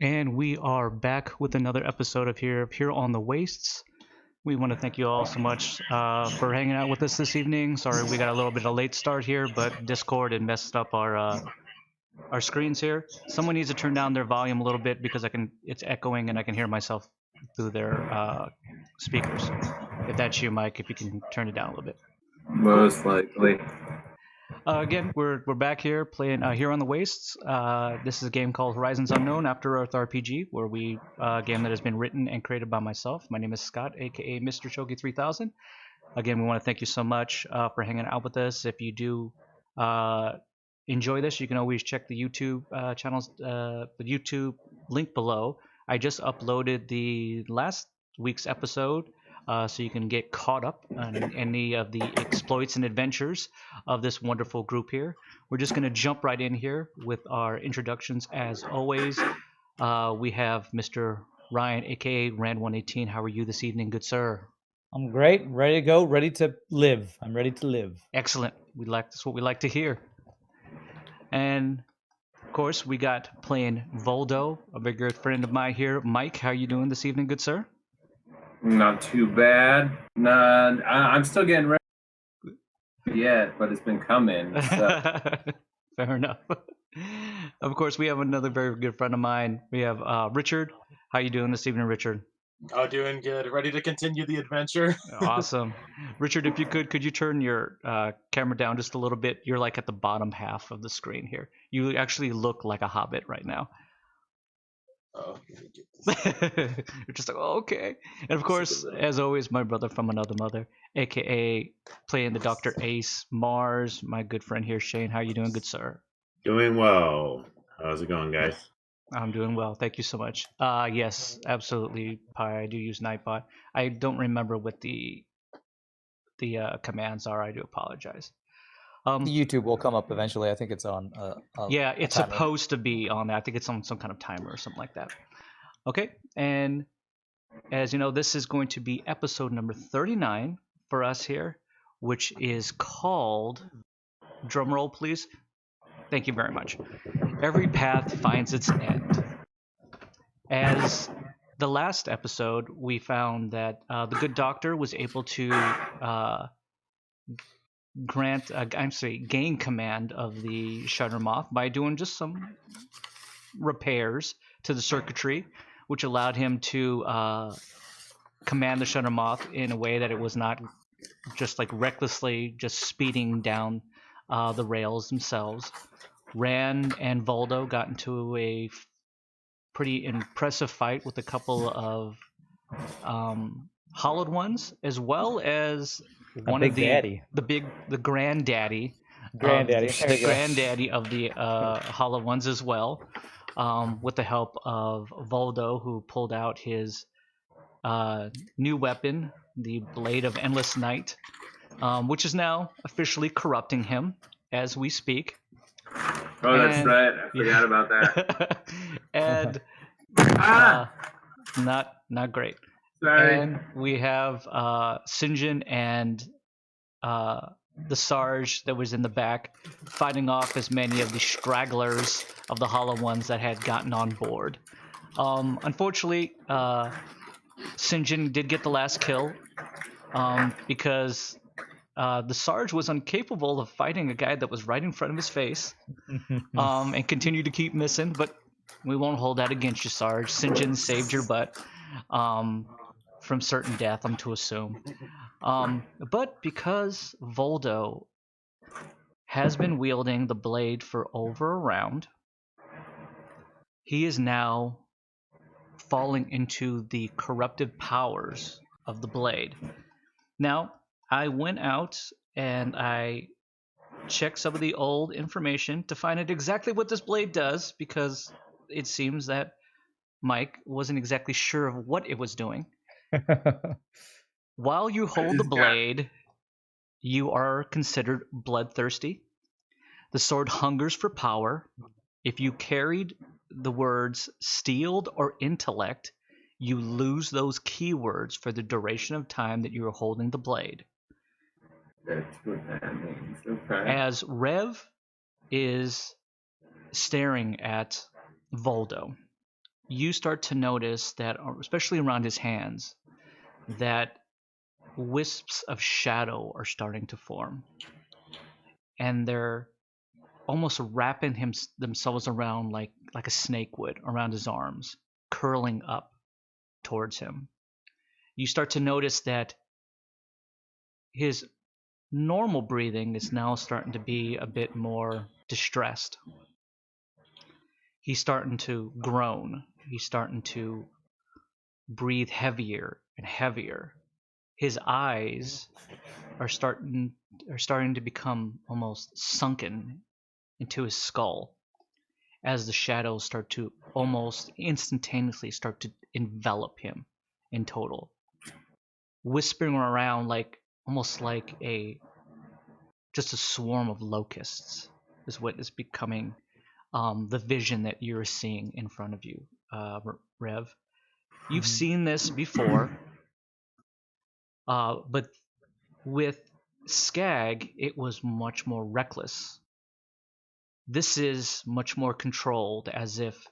And we are back with another episode of Here on the Wastes. We want to thank you all so much for hanging out with us this evening. Sorry we got a little bit of a late start here, but Discord had messed up our screens here. Someone needs to turn down their volume a little bit because it's echoing and I can hear myself through their speakers. If that's you, Mike, if you can turn it down a little bit. Most likely. Again, we're back here playing Here on the Wastes. This is a game called Horizons Unknown After Earth RPG, where a game that has been written and created by myself. My name is Scott, aka Mr. Chogi 3000. Again, we want to thank you so much for hanging out with us. If you do enjoy this, you can always check the YouTube channels, the YouTube link below. I just uploaded the last week's episode. So you can get caught up on any of the exploits and adventures of this wonderful group here. We're just going to jump right in here with our introductions as always. We have Mr. Ryan, aka Rand118. How are you this evening, good sir? I'm great, ready to go, ready to live. I'm ready to live. Excellent. That's what we like to hear. And of course, we got playing Voldo, a very good friend of mine here. Mike, how are you doing this evening, good sir? Not too bad. Nah, I'm still getting ready yet, but it's been coming. So. Fair enough. Of course, we have another very good friend of mine. We have Richard. How you doing this evening, Richard? Oh, doing good. Ready to continue the adventure. Awesome. Richard, if you could you turn your camera down just a little bit? You're like at the bottom half of the screen here. You actually look like a hobbit right now. Oh, let me get this. You're just like, oh, okay. And of course, as always, my brother from another mother, aka playing the Dr. Ace Mars, my good friend here, Shane. How you doing, good sir? Doing well. How's it going, guys? I'm doing well. Thank you so much. Yes, absolutely. I do use Nightbot. I don't remember what the commands are. I do apologize. The YouTube will come up eventually. I think it's on. Yeah, it's supposed to be on that. I think it's on some kind of timer or something like that. Okay, and as you know, this is going to be episode number 39 for us here, which is called, drumroll please. Thank you very much. Every path finds its end. As the last episode, we found that the good doctor was able to gain command of the Shuttermoth by doing just some repairs to the circuitry, which allowed him to command the Shuttermoth in a way that it was not just like recklessly just speeding down the rails themselves. Rand and Voldo got into a pretty impressive fight with a couple of hollowed ones, as well as one of the granddaddy of the hollow ones as well, with the help of Voldo, who pulled out his new weapon, the Blade of Endless Night, which is now officially corrupting him as we speak. Oh, that's right. I forgot about that. And not great. Sorry. And we have Sinjin and the Sarge that was in the back fighting off as many of the stragglers of the Hollow Ones that had gotten on board. Unfortunately, Sinjin did get the last kill because the Sarge was incapable of fighting a guy that was right in front of his face and continued to keep missing, but we won't hold that against you, Sarge. Sinjin saved your butt from certain death, I'm to assume. But because Voldo has been wielding the blade for over a round, he is now falling into the corruptive powers of the blade. Now, I went out and I checked some of the old information to find out exactly what this blade does, because it seems that Mike wasn't exactly sure of what it was doing. While you hold the blade, you are considered bloodthirsty. The sword hungers for power. If you carried the words steeled or intellect, you lose those keywords for the duration of time that you are holding the blade. That's what that means. Okay. As Rev is staring at Voldo, you start to notice that, especially around his hands, that wisps of shadow are starting to form, and they're almost wrapping themselves around like a snake would around his arms, curling up towards him. You start to notice that his normal breathing is now starting to be a bit more distressed. He's starting to groan. He's starting to breathe heavier and heavier. His eyes are starting to become almost sunken into his skull as the shadows start to almost instantaneously start to envelop him in total, whispering around like almost like just a swarm of locusts is what is becoming the vision that you're seeing in front of you, Rev. You've seen this before, but with Skag, it was much more reckless. This is much more controlled, as if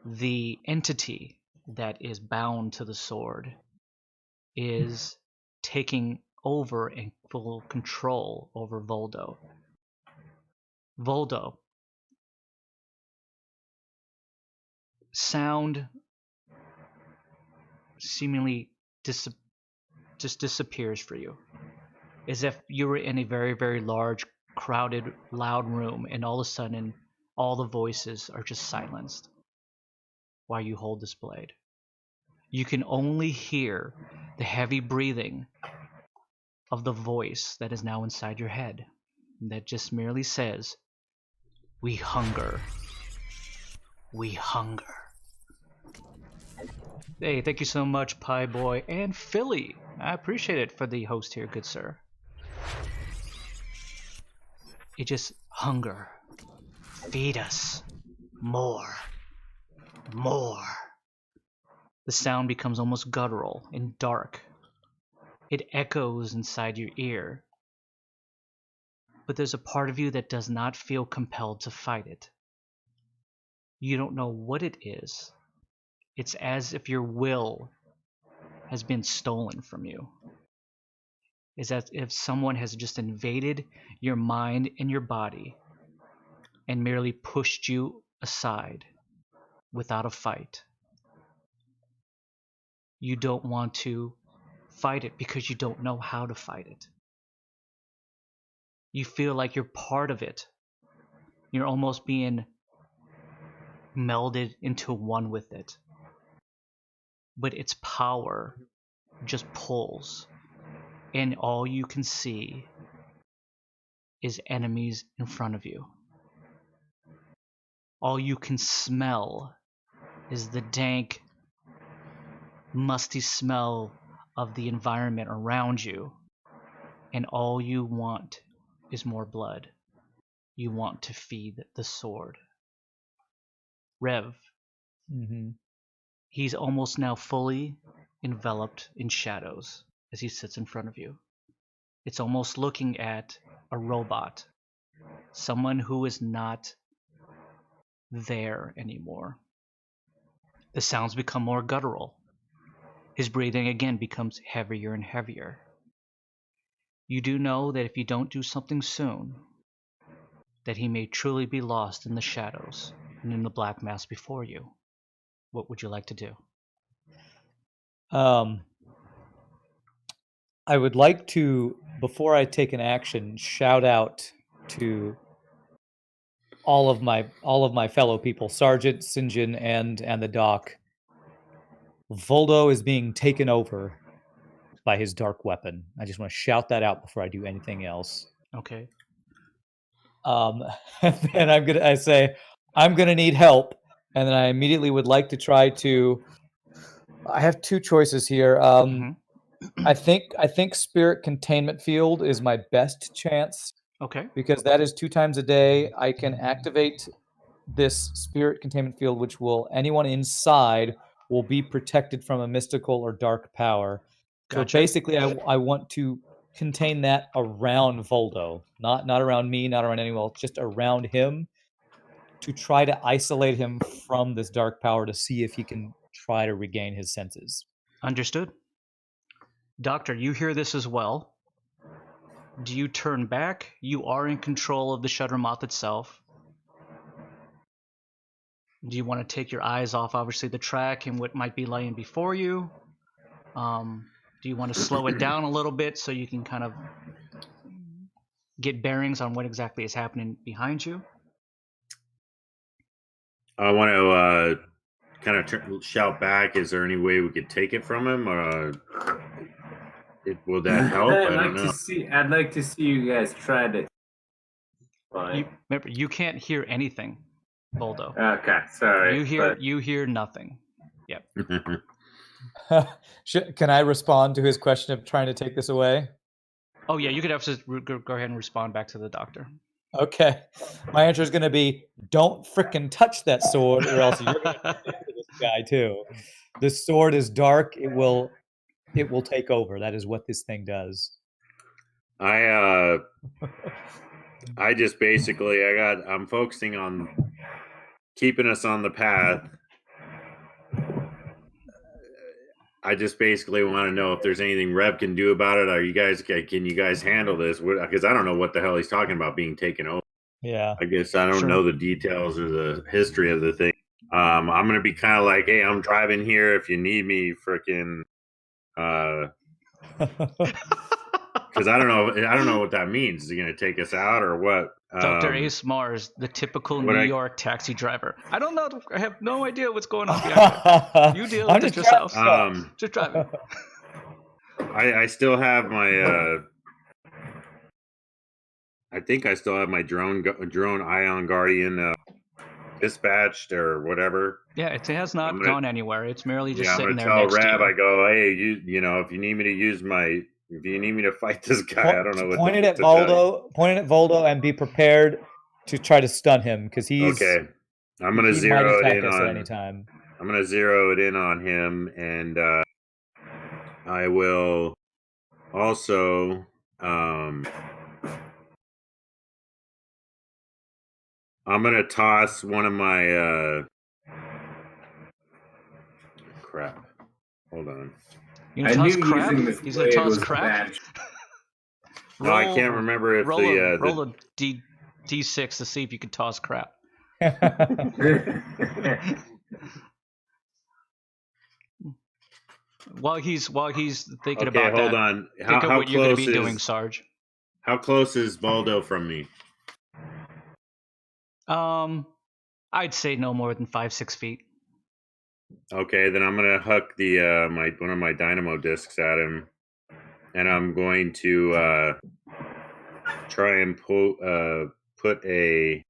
the entity that is bound to the sword is taking over and full control over Voldo. Voldo, sound seemingly just disappears for you, as if you were in a very, very large, crowded, loud room, and all of a sudden, all the voices are just silenced while you hold this blade. You can only hear the heavy breathing of the voice that is now inside your head, that just merely says, "We hunger. We hunger." Hey, thank you so much, Pie Boy and Philly. I appreciate it for the host here, good sir. It just hunger. Feed us. More. More. The sound becomes almost guttural and dark. It echoes inside your ear. But there's a part of you that does not feel compelled to fight it. You don't know what it is. It's as if your will has been stolen from you. It's as if someone has just invaded your mind and your body and merely pushed you aside without a fight. You don't want to fight it because you don't know how to fight it. You feel like you're part of it. You're almost being melded into one with it. But its power just pulls, and all you can see is enemies in front of you. All you can smell is the dank, musty smell of the environment around you, and all you want is more blood. You want to feed the sword. Rev, he's almost now fully enveloped in shadows as he sits in front of you. It's almost looking at a robot, someone who is not there anymore. The sounds become more guttural. His breathing again becomes heavier and heavier. You do know that if you don't do something soon, that he may truly be lost in the shadows and in the black mass before you. What would you like to do? I would like to, before I take an action, shout out to all of my fellow people, Sergeant, Sinjin, and the Doc. Voldo is being taken over by his dark weapon. I just want to shout that out before I do anything else. Okay. And I say I'm gonna need help, and then I immediately would like to try to. I have two choices here. I think Spirit Containment Field is my best chance. Okay. Because that is 2 times a day. I can activate this Spirit Containment Field, which anyone inside will be protected from a mystical or dark power. Gotcha. So basically, I want to contain that around Voldo, not around me, not around anyone else, just around him. to try to isolate him from this dark power to see if he can try to regain his senses. Understood. Doctor, you hear this as well. Do you turn back? You are in control of the shutter moth itself. Do you want to take your eyes off, obviously, the track and what might be lying before you? Do you want to slow it down a little bit so you can kind of get bearings on what exactly is happening behind you? I want to kind of shout back. Is there any way we could take it from him? Will that help? I don't know. I'd like to see you guys try to. Remember, you can't hear anything, Boldo. Okay, sorry. You hear nothing. Yep. Can I respond to his question of trying to take this away? Oh yeah, you could have to go ahead and respond back to the doctor. Okay. My answer is going to be, don't frickin' touch that sword, or else you're going to this guy too. This sword is dark. It will take over. That is what this thing does. I just basically I'm focusing on keeping us on the path. I just basically want to know if there's anything Rev can do about it. Can you guys handle this? Because I don't know what the hell he's talking about being taken over. Yeah. I guess I don't know the details or the history of the thing. I'm gonna be kind of like, hey, I'm driving here. If you need me, frickin'. Because I don't know what that means. Is he gonna take us out or what? Dr. Ace Mars, the typical New York taxi driver. I don't know. I have no idea what's going on behind you. You deal with it yourself. Just drive it. I still have my. I think I still have my drone Ion Guardian dispatched or whatever. Yeah, it has not gone anywhere. It's merely just sitting there. I'm gonna tell Rab. I go, hey, you know, if you need me to use if you need me to fight this guy, I don't know what. Point it at Voldo, and be prepared to try to stun him because he's okay. I'm gonna zero it in on. At any time. I'm gonna zero it in on him, and I will also. I'm gonna toss one of my crap. Hold on. You gonna toss crap? He's gonna toss crap. No, I can't remember if roll a D6 to see if you can toss crap. While he's thinking about hold that, on. Think of what you're going to be doing, Sarge. How close is Baldo from me? I'd say no more than 5-6 feet. Okay, then I'm gonna hook the one of my dynamo discs at him, and I'm going to try and put a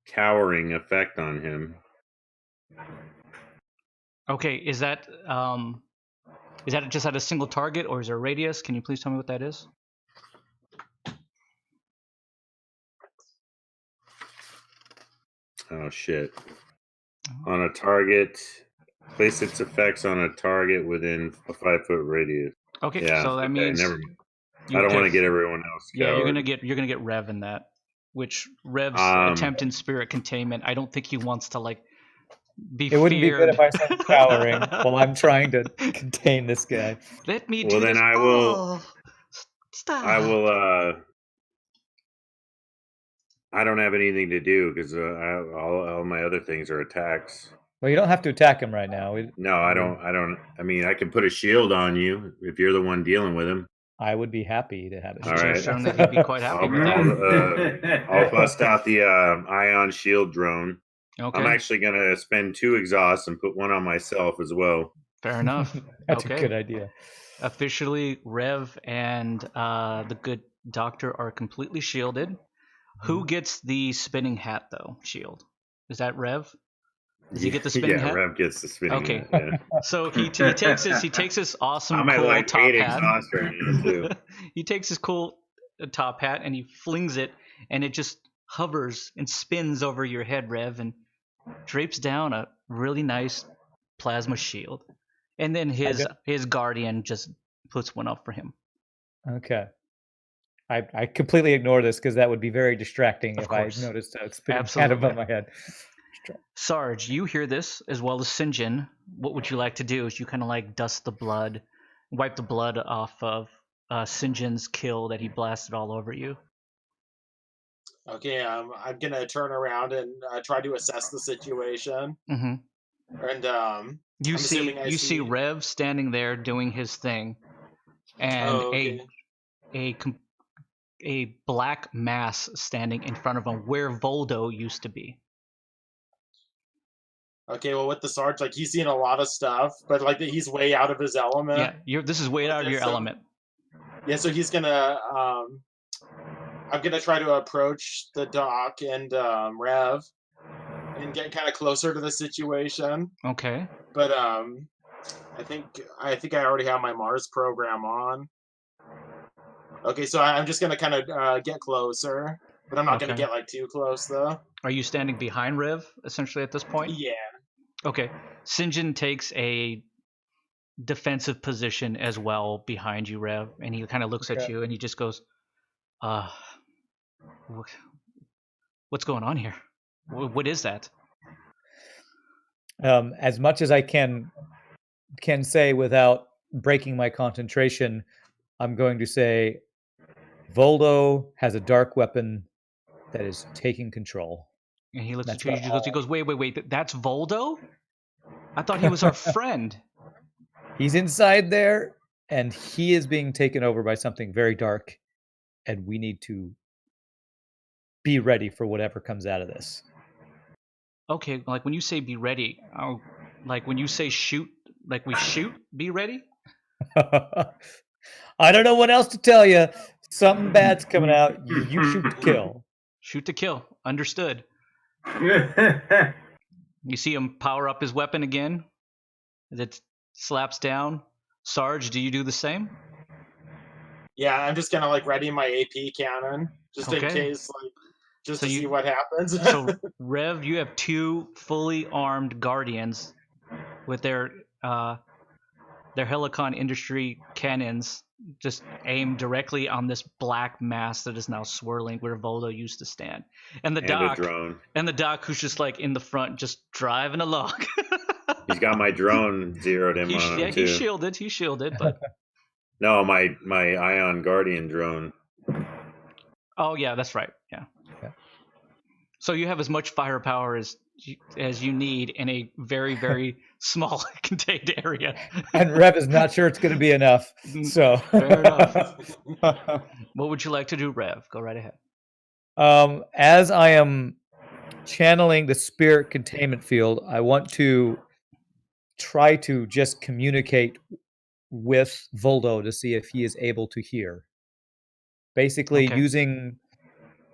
cowering effect on him. Okay, is that just at a single target, or is there a radius? Can you please tell me what that is? Oh shit. On a target, place its effects on a target within a 5-foot radius. Okay, yeah, so that means I don't want to get everyone else. Yeah, you're gonna get Rev in that, which Rev's attempt in spirit containment. I don't think he wants to be. It wouldn't be good if I started cowering while I'm trying to contain this guy. Let me do this. Well, then I will. Stop. I will. I don't have anything to do because all my other things are attacks. Well, you don't have to attack him right now. No, I don't. I mean, I can put a shield on you if you're the one dealing with him. I would be happy to have it. All right. Shown that he'd be quite happy with that. I'll bust out the ion shield drone. Okay. I'm actually going to spend 2 exhausts and put one on myself as well. Fair enough. That's a good idea. Officially, Rev and the good doctor are completely shielded. Who gets the spinning hat, though? Shield. Is that Rev? Does he get the spinning hat? Yeah, Rev gets the spinning hat. Okay. Yeah. So he takes his awesome cool top hat. He takes his cool top hat and he flings it, and it just hovers and spins over your head, Rev, and drapes down a really nice plasma shield. And then his guardian just puts one up for him. Okay. I completely ignore this because that would be very distracting Of if I course. noticed a spinning cat Absolutely. above my head. Sarge, you hear this as well as St. John. What would you like to do? Is you kind of like dust the blood, wipe the blood off of St. John's kill that he blasted all over you. Okay, I'm gonna turn around and try to assess the situation. Mm-hmm. And You I'm see, assuming I you see Rev standing there doing his thing, and Oh, okay. a black mass standing in front of him where Voldo used to be. Okay, well, with the Sarge, like he's seen a lot of stuff, but like he's way out of his element. Yeah, this is way out of your So- element. Yeah, so he's gonna. I'm gonna try to approach the doc and Rev, and get kind of closer to the situation. Okay. But I think I already have my Mars program on. Okay, so I'm just gonna kind of get closer, but I'm not gonna Okay. get like too close though. Are you standing behind Rev essentially at this point? Yeah. Okay. St. John takes a defensive position as well behind you, Rev, and he kind of looks at Okay. you and he just goes, what's going on here? What is that? As much as I can say without breaking my concentration, I'm going to say Voldo has a dark weapon that is taking control. And he looks That's at you. about He goes, wait. That's Voldo? I thought he was our friend. He's inside there, and he is being taken over by something very dark, and we need to be ready for whatever comes out of this. Okay, like when you say be ready, like when you say shoot, like we shoot, be ready? I don't know what else to tell you. Something bad's coming out. You shoot to kill. Shoot to kill. Understood. You see him power up his weapon again. It slaps down. Sarge, do you do the same? Yeah, I'm just gonna like ready my AP cannon just in Okay. case, like, just So to you- see what happens. So, Rev, you have two fully armed guardians with their Helicon Industry cannons just aimed directly on this black mass that is now swirling where Voldo used to stand. And the And doc, a drone. who's just like in the front, just driving along. He's got my drone zeroed in on him too. He's shielded, but No, my Ion Guardian drone. oh yeah, that's right. Yeah. Okay. So you have as much firepower as you need in a very, very small contained area. And Rev is not sure it's going to be enough. So Fair enough. What would you like to do, Rev? Go right ahead. As I am channeling the spirit containment field, I want to try to just communicate with Voldo to see if he is able to hear. Basically, Okay. using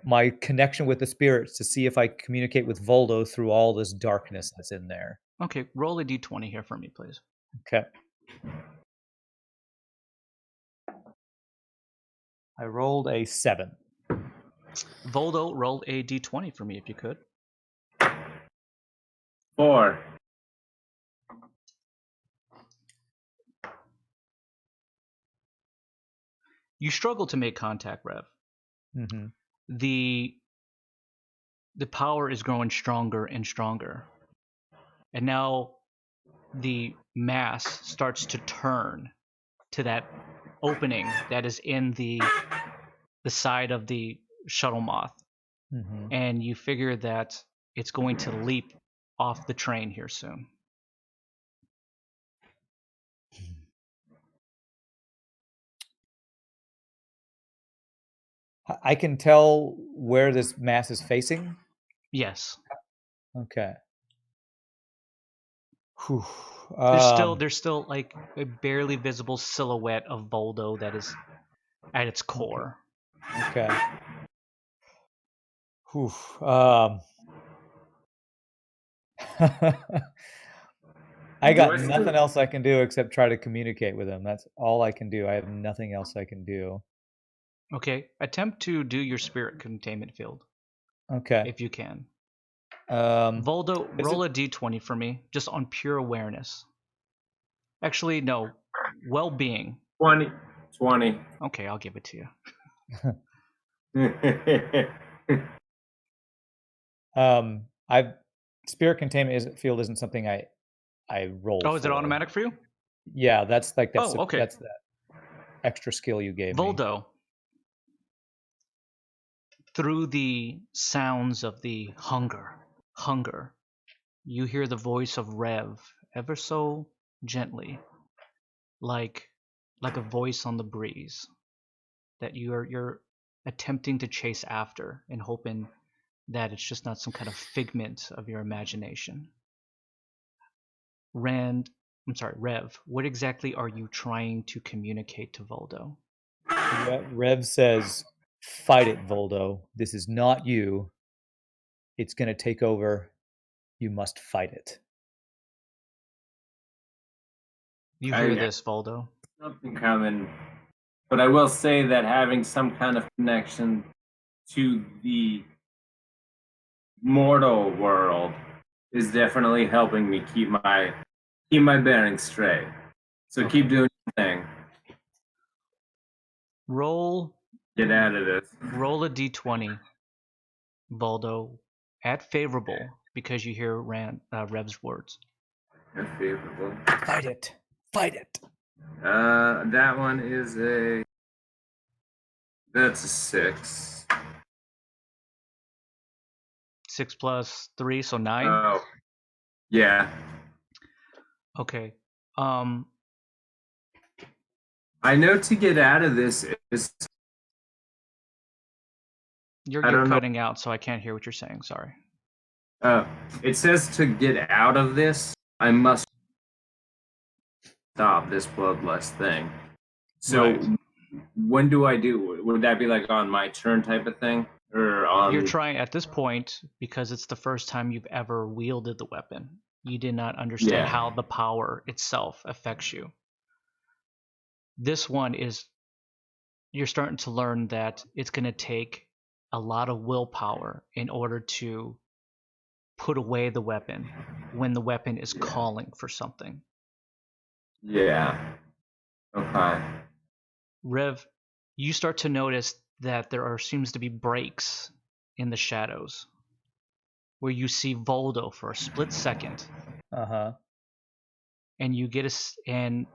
my connection with the spirits to see if I communicate with Voldo through all this darkness that's in there. Okay, roll a d20 here for me, please. Okay. I rolled a 7. Voldo, roll a d20 for me if you could. 4. You struggle to make contact, Rev. Mm-hmm. The power is growing stronger and stronger. And now the mass starts to turn to that opening that is in the side of the shuttle moth. Mm-hmm. And you figure that it's going to leap off the train here soon. I can tell where this mass is facing. Yes. Okay. Whew. There's still like a barely visible silhouette of Voldo that is at its core. Okay. Whew. I got nothing else I can do except try to communicate with him. That's all I can do. I have nothing else I can do. Okay. Attempt to do your spirit containment field Okay. if you can. Voldo, Voldo, roll a d20 for me, just on pure awareness. Actually, no. Well-being. 20. Okay, I'll give it to you. I've spirit containment field isn't something I roll. Oh, is it for. automatic for you? Yeah, that's like that's Oh, okay. that's that extra skill you gave me. Voldo, through the sounds of the hunger, you hear the voice of Rev ever so gently, like a voice on the breeze that you're attempting to chase after and hoping that it's just not some kind of figment of your imagination. Rev, what exactly are you trying to communicate to Voldo? Rev says, "Fight it, Voldo. This is not you. It's going to take over. You must fight it." You hear this, Voldo. Something coming. But I will say that having some kind of connection to the mortal world is definitely helping me keep my bearings straight. So keep doing your thing. Get out of this. Roll a d20, Voldo, at favorable, because you hear Rev's words. At favorable. Fight it. Fight it. That one is that's a 6. 6 plus 3, so 9? Oh. Yeah. Okay. I know to get out of this is You're cutting out, so I can't hear what you're saying. Sorry. It says to get out of this, I must stop this bloodlust thing. So when do I do? Would that be like on my turn type of thing? Or on... You're trying at this point, because it's the first time you've ever wielded the weapon. You did not understand how the power itself affects you. This one is, you're starting to learn that it's going to take a lot of willpower in order to put away the weapon when the weapon is calling for something. Yeah. Okay. Rev, you start to notice that there seems to be breaks in the shadows where you see Voldo for a split second. And you get and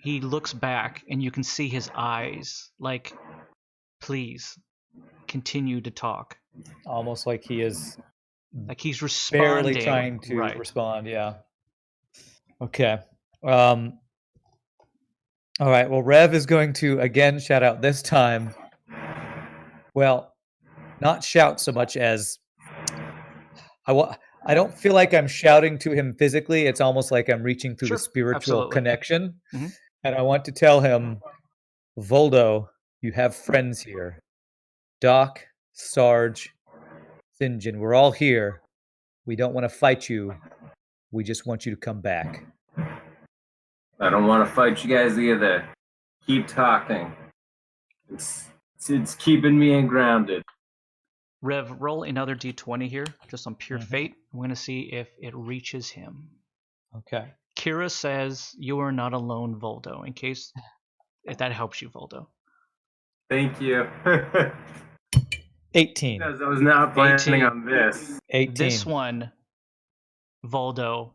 he looks back and you can see his eyes like, please continue to talk. Almost like he is like he's responding, barely trying to respond. Yeah. Okay. All right. Well, Rev is going to again shout out this time. Well, not shout so much as I don't feel like I'm shouting to him physically. It's almost like I'm reaching through the spiritual connection. Mm-hmm. And I want to tell him, Voldo, you have friends here. Doc, Sarge, St. John, we're all here. We don't want to fight you. We just want you to come back. I don't want to fight you guys either. Keep talking. It's keeping me grounded. Rev, roll another d20 here, just on pure fate. I'm going to see if it reaches him. Okay. Kira says you are not alone, Voldo, in case if that helps you, Voldo. Thank you. 18. Because I was not planning on this. 18. This one, Voldo,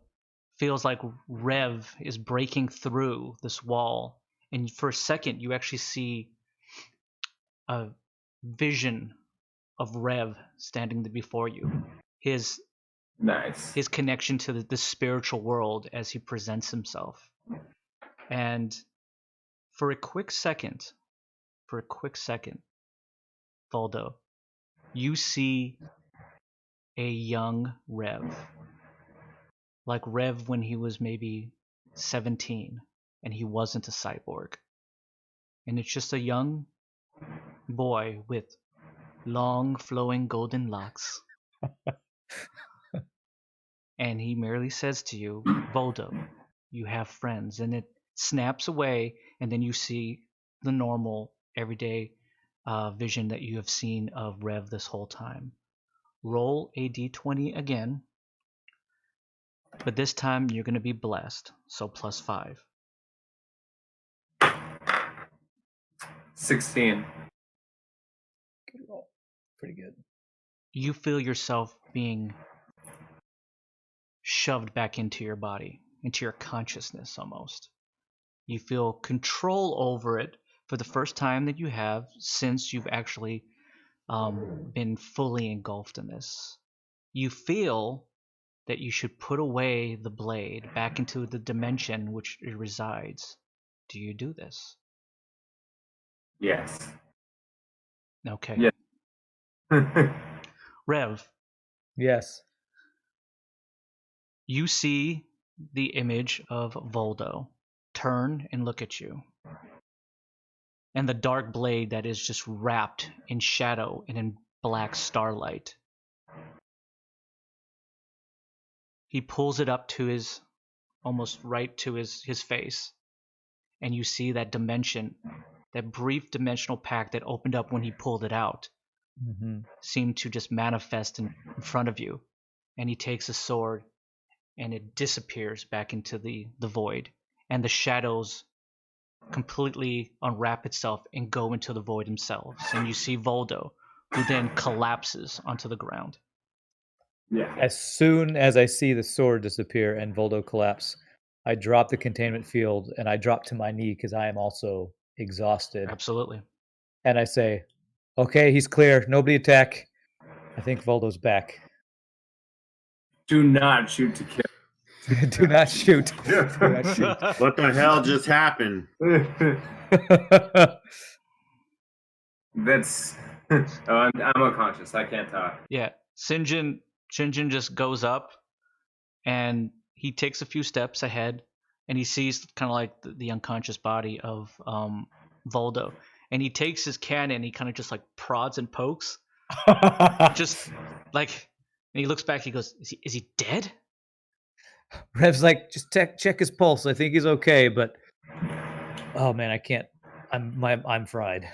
feels like Rev is breaking through this wall. And for a second, you actually see a vision of Rev standing before you. His connection to the spiritual world as he presents himself. And for a quick second, Voldo, you see a young Rev. Like Rev when he was maybe 17 and he wasn't a cyborg. And it's just a young boy with long flowing golden locks. And he merely says to you, Voldo, you have friends. And it snaps away, and then you see the normal, everyday vision that you have seen of Rev this whole time. Roll a d20 again, but this time you're going to be blessed, so +5. 16. pretty good. You feel yourself being shoved back into your body, into your consciousness almost. You feel control over it for the first time that you have since you've actually been fully engulfed in this. You feel that you should put away the blade back into the dimension which it resides. Do you do this? Yes. Okay. Yeah. Rev, Yes. you see the image of Voldo turn and look at you. And the dark blade that is just wrapped in shadow and in black starlight. He pulls it up to his, almost right to his face. And you see that dimension, that brief dimensional pack that opened up when he pulled it out, seemed to just manifest in front of you. And he takes a sword and it disappears back into the void. And the shadows completely unwrap itself and go into the void themselves. And you see Voldo, who then collapses onto the ground. Yeah. As soon as I see the sword disappear and Voldo collapse, I drop the containment field and I drop to my knee because I am also exhausted. Absolutely. And I say, okay, he's clear. Nobody attack. I think Voldo's back. Do not shoot to kill. Do not shoot. Do not shoot. What the hell just happened? That's. Oh, I'm unconscious. I can't talk. Yeah. Sinjin just goes up and he takes a few steps ahead and he sees kind of like the unconscious body of Voldo. And he takes his cannon and he kind of just like prods and pokes. Just like, and he looks back, he goes, is he dead? Rev's like, just check his pulse. I think he's okay, but oh man, I can't. I'm fried.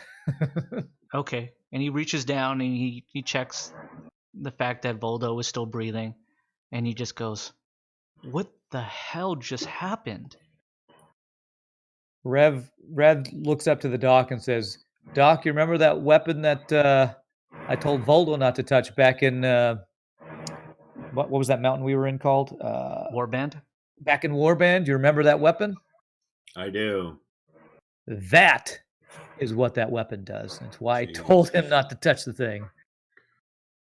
Okay. And he reaches down and he checks the fact that Voldo is still breathing, and he just goes, what the hell just happened? Rev looks up to the doc and says, Doc, you remember that weapon that I told Voldo not to touch back in what was that mountain we were in called? Warband? Back in Warband. You remember that weapon? I do. That is what that weapon does. That's why I Jeez. told him not to touch the thing.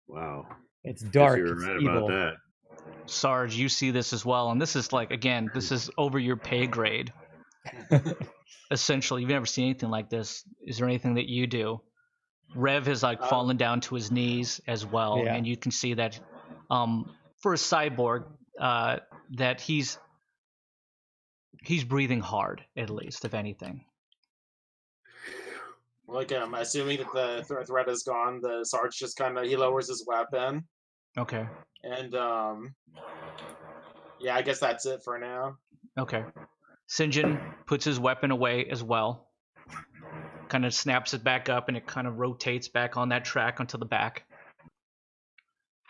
Wow. It's Guess dark. you were It's right evil. about that. Sarge, you see this as well, and this is like, again, this is over your pay grade. Essentially, you've never seen anything like this. Is there anything that you do? Rev has like fallen down to his knees as well, Yeah. and you can see that for a cyborg, that he's breathing hard, at least, if anything. Like, I'm assuming that the threat is gone. The Sarge just kind of, he lowers his weapon. Okay. And, yeah, I guess that's it for now. Okay. Sinjin puts his weapon away as well. Kind of snaps it back up and it kind of rotates back on that track onto the back.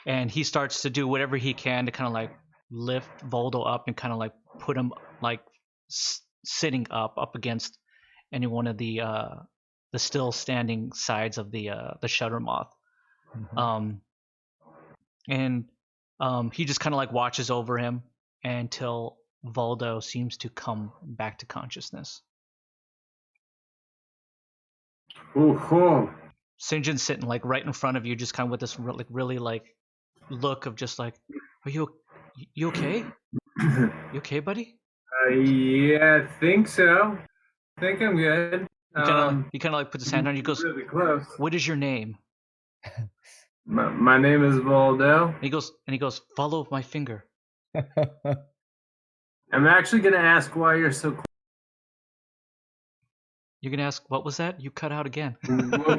And he starts to do whatever he can to kind of like lift Voldo up and kind of like put him like sitting up against any one of the still standing sides of the shutter moth. Mhm. He just kind of like watches over him until Voldo seems to come back to consciousness. Ooh. Sinjin's sitting like right in front of you, just kind of with this really like look of just like, are you okay? You okay, buddy? Yeah, I think so. I think I'm good. He kind of like puts his hand on you. He goes, really close. what is your name? My name is Voldo. And he goes, follow my finger. I'm actually gonna ask why you're so close. You're gonna ask, what was that? You cut out again.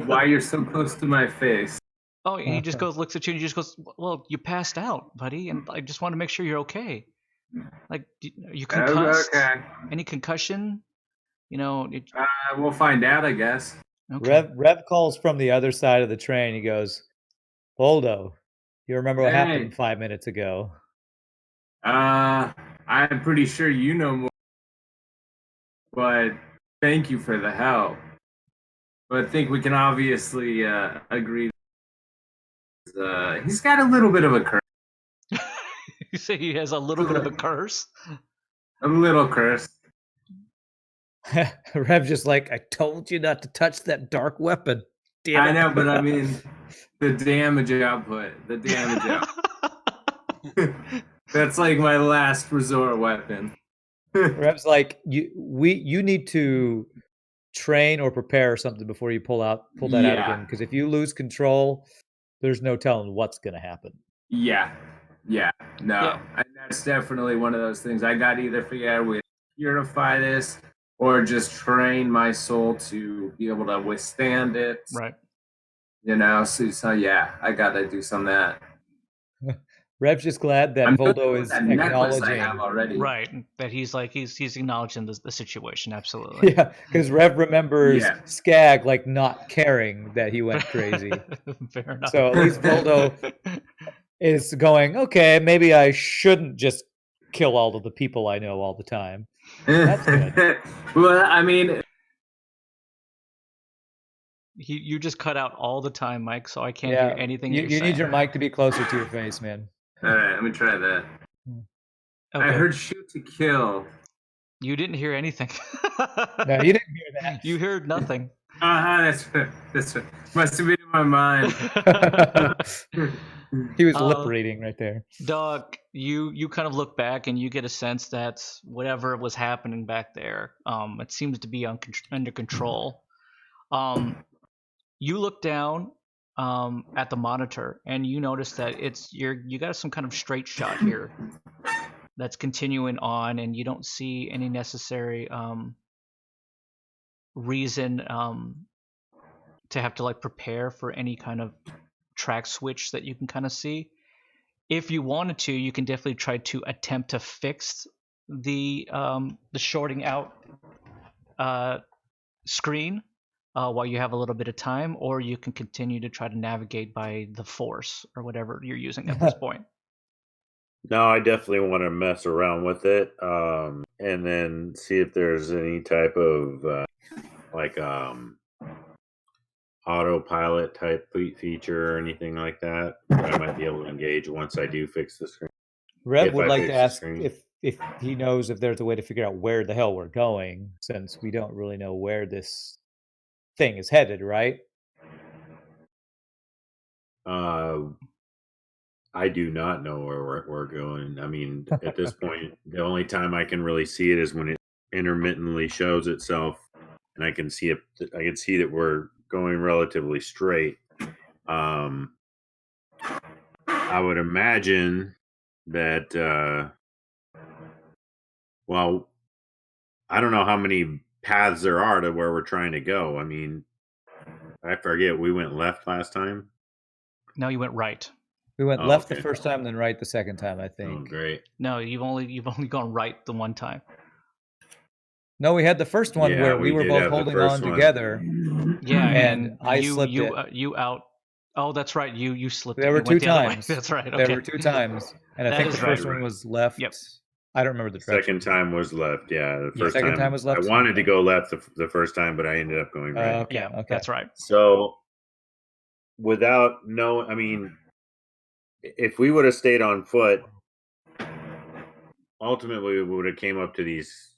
Why you're so close to my face. Oh, he just goes, looks at you, and he just goes, well, you passed out, buddy, and I just want to make sure you're okay. Like, are you concussed? Okay. Any concussion? You know. We'll find out, I guess. Okay. Rev calls from the other side of the train. He goes, Voldo, you remember what happened 5 minutes ago? I'm pretty sure you know more. But thank you for the help. But I think we can obviously agree he's got a little bit of a curse. You say he has a little bit of a curse? A little curse. Rev just like, I told you not to touch that dark weapon. Damn I it. know, but I mean, the damage output. The damage output. That's like my last resort weapon. Rev's like, you need to train or prepare something before you pull that out Yeah. again. Because if you lose control, there's no telling what's gonna happen. Yeah. No. Yeah. And that's definitely one of those things. I got to either figure out a way to purify this or just train my soul to be able to withstand it. Right. You know, so yeah, I got to do some of that. Rev's just glad that I'm doing Voldo with is that necklace I acknowledging. have already. Right. That he's like he's acknowledging the situation. Absolutely. Yeah, because Rev remembers Yeah. Skag like not caring that he went crazy. Fair enough. So at least Voldo is going, okay, maybe I shouldn't just kill all of the people I know all the time. That's good. Well, I mean, You just cut out all the time, Mike, so I can't Yeah, hear anything you you're need saying. your mic to be closer to your face, man. all right, let me try that. Okay. I heard shoot to kill. You didn't hear anything. No, you didn't hear that. You heard nothing. That's must have been in my mind. He was lip reading right there. Doug, you kind of look back and you get a sense that whatever was happening back there, it seems to be under control. You look down at the monitor and you notice that you got some kind of straight shot here that's continuing on, and you don't see any necessary reason to have to like prepare for any kind of track switch that you can kind of see. If you wanted to, you can definitely try to attempt to fix the shorting out screen while you have a little bit of time, or you can continue to try to navigate by the force or whatever you're using at this point. No, I definitely want to mess around with it, and then see if there's any type of autopilot type feature or anything like that I might be able to engage once I do fix the screen. Rev If would I like fix to the ask screen. if he knows if there's a way to figure out where the hell we're going, since we don't really know where this thing is headed, right? I do not know where we're going. I mean, at this point, the only time I can really see it is when it intermittently shows itself, and I can see it. I can see that we're going relatively straight. I would imagine that. Well, I don't know how many paths there are to where we're trying to go. I mean, I forget. We went left last time. No, you went right. We went Oh, left okay. the first time, then right the second time, I Oh, think. great. No, you've only gone right the one time. No, we had the first one Yeah, where we we were did both have the holding first on one. together. Yeah, And I you slipped you it. you out. Oh, that's right. You slipped. There it. were You two went the other way. times. That's right. Okay. There were two times, and I That think is the right. first one was left. Yep. I don't remember the direction. Second time was left. Yeah, the Yeah, first second time was left. I wanted to go left the first time, but I ended up going right. Okay, Yeah, okay. that's right. So, without knowing, I mean, if we would have stayed on foot, ultimately we would have came up to these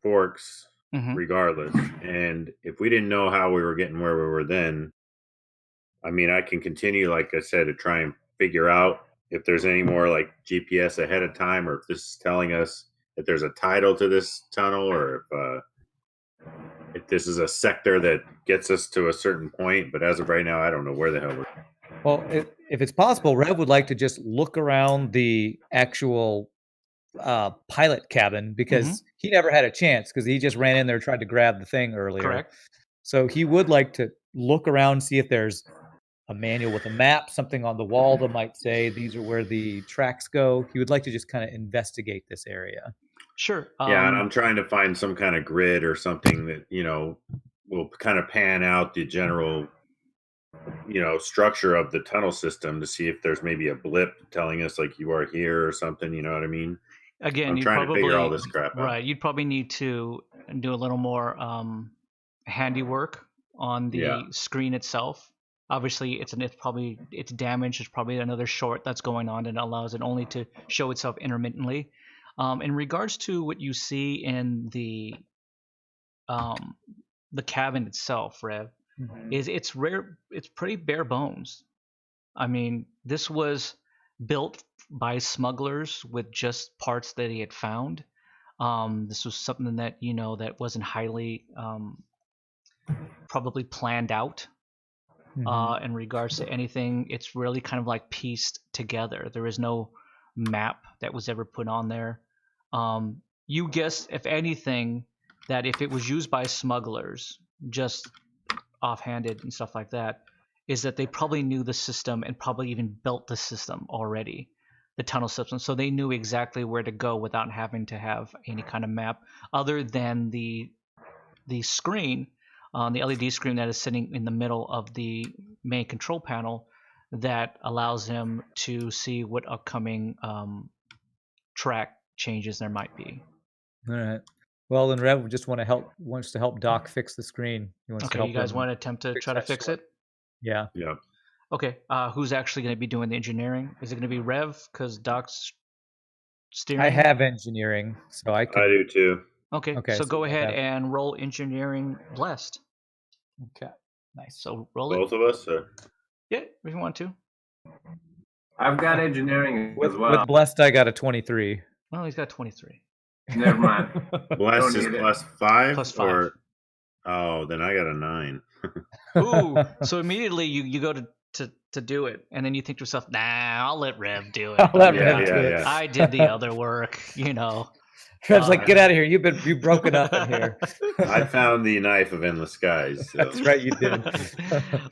forks Mhm. regardless. And if we didn't know how we were getting where we were then, I mean, I can continue, like I said, to try and figure out if there's any more like GPS ahead of time, or if this is telling us that there's a title to this tunnel, or if this is a sector that gets us to a certain point. But as of right now, I don't know where the hell we're. Well, if it's possible, Rev would like to just look around the actual pilot cabin, because he never had a chance, because he just ran in there and tried to grab the thing earlier. Correct. So he would like to look around, see if there's a manual with a map, something on the wall that might say these are where the tracks go. He would like to just kind of investigate this area. Sure. Yeah, and I'm trying to find some kind of grid or something that, will kind of pan out the general, structure of the tunnel system to see if there's maybe a blip telling us like you are here or something. You know what I mean? Again, I'm you trying probably to figure all this crap out. right. You'd probably need to do a little more handiwork on the Yeah. screen itself. obviously it's damaged. It's probably another short that's going on, and allows it only to show itself intermittently. In regards to what you see in the cabin itself, Rev, is it's rare. It's pretty bare bones. I mean, this was built by smugglers with just parts that he had found. This was something that that wasn't highly probably planned out. In regards to anything, it's really kind of like pieced together. There is no map that was ever put on there. You guess, if anything, that if it was used by smugglers, just offhanded and stuff like that, is that they probably knew the system and probably even built the system already, the tunnel system. So they knew exactly where to go without having to have any kind of map, other than the screen, the LED screen that is sitting in the middle of the main control panel, that allows him to see what upcoming track changes there might be. All right. Well, then Rev wants to help Doc fix the screen. He wants to Okay, help you guys him want to attempt to fix try to that fix short. it? Yeah. Yeah. Okay, who's actually going to be doing the engineering? Is it going to be Rev, because Doc's steering? I have engineering, so I I could. do too. Okay, Okay, so so go you ahead have- and roll engineering blessed. Okay. Nice. So roll it. Both of us? Or? Yeah, if you want to. I've got engineering With as well. with blessed, I got a 23. Well, he's got 23. Never mind. Blessed Don't is need it. +5? Plus 5. Or oh, then I got a 9. Ooh, so immediately you go to do it, and then you think to yourself, nah, I'll let Rev do it. I'll let Yeah, Rev do yeah, it. yeah. I did the other work, Rev's like, get out of here. You've broken up in here. I found the knife of endless skies. So. That's right, you did.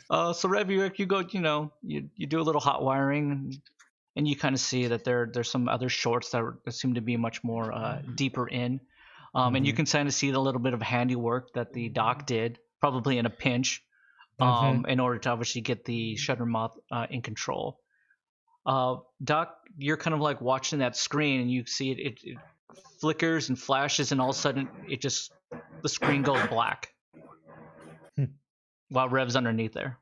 So Rev, you go, you do a little hot wiring, and you kind of see that there's some other shorts that seem to be much more deeper in, and you can kind of see the little bit of handiwork that the doc did, probably in a pinch, in order to obviously get the shutter moth in control. Doc, you're kind of like watching that screen, and you see it flickers and flashes, and all of a sudden the screen goes black while Rev's underneath there.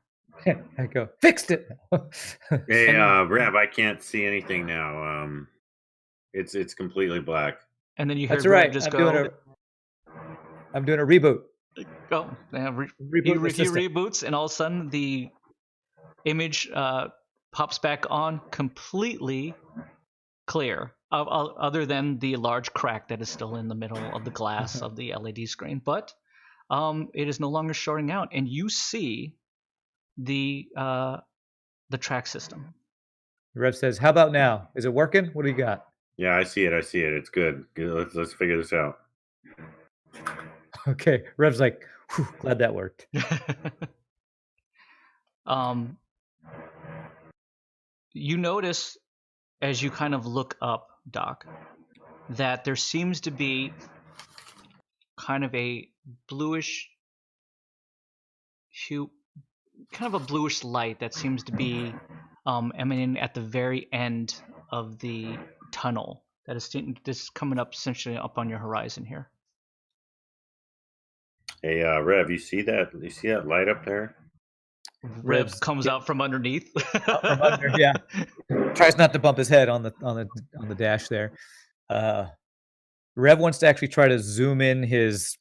I go, fixed it. Hey, Rev, I can't see anything now. It's completely black. And then you hear That's Rev right. just I'm go, doing a reboot. oh, he Reboot the system. reboots, and all of a sudden the image pops back on completely clear, other than the large crack that is still in the middle of the glass of the LED screen. But it is no longer shorting out, and you see the track system. Rev says, "How about now? Is it working? What do you got?" Yeah, I see it. It's good. Let's figure this out. Okay. Rev's like, whew, glad that worked. You notice, as you kind of look up, Doc, that there seems to be kind of a bluish hue, kind of a bluish light that seems to be emanating at the very end of the tunnel that is just coming up, essentially up on your horizon here. Hey, Rev, you see that? You see that light up there? Rev comes out from underneath. From under, yeah. Tries not to bump his head on the dash there. Rev wants to actually try to zoom in his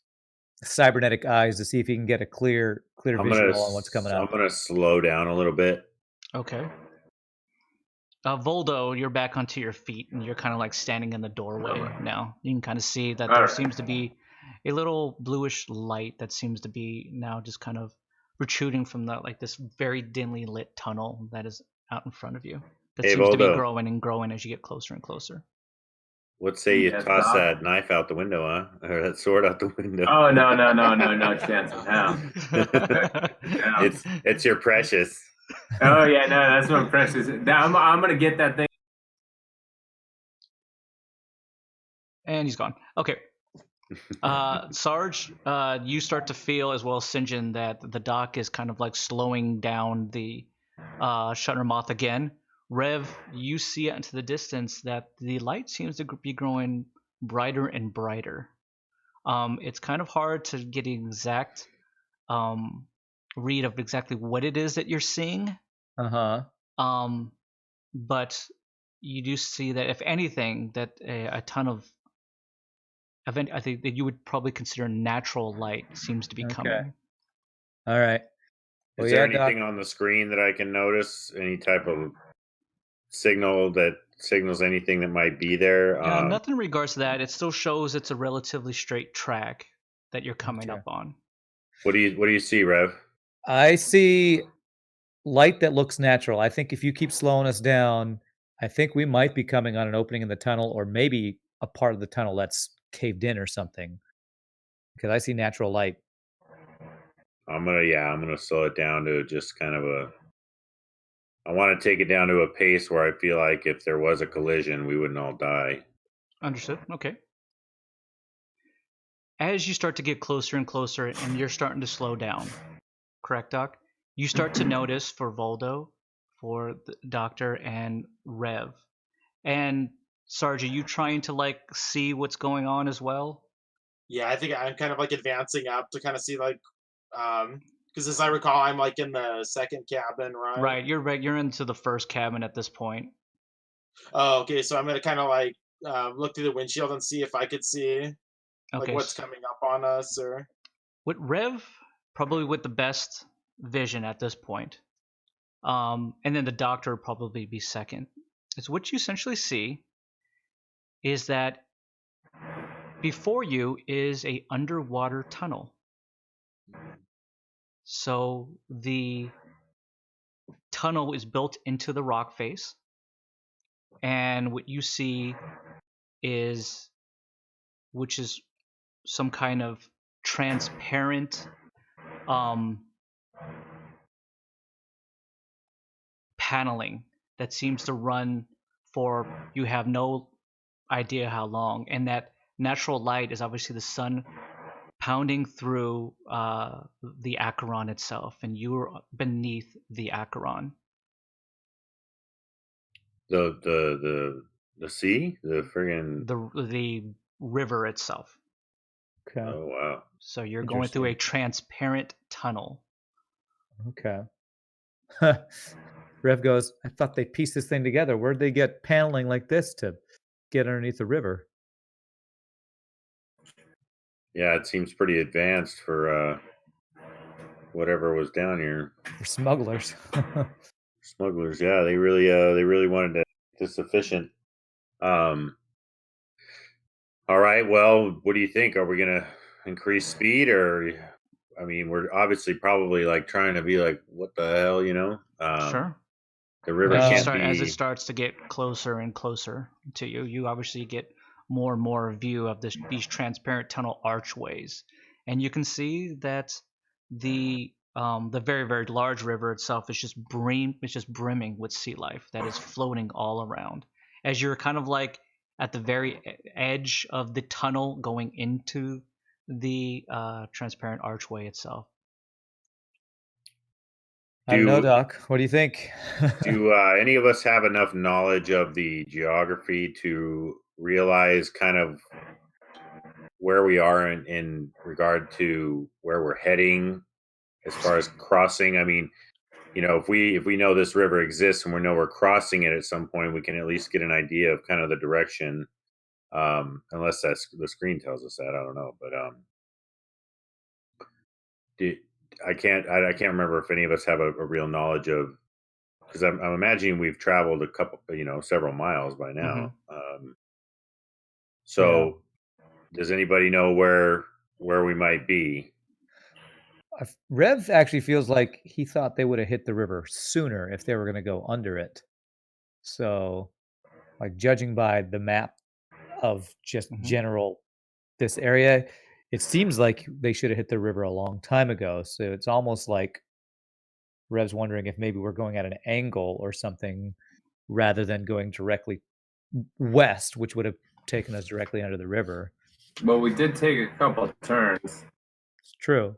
cybernetic eyes to see if he can get a clear visual on what's coming I'm out. gonna slow down a little bit. Okay. Voldo, you're back onto your feet, and you're kind of like standing in the doorway now. You can kind of see that there seems to be a little bluish light that seems to be now just kind of protruding from this very dimly lit tunnel that is out in front of you. That seems to be growing and growing as you get closer and closer. Let's say you toss that knife out the window, huh? Or that sword out the window. Oh no chance in hell. No. It's your precious. Oh yeah, no, that's what precious. I'm gonna get that thing. And he's gone. Okay. Sarge, you start to feel, as well as St. John, that the dock is kind of like slowing down the shutter moth again. Rev, you see out into the distance that the light seems to be growing brighter and brighter. It's kind of hard to get an exact read of exactly what it is that you're seeing. But you do see that, if anything, that a ton of event, I think that you would probably consider natural light seems to be coming. All right. Well, Is there yeah, Doc. anything on the screen that I can notice? Any type of signal that signals anything that might be there? Nothing in regards to that. It still shows it's a relatively straight track that you're coming Okay. up on. What do you see, Rev? I see light that looks natural. I think if you keep slowing us down, I think we might be coming on an opening in the tunnel, or maybe a part of the tunnel that's caved in or something. Because I see natural light. I'm gonna slow it down to just kind of I want to take it down to a pace where I feel like if there was a collision, we wouldn't all die. Understood. Okay. As you start to get closer and closer, and you're starting to slow down, correct, Doc? You start to notice for Voldo, for the Doctor, and Rev. And Sarge, are you trying to like see what's going on as well? Yeah, I think I'm kind of like advancing up to kind of see like, because as I recall, I'm like in the second cabin, right? Right. You're into the first cabin at this point. Oh, okay. So I'm gonna kind of like look through the windshield and see if I could see like Okay. what's coming up on us, or With Rev, probably with the best vision at this point. And then the Doctor would probably be second. It's what you essentially see is that before you is a underwater tunnel. So the tunnel is built into the rock face, and what you see is, which is some kind of transparent paneling that seems to run for you have no idea how long, and that natural light is obviously the sun pounding through the Acheron itself, and you're beneath the Acheron. The sea, the friggin' the river itself. Okay. Oh wow! So you're going through a Interesting. transparent tunnel. Okay. Rev goes, I thought they pieced this thing together. Where'd they get paneling like this to get underneath the river? Yeah, it seems pretty advanced for whatever was down here. For smugglers. Smugglers, yeah, they really wanted to make this efficient. All right, well, what do you think? Are we gonna increase speed, or I mean, we're obviously probably like trying to be like, what the hell, you know? Sure. The river As can't it be. starts to get closer and closer to you, you obviously get more and more view of these transparent tunnel archways, and you can see that the very, very large river itself is just brimming with sea life that is floating all around. As you're kind of like at the very edge of the tunnel going into the transparent archway itself. I don't know, Doc. What do you think? Do any of us have enough knowledge of the geography to realize kind of where we are in regard to where we're heading as far as crossing? I mean, you know, if we know this river exists and we know we're crossing it at some point, we can at least get an idea of kind of the direction. Unless that's the screen tells us that, I don't know. But I can't remember if any of us have a real knowledge of, because I'm imagining we've traveled a couple, several miles by now. So does anybody know where we might be? Rev actually feels like he thought they would have hit the river sooner if they were going to go under it. So, like, judging by the map of just general this area, it seems like they should have hit the river a long time ago. So it's almost like Rev's wondering if maybe we're going at an angle or something rather than going directly west, which would have taken us directly under the river. Well, we did take a couple of turns. It's true.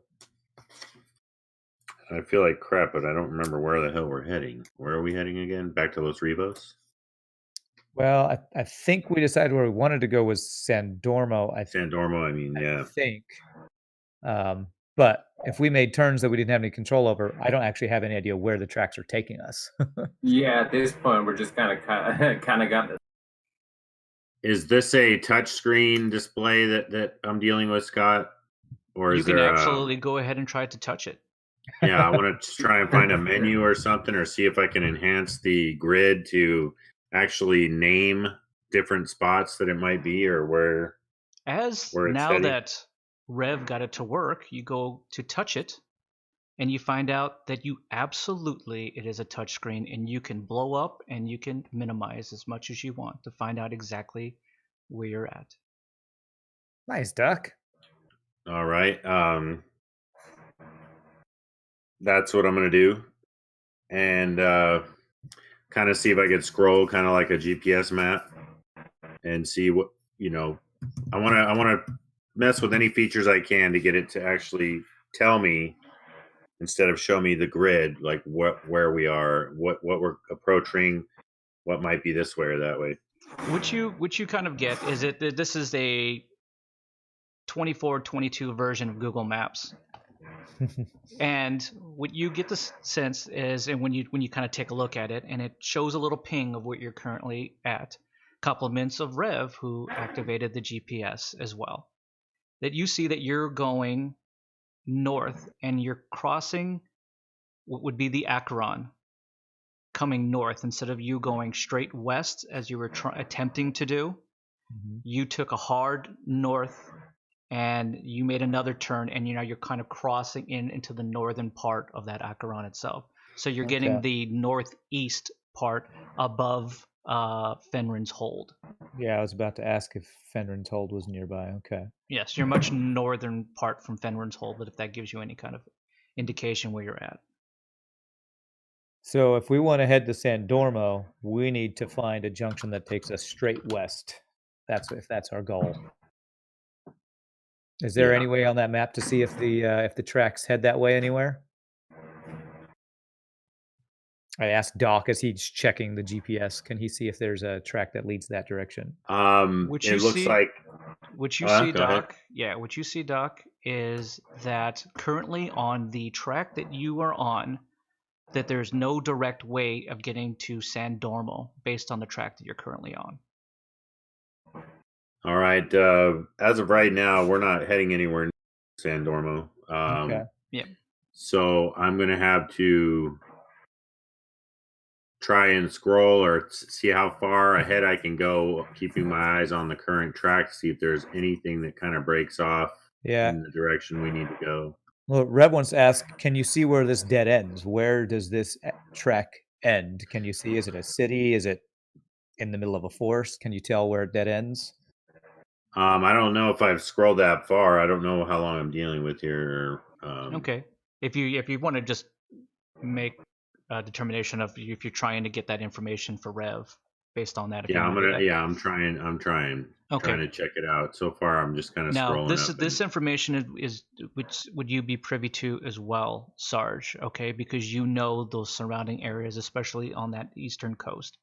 I feel like crap, but I don't remember where the hell we're heading. Where are we heading again? Back to Los Rivos? Well, I think we decided where we wanted to go was San Dormo. San Dormo, I mean, yeah. I think. But if we made turns that we didn't have any control over, I don't actually have any idea where the tracks are taking us. Yeah, at this point, we're just kind of got this. Is this a touchscreen display that I'm dealing with, Scott? Or You is can there absolutely go ahead and try to touch it. Yeah, I want to try and find a menu or something, or see if I can enhance the grid to actually name different spots that it might be, or where As it's now heading. that Rev got it to work, you go to touch it, and you find out that it is a touchscreen, and you can blow up and you can minimize as much as you want to find out exactly where you're at. Nice, Duck. All right. That's what I'm going to do. And kind of see if I could scroll kind of like a GPS map and see what, I want to mess with any features I can to get it to actually tell me, instead of show me the grid, like where we are, what we're approaching, what might be this way or that way. What you kind of get is this is a 24/22 version of Google Maps. And what you get the sense is, and when you kind of take a look at it, and it shows a little ping of what you're currently at, compliments of Rev, who activated the GPS as well, that you see that you're going north and you're crossing what would be the Acheron, coming north instead of you going straight west as you were attempting to do. You took a hard north and you made another turn, and you're kind of crossing into the northern part of that Acheron itself. So you're getting the northeast part above Fenrin's Hold. Yeah, I was about to ask if Fenrin's Hold was nearby. Okay. Yes, you're much northern part from Fenrin's Hold, but if that gives you any kind of indication where you're at. So if we want to head to San Dormo, we need to find a junction that takes us straight west. If that's our goal. Is there any way on that map to see if the tracks head that way anywhere? I asked Doc as he's checking the GPS. Can he see if there's a track that leads that direction? What you see, Doc, is that currently on the track that you are on, that there's no direct way of getting to San Dormo based on the track that you're currently on. All right. As of right now, we're not heading anywhere near San Dormo. Okay. Yeah. So I'm going to have to try and scroll or see how far ahead I can go, keeping my eyes on the current track to see if there's anything that kind of breaks off in the direction we need to go. Well, Rev wants to ask, can you see where this dead ends? Where does this track end? Can you see? Is it a city? Is it in the middle of a forest? Can you tell where it dead ends? I don't know if I've scrolled that far. I don't know how long I'm dealing with here. Okay. If you want to just make a determination of if you're trying to get that information for Rev based on that. I'm trying. Okay. Trying to check it out. So far, I'm just kind of scrolling. Now, this information is which would you be privy to as well, Sarge? Okay, because you know those surrounding areas, especially on that eastern coast.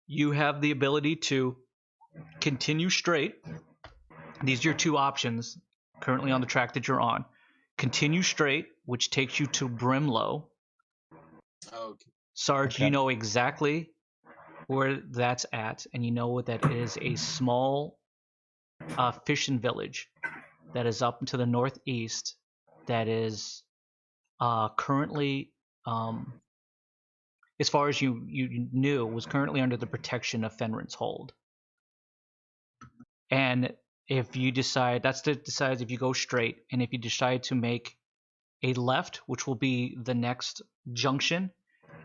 You have the ability to continue straight. These are your two options currently on the track that you're on. Continue straight, which takes you to Brimlow. Okay. Sarge, you know exactly where that's at, and you know that it is a small fishing village that is up to the northeast that is currently, as far as you knew, was currently under the protection of Fenrin's Hold. And if you decide, decides if you go straight, and if you decide to make a left, which will be the next junction,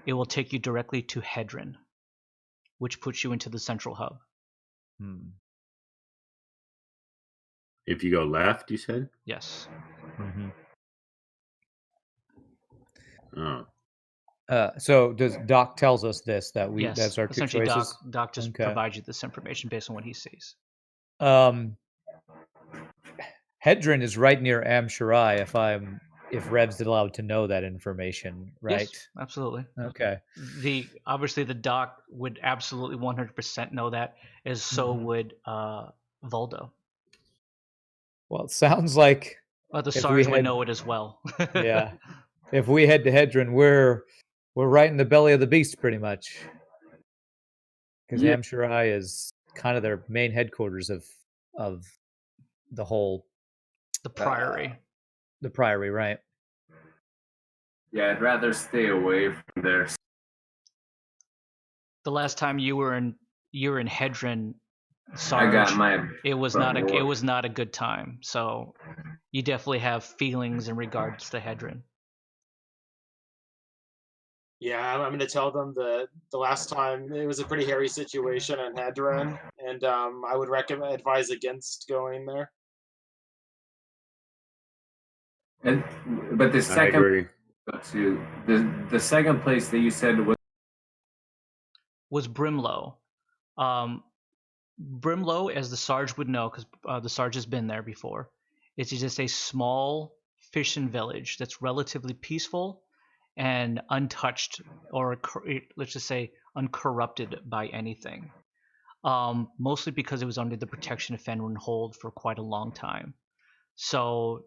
it will take you directly to Hedron, which puts you into the central hub. If you go left, you said? Yes. Mm-hmm. Oh. So does Doc tells us this, that Yes. that's our two Essentially, choices? Doc just provides you this information based on what he sees. Hedron is right near Am-Sharai, if Rev's allowed to know that information, right? Yes, absolutely. Okay. Obviously the Doc would absolutely 100% know that, as so would Voldo. Well, it sounds like The If we Sarge would had- know it as well. Yeah. If we head to Hedron, we're right in the belly of the beast, pretty much. Because Yeah. Amshurai is kind of their main headquarters of the whole The Priory. the Priory, right? Yeah, I'd rather stay away from there. The last time you were in Hedron, I Sarge, got my. it was front not door. it was not a good time. So you definitely have feelings in regards to Hedron. Yeah, I'm going to tell them that the last time it was a pretty hairy situation in Hedron, and I would advise against going there. But the I second agree. to the second place that you said Was Brimlow. Brimlow, as the Sarge would know, because the Sarge has been there before, it's just a small fishing village that's relatively peaceful and untouched, or let's just say uncorrupted by anything. Mostly because it was under the protection of Fenrir Hold for quite a long time. So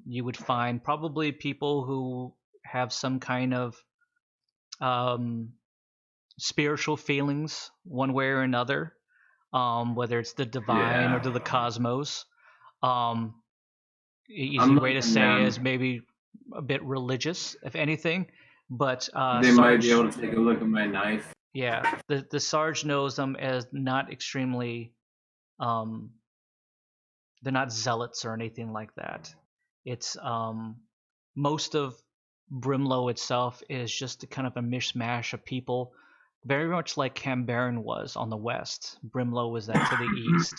you would find probably people who have some kind of spiritual feelings one way or another, whether it's the divine or to the cosmos. Easy way to say is maybe a bit religious, if anything. But they might be Sarge, able to take a look at my knife. yeah, the Sarge knows them as not extremely. They're not zealots or anything like that. It's most of Brimlow itself is just a kind of a mishmash of people, very much like Cambaron was on the west. Brimlow was that to the east.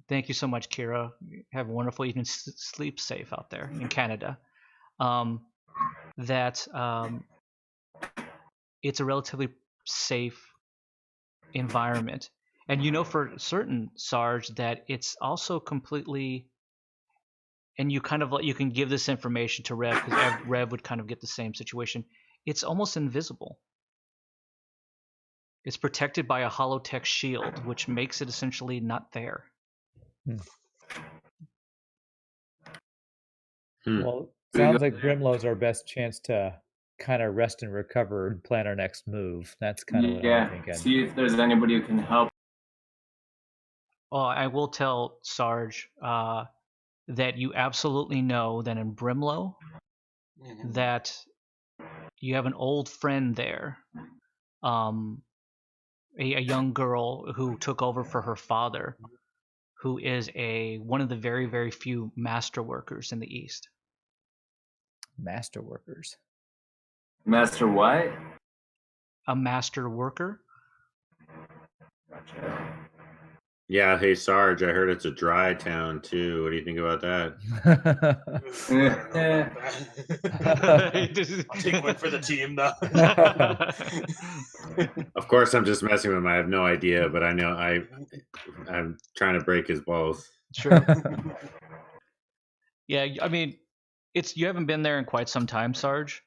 Thank you so much, Kira. Have a wonderful evening. Sleep safe out there in Canada. It's a relatively safe environment. And you know for certain, Sarge, that it's also completely, and you kind of you can give this information to Rev, because Rev would kind of get the same situation. It's almost invisible. It's protected by a holotech shield, which makes it essentially not there. Well, sounds like Brimlow's our best chance to kind of rest and recover and plan our next move. That's kind of what I'm thinking. See if there's anybody who can help. Oh, I will tell Sarge that you absolutely know that in Brimlow, that you have an old friend there, a young girl who took over for her father, who is one of the very, very few master workers in the East. Master workers. Master what? A master worker? Gotcha. Yeah, hey Sarge, I heard it's a dry town too. What do you think about that? I'll take one for the team, though. Of course, I'm just messing with him. I have no idea, but I know I'm trying to break his balls. Sure. Yeah, I mean, you haven't been there in quite some time, Sarge.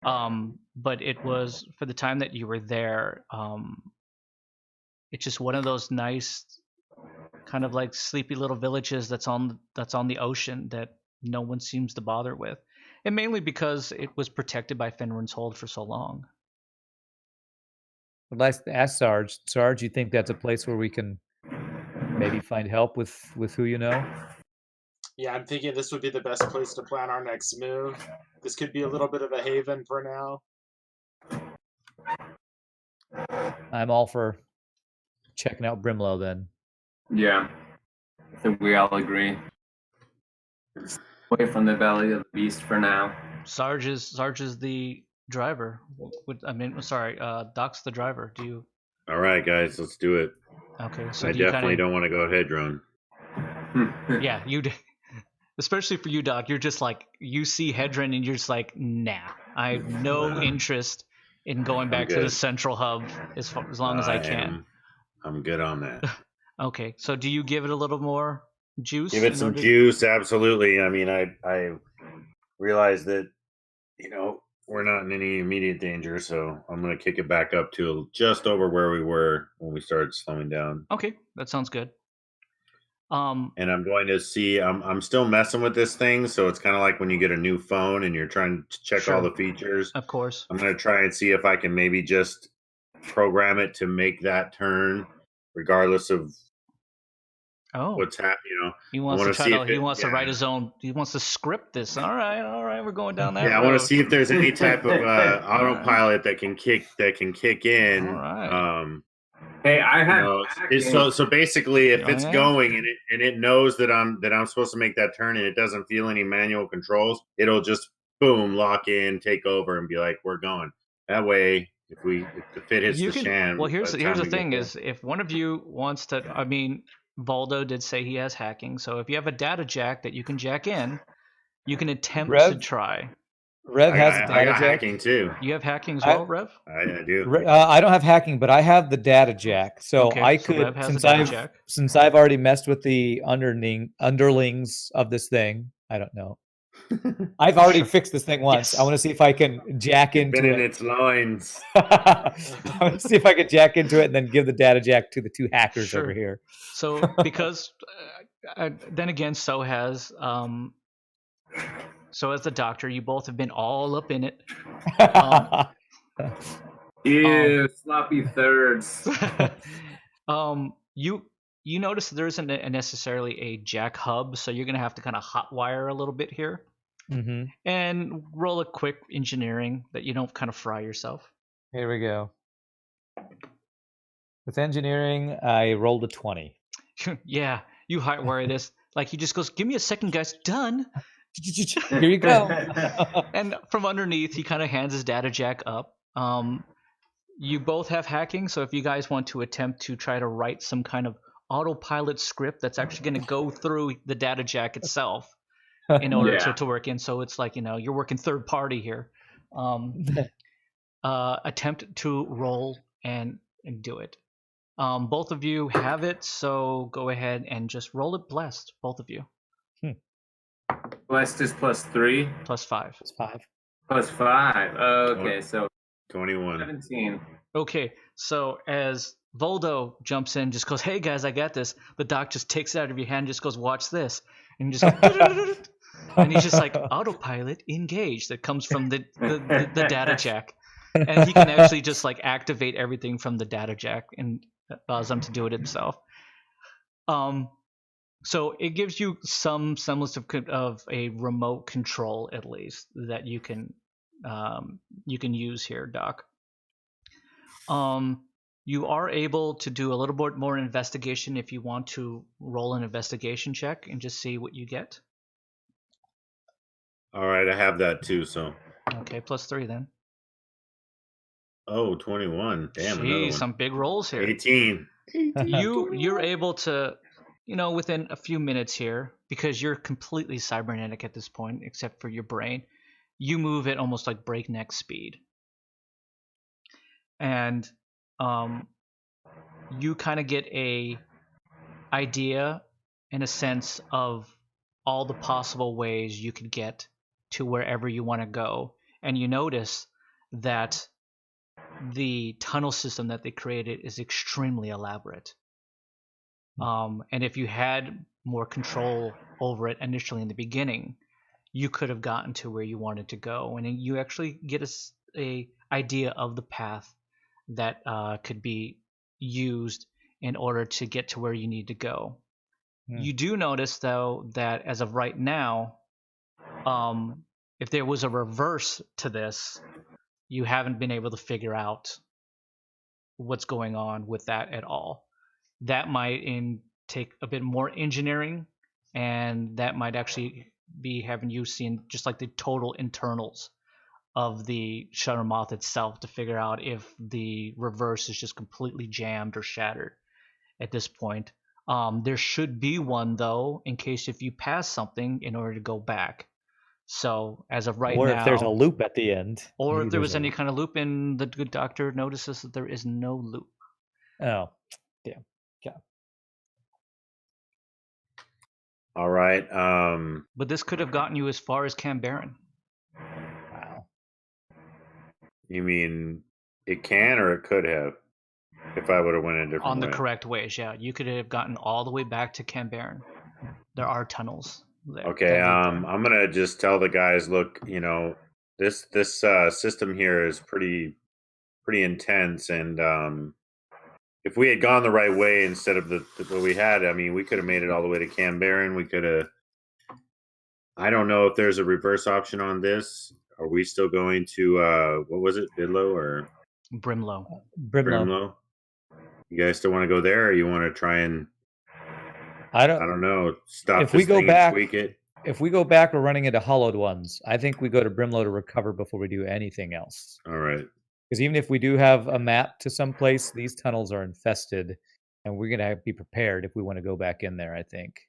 But it was for the time that you were there. It's just one of those nice, kind of like sleepy little villages that's on the ocean that no one seems to bother with, and mainly because it was protected by Fenrir's Hold for so long. I'd like to ask Sarge. Sarge, you think that's a place where we can maybe find help with who you know? Yeah, I'm thinking this would be the best place to plan our next move. This could be a little bit of a haven for now. I'm all for checking out Brimlow then. Yeah, I think we all agree. Away from the belly of the beast for now. Sarge is the driver. Doc's the driver. Do you? All right, guys, let's do it. Okay, so I do you definitely don't want to go Hedron. Yeah, you do. Especially for you, Doc. You're just like, you see Hedron and you're just like, nah. I have no interest in going back to the central hub as long as I can. I'm good on that. Okay, so do you give it a little more juice? Give it some juice, absolutely. I mean, I realize that, we're not in any immediate danger, so I'm going to kick it back up to just over where we were when we started slowing down. Okay, that sounds good. And I'm going to see. I'm still messing with this thing, so it's kind of like when you get a new phone and you're trying to check all Sure. the features. Of course. I'm going to try and see if I can maybe just program it to make that turn, regardless of Oh, what's happening. he I wants want to to try see to. if He it. wants to Yeah, write his own. He wants to script this. All right. We're going down that yeah. I road. want to see if there's any type of autopilot that can kick in. All right. Hey, I You have know, hacking. so basically, if it's Yeah. going and it knows that I'm supposed to make that turn and it doesn't feel any manual controls, it'll just boom lock in, take over, and be like, "We're going." That way, if the fit hits You the can. shan, Well, here's by here's time the we get thing: there. is if one of you wants to. I mean, Voldo did say he has hacking, so if you have a data jack that you can jack in, you can attempt to Rev? try. Rev has a I data got jack. hacking too. You have hacking as I- well, Rev? I do. I don't have hacking, but I have the data jack, so Okay, I so Rev could, has a since data I've jack. since I've already messed with the underlings of this thing. I don't know. I've already Sure. fixed this thing once. Yes. I want to see if I can jack Been into in it. its loins. I want to see if I can jack into it and then give the data jack to the two hackers Sure. over here. So because then again, so has the doctor. You both have been all up in it. Ew, sloppy thirds. You notice there isn't necessarily a jack hub, so you're gonna have to kind of hotwire a little bit here hmm and roll a quick engineering that you don't kind of fry yourself. Here we go. With engineering, I rolled a 20. Yeah, you hotwire this. Like he just goes, "Give me a second, guys. Done." Here you go. And from underneath, he kind of hands his data jack up. You both have hacking, so if you guys want to attempt to try to write some kind of autopilot script that's actually going to go through the data jack itself in order Yeah. to work in, so it's like, you're working third party here. Attempt to roll and do it. Both of you have it, so go ahead and just roll it blessed, both of you. Blessed is +3. +5. It's 5. +5. Okay, so 21. 17. Okay, so as Voldo jumps in, just goes, "Hey guys, I got this." The doc just takes it out of your hand, and just goes, "Watch this," and you just go, and he's just like, "Autopilot engaged." That comes from the data jack, and he can actually just like activate everything from the data jack and allows him to do it himself. So it gives you some semblance of a remote control, at least, that you can use here, Doc. You are able to do a little bit more investigation if you want to roll an investigation check and just see what you get. All right, I have that too. So Okay, +3 then. 21. Damn, another Jeez, one. some big rolls here. 18. You're able to, within a few minutes here, because you're completely cybernetic at this point, except for your brain, you move at almost like breakneck speed. And you kind of get a idea and a sense of all the possible ways you could get to wherever you want to go. And you notice that the tunnel system that they created is extremely elaborate. And if you had more control over it initially in the beginning, you could have gotten to where you wanted to go. And you actually get a idea of the path that could be used in order to get to where you need to go. You do notice, though, that as of right now, if there was a reverse to this, you haven't been able to figure out what's going on with that at all. That might take a bit more engineering, and that might actually be having you seeing just like the total internals of the shutter moth itself to figure out if the reverse is just completely jammed or shattered at this point. There should be one, though, in case if you pass something in order to go back. So as of right or now, if there's a loop at the end. or Maybe if there was there's any kind of loop, and the good doctor notices that there is no loop. Oh, damn. Yeah. All right. But this could have gotten you as far as Cambaron. Wow. You mean it can or it could have? If I would have went a different On the way. correct ways, yeah. You could have gotten all the way back to Cambaron. There are tunnels there. Okay, that lead there. I'm gonna just tell the guys, look, this system here is pretty intense, and if we had gone the right way instead of the what we had, I mean, we could have made it all the way to Cambaron. We could have. I don't know if there's a reverse option on this. Are we still going to what was it, Bidlow or Brimlow. Brimlow? You guys still want to go there, or you want to try and I I don't. don't know, stop If this we go thing back- and tweak it? If we go back, we're running into hollowed ones. I think we go to Brimlow to recover before we do anything else. All right. Because even if we do have a map to some place, these tunnels are infested, and we're gonna have to be prepared if we want to go back in there. I think.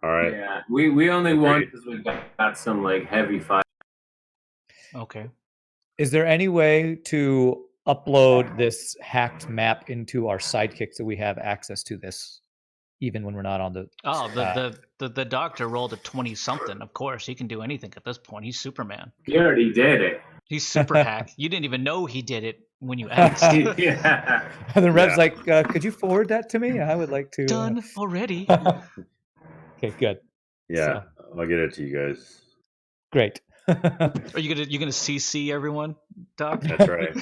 All right. Yeah, we only won Agreed. because we got some like heavy fire. Okay. Is there any way to upload this hacked map into our sidekicks so we have access to this, even when we're not on the? Oh, the doctor rolled a 20-something. Of course, he can do anything at this point. He's Superman. He already did it. He's super hack. You didn't even know he did it when you asked. Yeah. And then Rev's Yeah. like, "Could you forward that to me? I would like to." Done already. Okay, good, Yeah, I'll get it to you guys. great. Are you gonna CC everyone, Doc? That's right.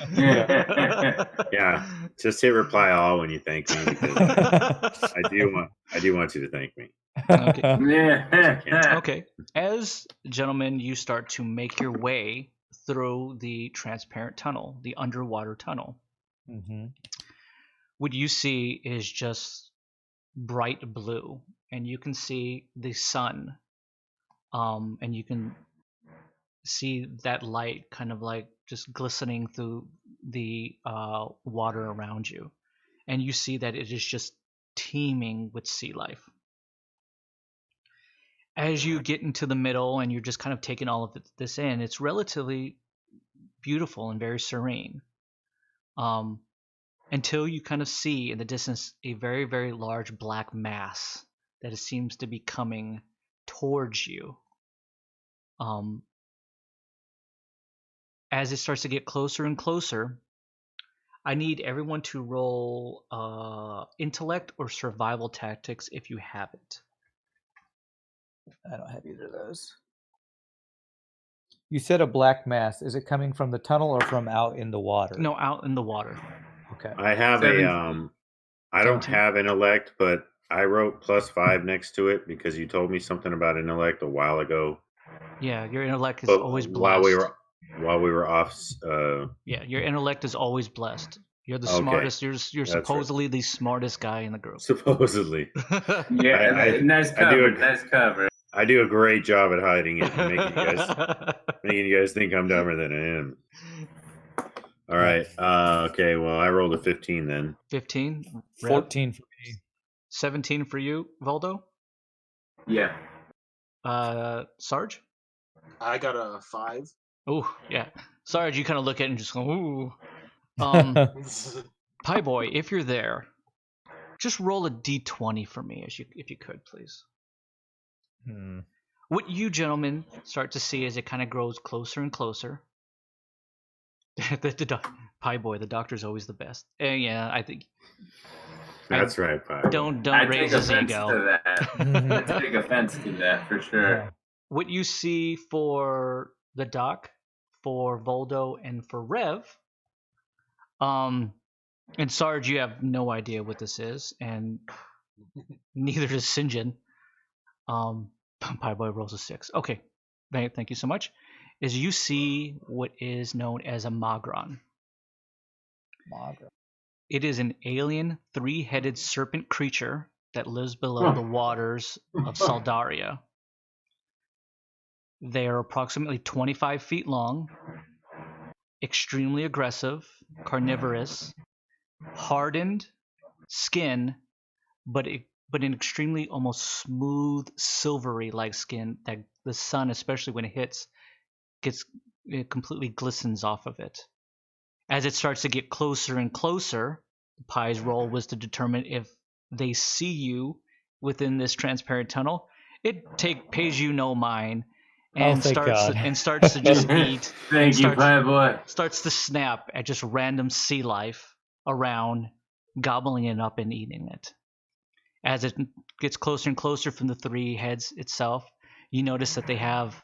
Yeah, just hit reply all when you thank me, because I do want you to thank me. Okay. Yeah. Okay. As gentlemen, you start to make your way through the transparent tunnel, the underwater tunnel. hmm What you see is just bright blue, and you can see the sun, and you can see that light kind of like just glistening through the water around you, and you see that it is just teeming with sea life. As you get into the middle and you're just kind of taking all of this in, it's relatively beautiful and very serene, until you kind of see in the distance a very, very large black mass that it seems to be coming towards you. As it starts to get closer and closer, I need everyone to roll intellect or survival tactics if you have it. I don't have either of those. You said a black mass. Is it coming from the tunnel or from out in the water? No, out in the water. Okay. I have I don't 17. have intellect, but I wrote +5 next to it because you told me something about intellect a while ago. Yeah, your intellect is But always blessed. while we were off, Yeah, your intellect is always blessed. You're the Okay. smartest. You're That's right. supposedly the smartest guy in the group. supposedly. Yeah. Nice I do cover. agree. Nice cover. I do a great job at hiding it and making you guys think I'm dumber than I am. All right. Okay. Well, I rolled a 15 then. 15. Rev? 14 for me. 17 for you, Valdo. Yeah. Sarge. I got a 5. Oh yeah, Sarge. You kind of look at it and just go, ooh. Pie Boy, if you're there, just roll a d20 for me, if you could, please. Hmm. What you gentlemen start to see as it kind of grows closer and closer. Pie Boy, the doctor's always the best. Yeah, I think. That's right, Pie. Don't I raise take his offense ego. to that. I take offense to that for sure. What you see for the doc, for Voldo, and for Rev, and Sarge, you have no idea what this is, and neither does Sinjin. Pie Boy rolls a 6. Okay, thank you so much. Is you see what is known as a Magron. It is an alien 3-headed serpent creature that lives below the waters of Saldaria. They are approximately 25 feet long, extremely aggressive, carnivorous, hardened skin, but an extremely almost smooth, silvery-like skin that the sun, especially when it hits, it completely glistens off of it. As it starts to get closer and closer, Pie's role was to determine if they see you within this transparent tunnel. It pays you no mind. And thank God. starts to just eat. Thank you, Pie Boy. Starts to snap at just random sea life around gobbling it up and eating it. As it gets closer and closer from the 3 heads itself, you notice that they have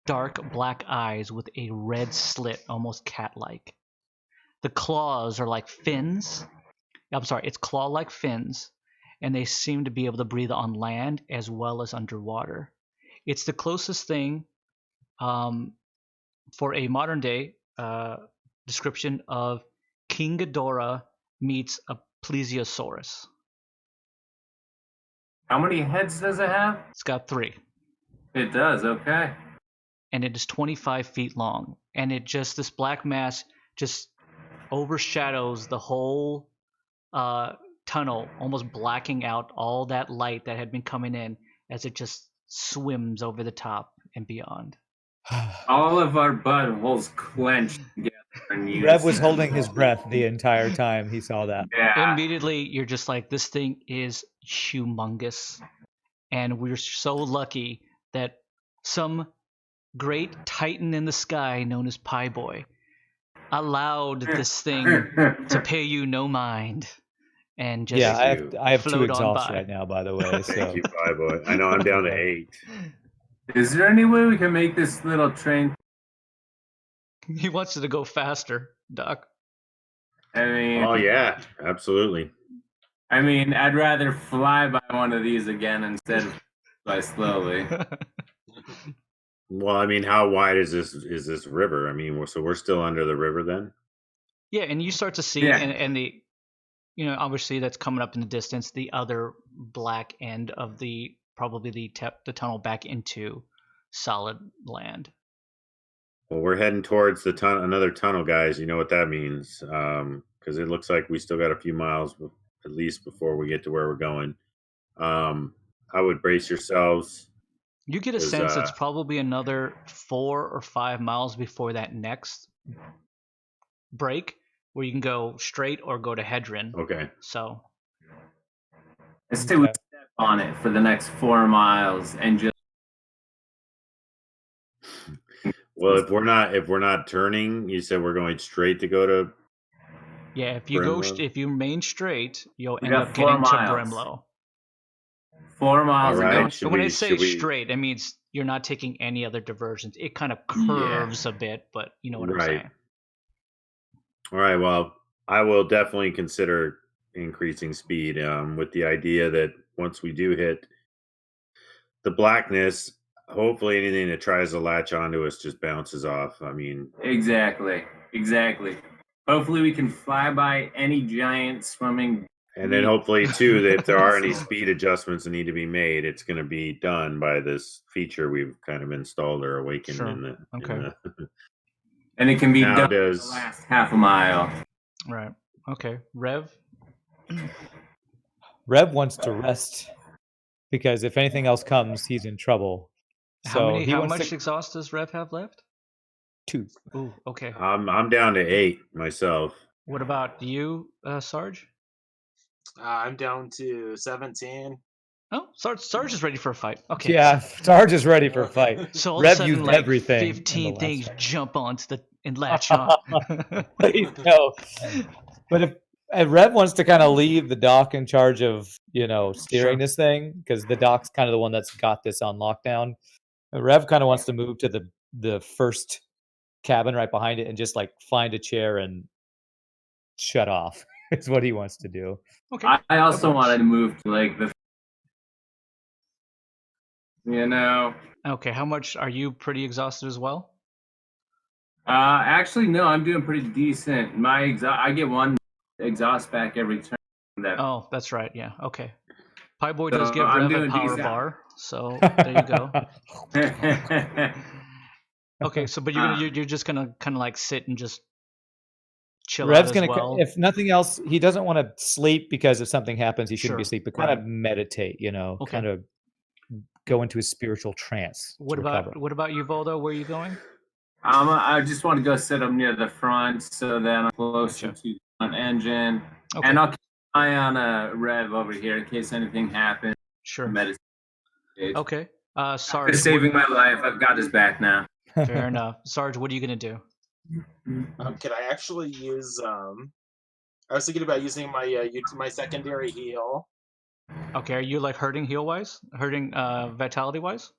dark black eyes with a red slit, almost cat-like. The claws are like fins. I'm sorry, it's claw-like fins, and they seem to be able to breathe on land as well as underwater. It's the closest thing for a modern-day description of King Ghidorah meets a plesiosaurus. How many heads does it have? It's got 3. It does, okay. And it is 25 feet long. And this black mass just overshadows the whole tunnel, almost blacking out all that light that had been coming in as it just swims over the top and beyond. All of our buttholes clenched together. And Rev was holding his breath the entire time he saw that. Yeah. Immediately, you're just like, this thing is humongous. And we're so lucky that some great titan in the sky known as Pie Boy allowed this thing to pay you no mind. And just I have 2 float on exhausts by. right now, by the way. So Thank you, Pie Boy. I know I'm down to 8. Is there any way we can make this little train? He wants it to go faster, Doc. I mean, Oh yeah, absolutely. I'd rather fly by one of these again instead of fly slowly. Well, I mean, how wide is this river? I mean, so we're still under the river then? Yeah, and you start to see, Yeah. and the, obviously that's coming up in the distance, the other black end of probably the tunnel back into solid land. Well, we're heading towards the another tunnel, guys. You know what that means? Because it looks like we still got a few miles at least before we get to where we're going. I would brace yourselves. You get a sense it's probably another 4 or 5 miles before that next break, where you can go straight or go to Hedron. Okay. So I say we step on it for the next 4 miles and just. Well, if we're not turning, you said we're going straight to go to. yeah, if you Brimlow? if you remain straight, you'll We end got up 4 getting to miles. Brimlow. 4 miles All right. ago. Should And when we- I say should we- straight, it means you're not taking any other diversions. It kind of curves a bit, but you know what I'm Right. saying. All right. Well, I will definitely consider increasing speed with the idea that once we do hit the blackness, hopefully anything that tries to latch onto us just bounces off. I mean, Exactly. Hopefully we can fly by any giant swimming. and then hopefully too that if there are any speed adjustments that need to be made, it's going to be done by this feature we've kind of installed or awakened Sure. in the. Okay. And it can be Now done in does- the last half a mile. Right. Okay. Rev? Rev wants to rest because if anything else comes, he's in trouble. So he How wants much to exhaust does Rev have left? 2. Ooh, okay. I'm down to 8 myself. What about you, Sarge? I'm down to 17. Oh, Sarge is ready for a fight. Okay. Yeah, Sarge is ready for a fight. So all Rev of a sudden, used like everything in the 15 last things fight. jump onto and latch on. Please, no. But if Rev wants to kind of leave the doc in charge of, steering Sure. this thing, because the doc's kind of the one that's got this on lockdown. Rev kind of wants to move to the first cabin right behind it and just like find a chair and shut off. Is what he wants to do. Okay. I also that works. wanted to move to like the. Okay, how much are you pretty exhausted as well? Actually, no, I'm doing pretty decent. I get 1 exhaust back every turn. Oh, that's right. Yeah. Okay. Pie Boy does So give I'm Rev a doing power decent. bar, so there you go. Okay, so but you're just gonna kind of like sit and just chill Rev's out as gonna, well. if nothing else, he doesn't want to sleep because if something happens, he shouldn't be Sure, asleep. But kind right. of meditate, Okay. kind of go into a spiritual trance. What to about recover. you, Voldo? Where are you going? I just want to go sit up near the front so then I'm closer Gotcha. to the front engine. Okay. And I'll keep an eye on Rev over here in case anything happens. Sure. Medicine. Okay. After Sarge. saving my life, I've got his back now. Fair enough. Sarge, what are you gonna do? Can I actually use I was thinking about using my my secondary heal. Okay, are you like hurting heal wise? Hurting vitality wise?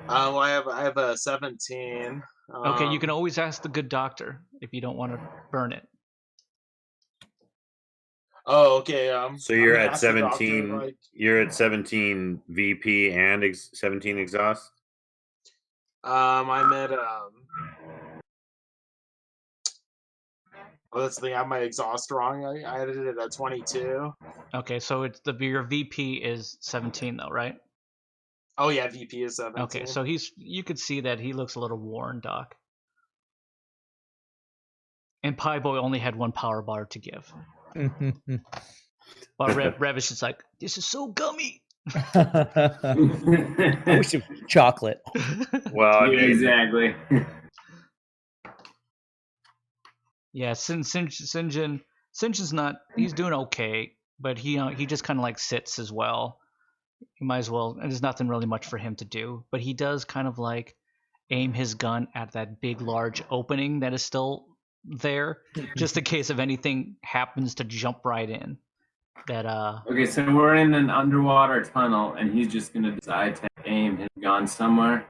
Well, I have a 17. Okay, you can always ask the good doctor if you don't want to burn it. Oh, okay. So I'm you're gonna at ask the doctor, 17. like, You're at 17 VP and 17 exhaust. I'm at oh, that's the thing. I have my exhaust wrong. I added it at 22. Okay, so it's your VP is 17 though, right? Oh yeah, VP is 17. Okay, so you could see that he looks a little worn, Doc. And Pie Boy only had one power bar to give. But Rev is just like, this is so gummy. I wish it was chocolate. Well, I Yeah, mean, exactly. Yeah, Sinjin's not. He's doing okay, but he just kind of like sits as well. He might as well. And there's nothing really much for him to do, but he does kind of like aim his gun at that big, large opening that is still there, just in case if anything happens to jump right in. That Okay, so we're in an underwater tunnel, and he's just gonna decide to aim his gun somewhere.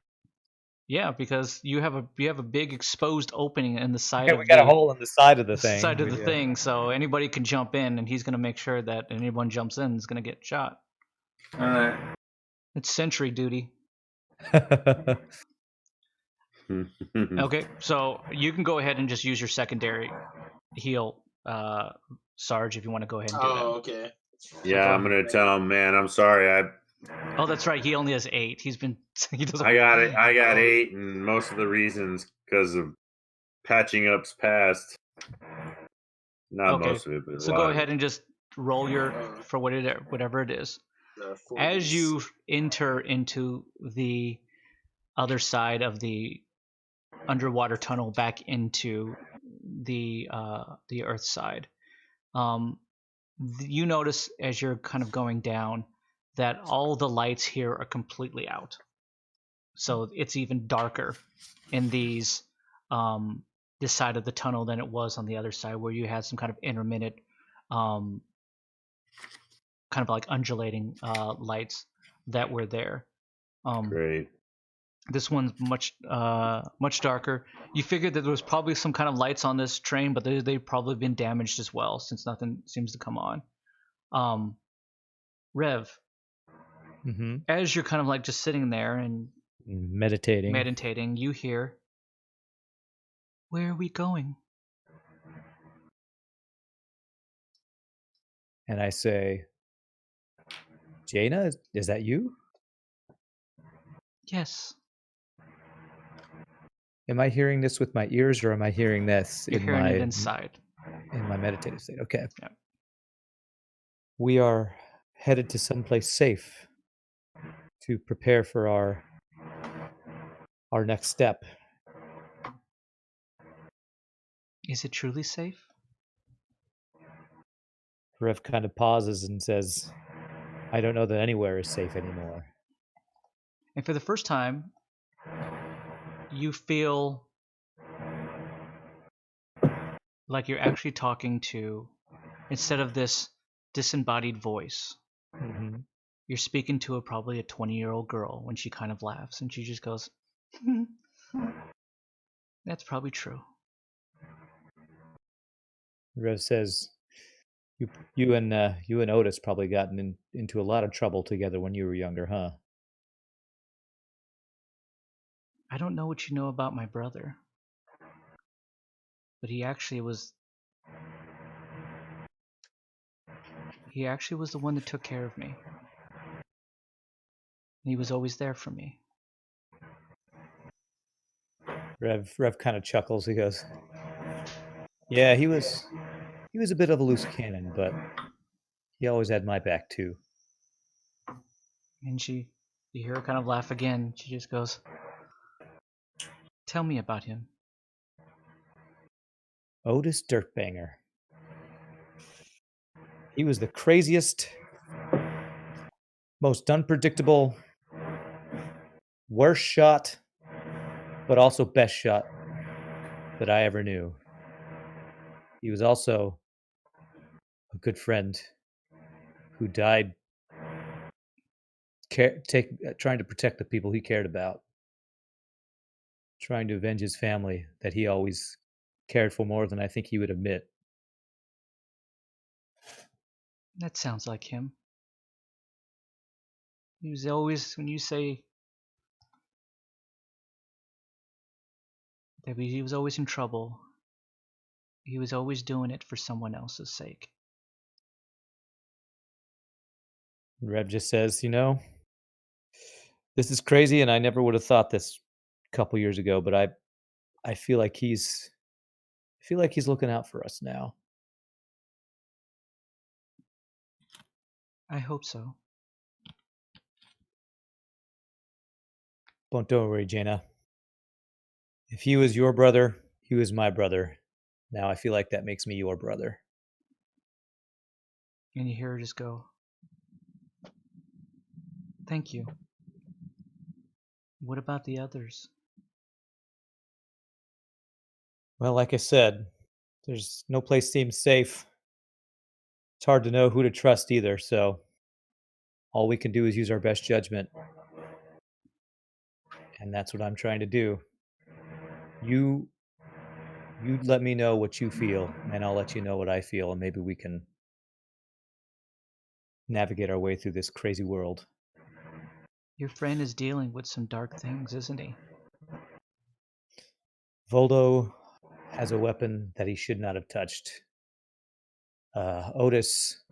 Yeah, because you have a big exposed opening in the side Yeah, of we got the a hole in the side of the thing. side of the Yeah. thing, so anybody can jump in, and he's gonna make sure that anyone jumps in is gonna get shot. All right. It's sentry duty. Okay, so you can go ahead and just use your secondary heal, Sarge, if you want to go ahead and do Oh, okay. yeah, I'm gonna tell him, man. I'm sorry. that. Oh, that's right. He only has 8. He doesn't. I got it. I got 8, and most of the reasons because of patching up's past. Not Okay, most of it, but a so lot go of ahead it. and just roll your for whatever it is. The As 40s. you enter into the other side of the underwater tunnel back into the earth side, you notice as you're kind of going down that all the lights here are completely out. So it's even darker in these this side of the tunnel than it was on the other side, where you had some kind of intermittent kind of like undulating lights that were there. Great. This one's much darker. You figured that there was probably some kind of lights on this train, but they've probably been damaged as well, since nothing seems to come on. Rev, as you're kind of like just sitting there and Meditating. you hear, "Where are we going?" And I say, Jaina, is that you? Yes, Am I hearing this with my ears, or am I hearing this you're in hearing my it inside. in my meditative state? Okay. Yeah. We are headed to someplace safe to prepare for our next step. Is it truly safe? Rev kind of pauses and says, I don't know that anywhere is safe anymore. And for the first time, you feel like you're actually talking to, instead of this disembodied voice, you're speaking to probably a 20-year-old girl when she kind of laughs, and she just goes, "That's probably true." Rev says, you and Otis probably gotten into a lot of trouble together when you were younger, huh? I don't know what you know about my brother, but he actually was the one that took care of me. He was always there for me. Rev kind of chuckles. He goes, "Yeah, he was a bit of a loose cannon, but he always had my back too." And you hear her kind of laugh again. She just goes, "Tell me about him." Otis Dirtbanger. He was the craziest, most unpredictable, worst shot, but also best shot that I ever knew. He was also a good friend who died trying to protect the people he cared about, trying to avenge his family that he always cared for more than I think he would admit. That sounds like him. He was always, when you say that he was always in trouble, he was always doing it for someone else's sake. And Reb just says, this is crazy, and I never would have thought this a couple years ago, but I feel like he's looking out for us now. I hope so. But don't worry, Jaina. If he was your brother, he was my brother. Now I feel like that makes me your brother. And you hear her just go, thank you. What about the others? Well, like I said, there's no place seems safe. It's hard to know who to trust either, so all we can do is use our best judgment. And that's what I'm trying to do. You let me know what you feel, and I'll let you know what I feel, and maybe we can navigate our way through this crazy world. Your friend is dealing with some dark things, isn't he? Voldo has a weapon that he should not have touched. Otis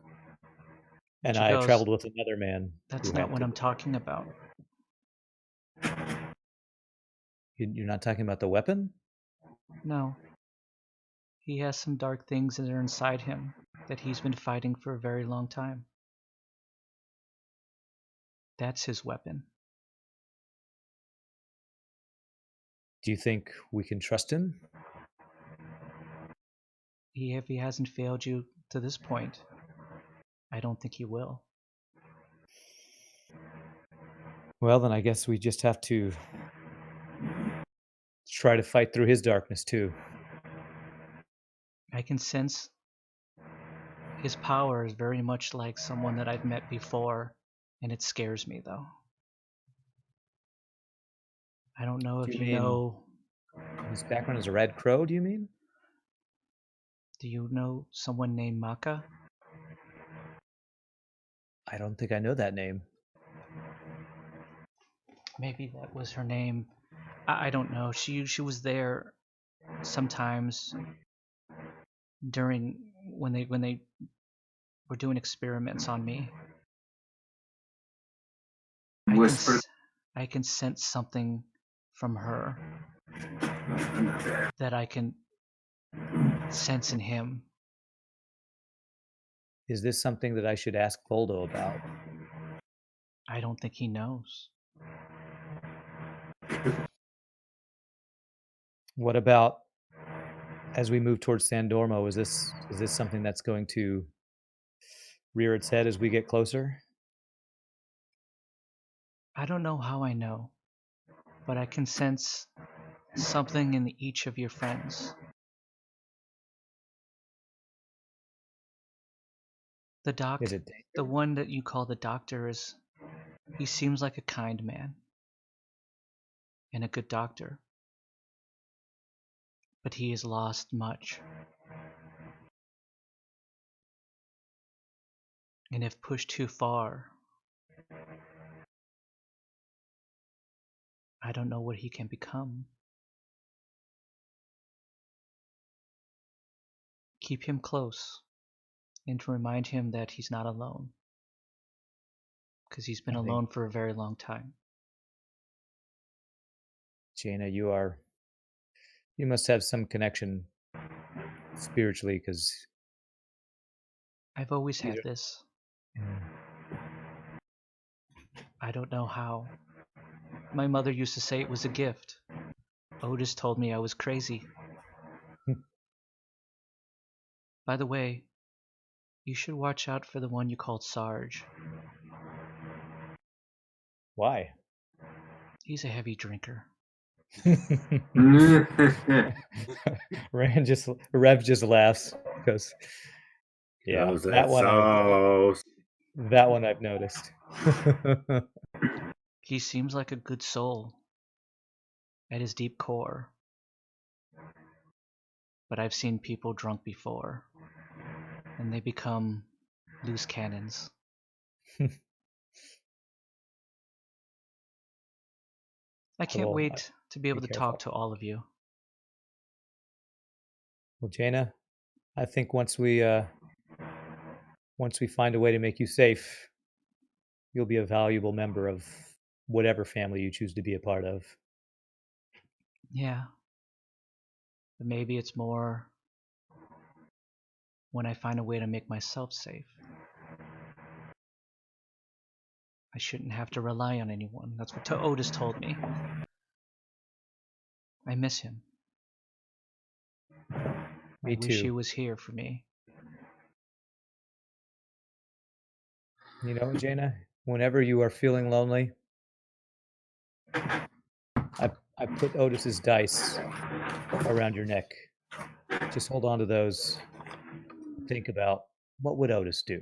and She I goes, traveled with another man. That's who not had what to- I'm talking about. You're not talking about the weapon? No. He has some dark things that are inside him that he's been fighting for a very long time. That's his weapon. Do you think we can trust him? If he hasn't failed you to this point, I don't think he will. Well, then I guess we just have to try to fight through his darkness too. I can sense his power is very much like someone that I've met before, and it scares me though. I don't know Do if you you mean- know. His background is a red crow, do you mean? Do you know someone named Maka? I don't think I know that name. Maybe that was her name. I don't know. She was there sometimes during when they were doing experiments on me. Whisper. I can sense something from her that I can sense in him. Is this something that I should ask Voldo about? I don't think he knows. What about as we move towards Sandormo? Is this something that's going to rear its head as we get closer? I don't know how I know, but I can sense something in each of your friends. The doc, Is it the one that you call the doctor, he seems like a kind man and a good doctor, but he has lost much. And if pushed too far, I don't know what he can become. Keep him close and to remind him that he's not alone, because he's been I think- alone for a very long time. Jaina, you must have some connection spiritually, because I've always had These are- this. I don't know how. My mother used to say it was a gift. Otis told me I was crazy. By the way, you should watch out for the one you called Sarge. Why? He's a heavy drinker. Rev just laughs because Yeah, Loves that one sauce. that one I've noticed. He seems like a good soul at his deep core. But I've seen people drunk before, and they become loose cannons. I can't Well, wait to be able to careful. talk to all of you. Well, Jaina, I think once we find a way to make you safe, you'll be a valuable member of whatever family you choose to be a part of. Yeah. But maybe it's more when I find a way to make myself safe. I shouldn't have to rely on anyone. That's what Otis told me. I miss him. Me I wish he too. was here for me. You know, Jaina, whenever you are feeling lonely, I put Otis's dice around your neck. Just hold on to those. Think about, what would Otis do?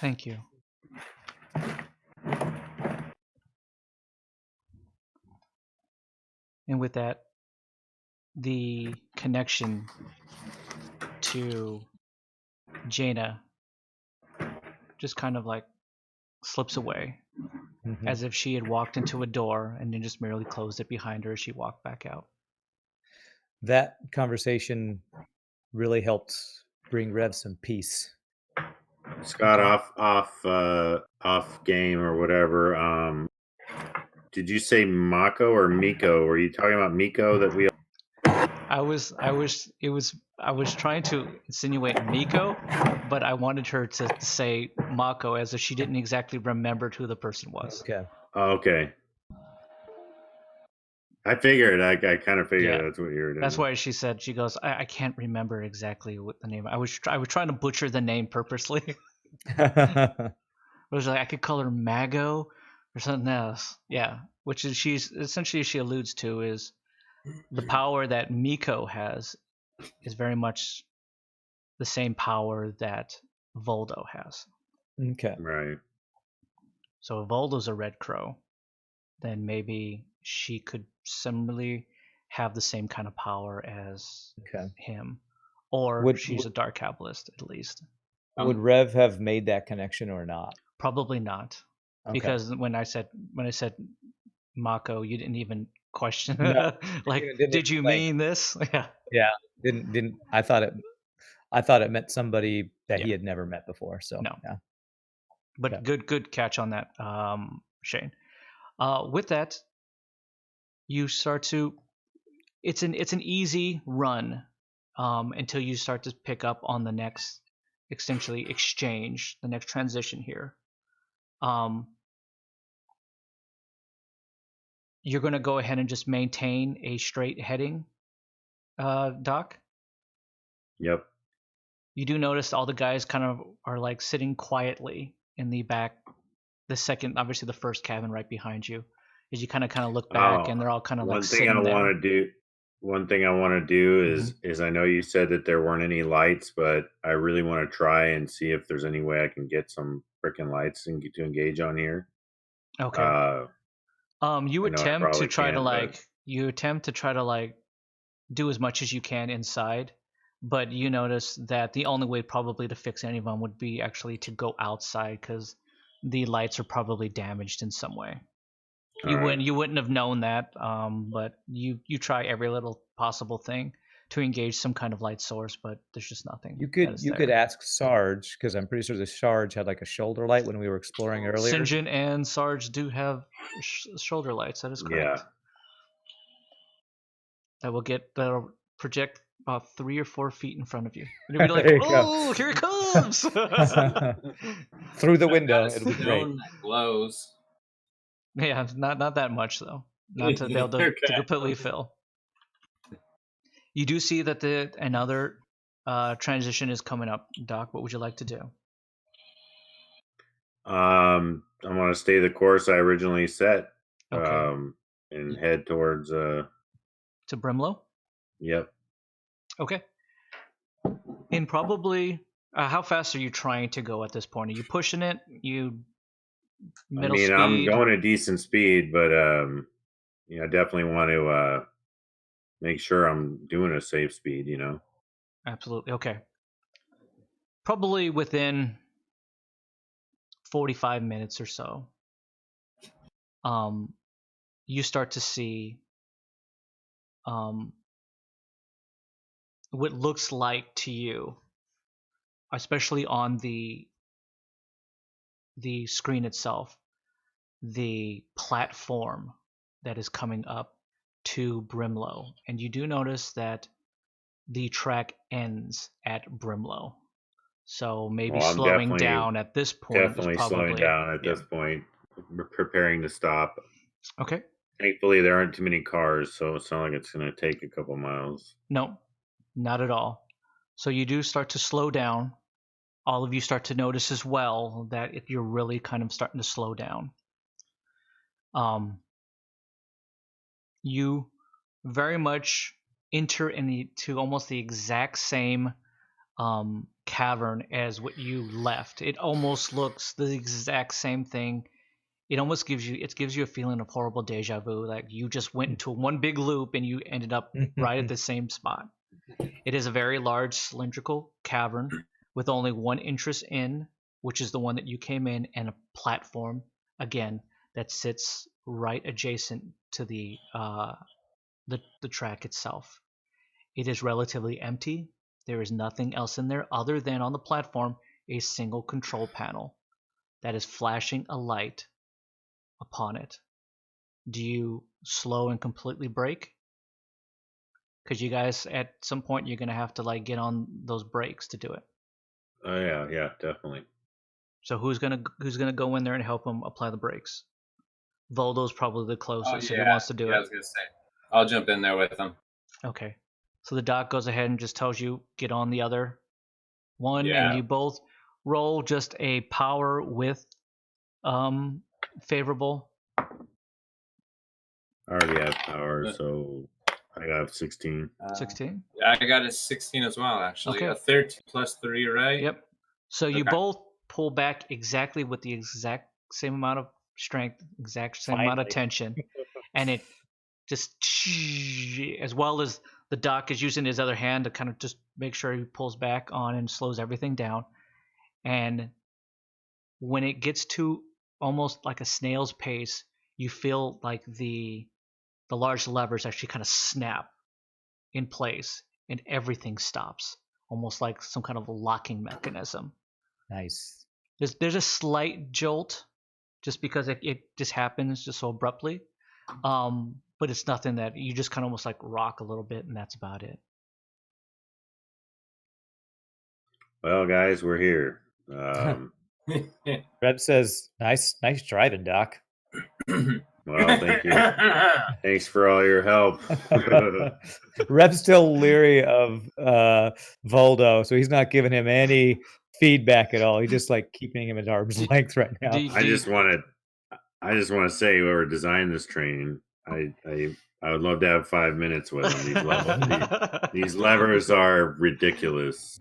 Thank you. And with that, the connection to Jaina just kind of like slips away, Mhm. as if she had walked into a door and then just merely closed it behind her as she walked back out. That conversation really helped bring Rev some peace. Scott, Okay. off game or whatever. Did you say Mako or Miko? Were you talking about Miko that we? I was trying to insinuate Miko, but I wanted her to say Mako as if she didn't exactly remember who the person was. Okay. Oh, okay. I figured. I kind of figured Yeah. that's what you were doing. That's why she said, she goes, I can't remember exactly what the name. I was trying to butcher the name purposely. It was like I could call her Mago or something else. Yeah, which is she alludes to is the power that Miko has is very much the same power that Voldo has. Okay. Right. So if Voldo's a red crow, then maybe she could similarly have the same kind of power as him, or she's a dark cabalist at least. Would Rev have made that connection or not? Probably not, Okay. because when I said Mako, you didn't even question. No, like, didn't did you explain. mean this? Yeah. Yeah. Didn't. I thought it meant somebody that he Yeah. had never met before. So No. yeah. But Okay. good catch on that, Shane. With that, you start to. It's an easy run until you start to pick up on the next, essentially exchange, the next transition here. You're going to go ahead and just maintain a straight heading, Doc. Yep. You do notice all the guys kind of are like sitting quietly in the back. The second, obviously, the first cabin right behind you. As you kind of look back, and they're all kind of like sitting there. One thing I want to do is I know you said that there weren't any lights, but I really want to try and see if there's any way I can get some freaking lights and get to engage on here. Okay. You I know I attempt to probably try to can't, like do as much as you can inside, but you notice that the only way probably to fix any of them would be actually to go outside, because the lights are probably damaged in some way. You wouldn't have known that, but you try every little possible thing to engage some kind of light source, but there's just nothing. You could ask Sarge, because I'm pretty sure the Sarge had like a shoulder light when we were exploring earlier. St. John and Sarge do have shoulder lights. That is correct. Yeah. That'll project about 3 or 4 feet in front of you. And you'll be like, "Oh, here it comes!" Through the window. Got a It'll be great. stone that glows. Yeah, not that much though. Not to be able to completely fill. You do see that another transition is coming up, Doc. What would you like to do? I'm going to stay the course I originally set. Okay. And head towards to Brimlow? Yep. Okay. In probably how fast are you trying to go at this point? Are you pushing it? You I middle mean, I'm speed? going at decent speed, but I definitely want to make sure I'm doing a safe speed. Absolutely. Okay. Probably within 45 minutes or so, you start to see what looks like to you, especially on the screen itself, the platform that is coming up to Brimlow. And you do notice that the track ends at Brimlow. So maybe Well, I'm slowing down at this point is definitely slowing probably down at this point. We're preparing to stop. Okay. Thankfully, there aren't too many cars, so it's not like it's going to take a couple miles. No, not at all. So you do start to slow down. All of you start to notice as well that you're really kind of starting to slow down. You very much enter into almost the exact same cavern as what you left. It almost looks the exact same thing. It almost gives you a feeling of horrible deja vu, like you just went into one big loop and you ended up right at the same spot. It is a very large cylindrical cavern with only one entrance in, which is the one that you came in, and a platform again that sits right adjacent to the track itself. It is relatively empty. There is nothing else in there other than on the platform a single control panel that is flashing a light upon it. Do you slow and completely brake? Because you guys, at some point, you're gonna have to like get on those brakes to do it. Oh yeah, definitely. So who's gonna go in there and help him apply the brakes? Voldo's probably the closest, so he wants to do I it. was gonna say, I'll jump in there with him. Okay. So the doc goes ahead and just tells you get on the other one, Yeah. and you both roll just a power with favorable. I already have power, so I got 16. 16. I got a 16 as well, actually. Okay. A 13 plus 3, right? Yep. So you Okay. both pull back exactly with the exact same amount of strength, exact same amount of Finally. tension, and it just, as well as the doc is using his other hand to kind of just make sure he pulls back on and slows everything down. And when it gets to almost like a snail's pace, you feel like the large levers actually kind of snap in place and everything stops, almost like some kind of a locking mechanism. Nice. There's a slight jolt just because it just happens just so abruptly. But it's nothing that you just kind of almost like rock a little bit, and that's about it. Well, guys, we're here. Reb says, "Nice driving, Doc." Well, thank you. Thanks for all your help. Reb's still leery of Voldo, so he's not giving him any feedback at all. He's just like keeping him at arm's length right now. I just want to say, whoever designed this train, I would love to have 5 minutes with them. These levers are ridiculous.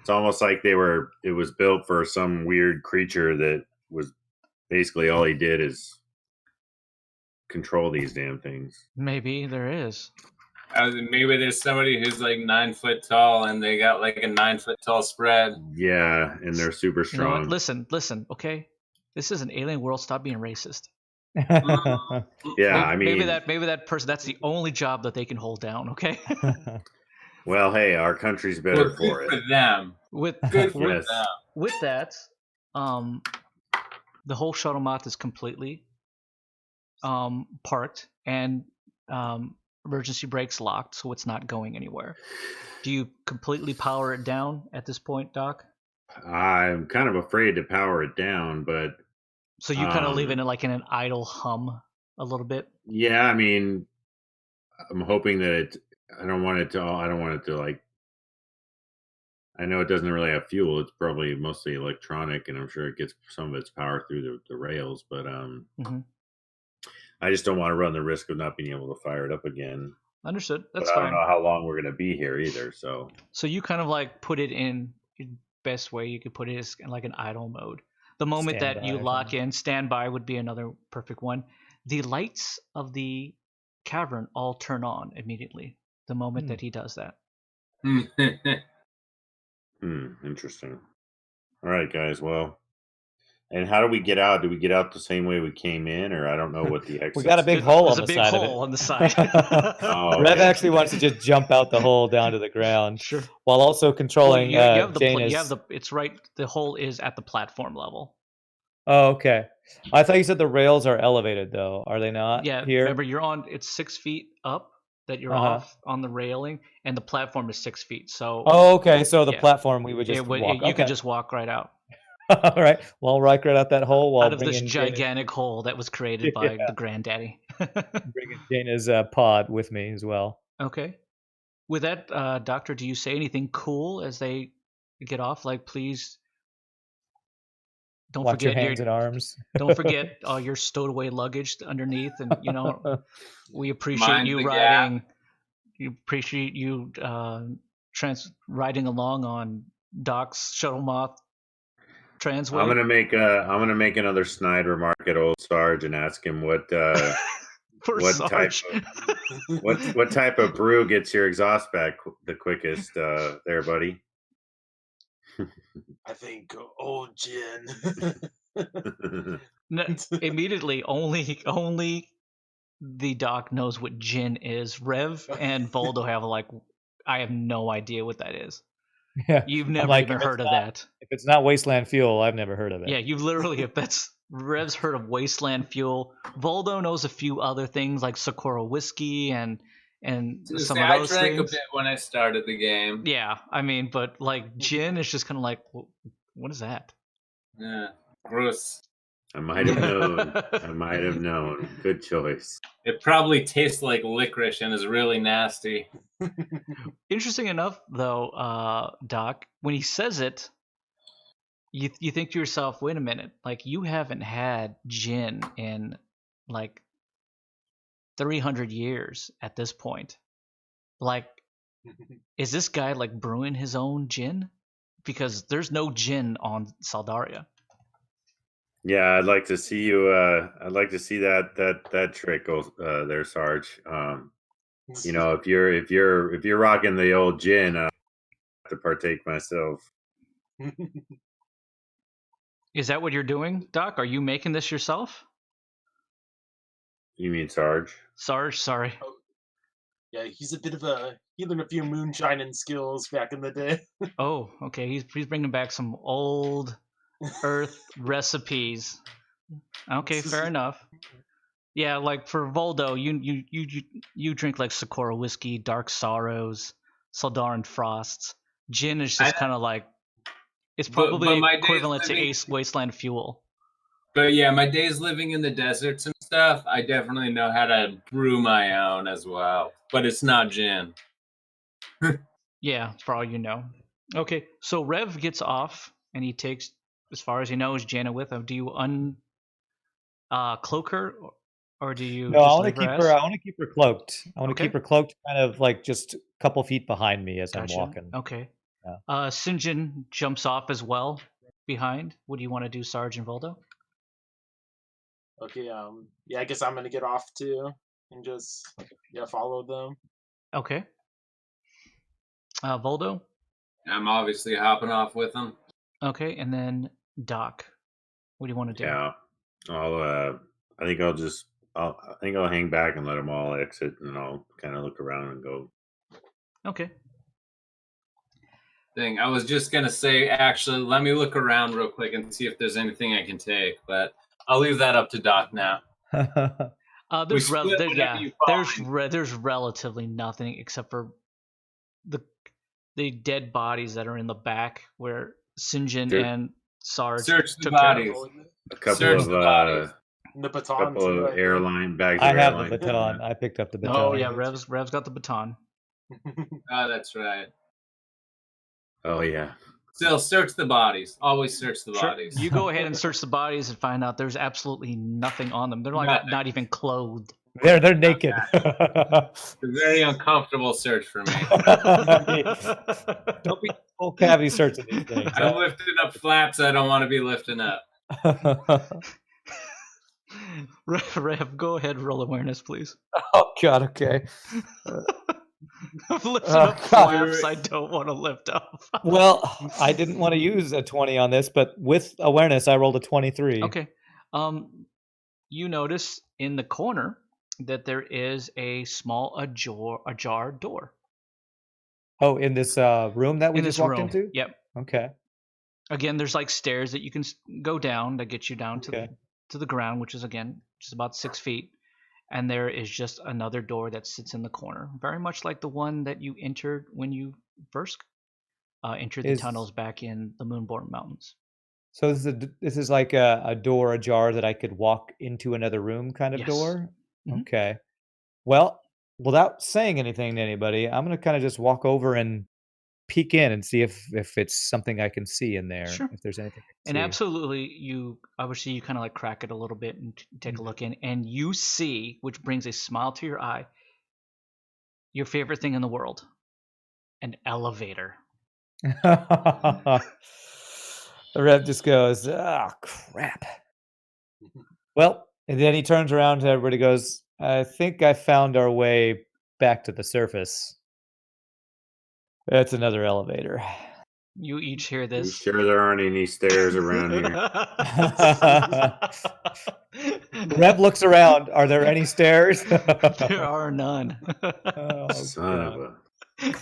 It's almost like it was built for some weird creature that was basically all he did is control these damn things. Maybe there is. Maybe there's somebody who's like 9 foot tall and they got like a 9 foot tall spread. Yeah, and they're super strong. You know what? Listen, okay? This is an alien world. Stop being racist. Yeah, maybe that person, that's the only job that they can hold down, okay? Well, hey, our country's better for it. For them. Good for Yes. them. With that, the whole shuttle moth is completely parked and emergency brakes locked, so it's not going anywhere. Do you completely power it down at this point, Doc? I'm kind of afraid to power it down, but so you kind of leave it in an idle hum a little bit. Yeah, I mean, I'm hoping that I don't want it to like. I know it doesn't really have fuel. It's probably mostly electronic, and I'm sure it gets some of its power through the rails. But I just don't want to run the risk of not being able to fire it up again. Understood. That's but I don't fine. know how long we're gonna be here either. So So you kind of like put it in your best way you could put it is like an idle mode. The moment that Standby you or lock something. in, standby would be another perfect one. The lights of the cavern all turn on immediately the moment that he does that. interesting. All right, guys. Well, and how do we get out? Do we get out the same way we came in, or I don't know what the exit? We got a big hole There's on a the big side hole of on the side. it. Oh, Rev okay. actually wants to just jump out the hole down to the ground, Sure. while also Well, controlling you have the Jaina's. you have the it's right. The hole is at the platform level. Oh, okay. I thought you said the rails are elevated, though. Are they not Yeah, here? remember you're on. It's 6 feet up that you're Uh-huh. off on the railing, and the platform is 6 feet. So Oh, okay. So the yeah. platform we would just walk. you Okay. could just walk right out. All right. Well, right out that hole while Out of this bringing Jaina's, gigantic hole that was created by the granddaddy. bringing Jaina's pod with me as well. Okay. With that, Doctor, do you say anything cool as they get off? Like, please don't Watch your forget hands and arms. don't forget all your stowed away luggage underneath, and we appreciate Mind you the riding. You appreciate you riding along on Doc's shuttle moth transway. I'm gonna make another snide remark at old Sarge and ask him what For what Sarge. what type of brew gets your exhaust back the quickest there, buddy? I think old gin. No, immediately, only the doc knows what gin is. Rev and Voldo have I have no idea what that is. Yeah. You've I'm never like, even if it's heard of not- that. If it's not wasteland fuel, I've never heard of it. Yeah, you've literally, if that's Rev's heard of Wasteland Fuel. Voldo knows a few other things like Socorro whiskey and some of those I drank things. a bit when I started the game. Yeah, I mean, but like gin is just kind of like, what is that? Yeah, gross. I might have known. I might have known. Good choice. It probably tastes like licorice and is really nasty. Interesting enough, though, Doc, when he says it, you think to yourself, wait a minute, like you haven't had gin in like 300 years at this point. Like, is this guy like brewing his own gin? Because there's no gin on Saldaria. Yeah, I'd like to see you. I'd like to see that trick go there, Sarge. If you're rocking the old gin, I have to partake myself. Is that what you're doing, Doc? Are you making this yourself? You mean Sarge? Sarge, sorry. Yeah, he's he learned a few moonshining skills back in the day. Oh, okay. He's bringing back some old Earth recipes. Okay, fair enough. Yeah, like for Voldo, you drink like Socorro whiskey, Dark Sorrows, Saldaran Frosts. Gin is just kind of like it's probably equivalent to Ace Wasteland Fuel. But yeah, my days living in the deserts and stuff, I definitely know how to brew my own as well. But it's not gin. Yeah, for all you know. Okay, so Rev gets off and he takes, as far as he knows, Jaina with him. Do you cloak her, or do you? No, just I want leave to keep her. her. I want to keep her cloaked. I want to Okay. keep her cloaked, kind of like just a couple feet behind me as Gotcha. I'm walking. Okay. Yeah. Sinjin jumps off as well behind. What do you want to do, Sarge and Voldo? Okay, yeah, I guess I'm gonna get off too and just follow them. Okay. Voldo. I'm obviously hopping off with them. Okay, and then Doc. What do you want to do? Yeah, I think I'll hang back and let them all exit, and I'll kind of look around and go. Okay. I was just gonna say, actually, let me look around real quick and see if there's anything I can take, but I'll leave that up to Doc now. There's split whatever you there's relatively nothing except for the dead bodies that are in the back where Sinjin Sure. and Sarge Search the took care of. bodies. A couple Search the bodies. The baton. couple too, I of think. airline bags. I of have airline the baton. I picked up the baton. Oh yeah, Rev's got the baton. Oh, that's right. Oh yeah. Still, search the bodies. Always search the Sure. bodies. You go ahead and search the bodies and find out there's absolutely nothing on them. They're like Nothing. not even clothed. They're naked. It's a very uncomfortable search for me. Don't be full cavity searching these things. I'm lifting up flaps I don't want to be lifting up. Rev, go ahead, roll awareness, please. Oh God. Okay. I'm lifting Oh, up God. flaps I don't want to lift up. Well, I didn't want to use a 20 on this, but with awareness, I rolled a 23. Okay. You notice in the corner that there is a small ajar door. Oh, in this room that we in just this walked room. into? Yep. Okay. Again, there's like stairs that you can go down that get you down Okay. to the ground, which is again just about 6 feet. And there is just another door that sits in the corner, very much like the one that you entered when you first entered the tunnels back in the Moonborn Mountains. So this is like a door ajar that I could walk into another room kind of Yes. door? Mhm. Okay. Well, without saying anything to anybody, I'm going to kind of just walk over and peek in and see if it's something I can see in there. Sure. If there's anything I can And see. absolutely, you kind of like crack it a little bit and take a look in, and you see, which brings a smile to your eye, your favorite thing in the world, an elevator. The rep just goes, crap. Well, and then he turns around to everybody, goes, I think I found our way back to the surface. That's another elevator. You each hear You this. sure there aren't any stairs around here? Rev looks around. Are there any stairs? There are none. Oh, Son of God. a.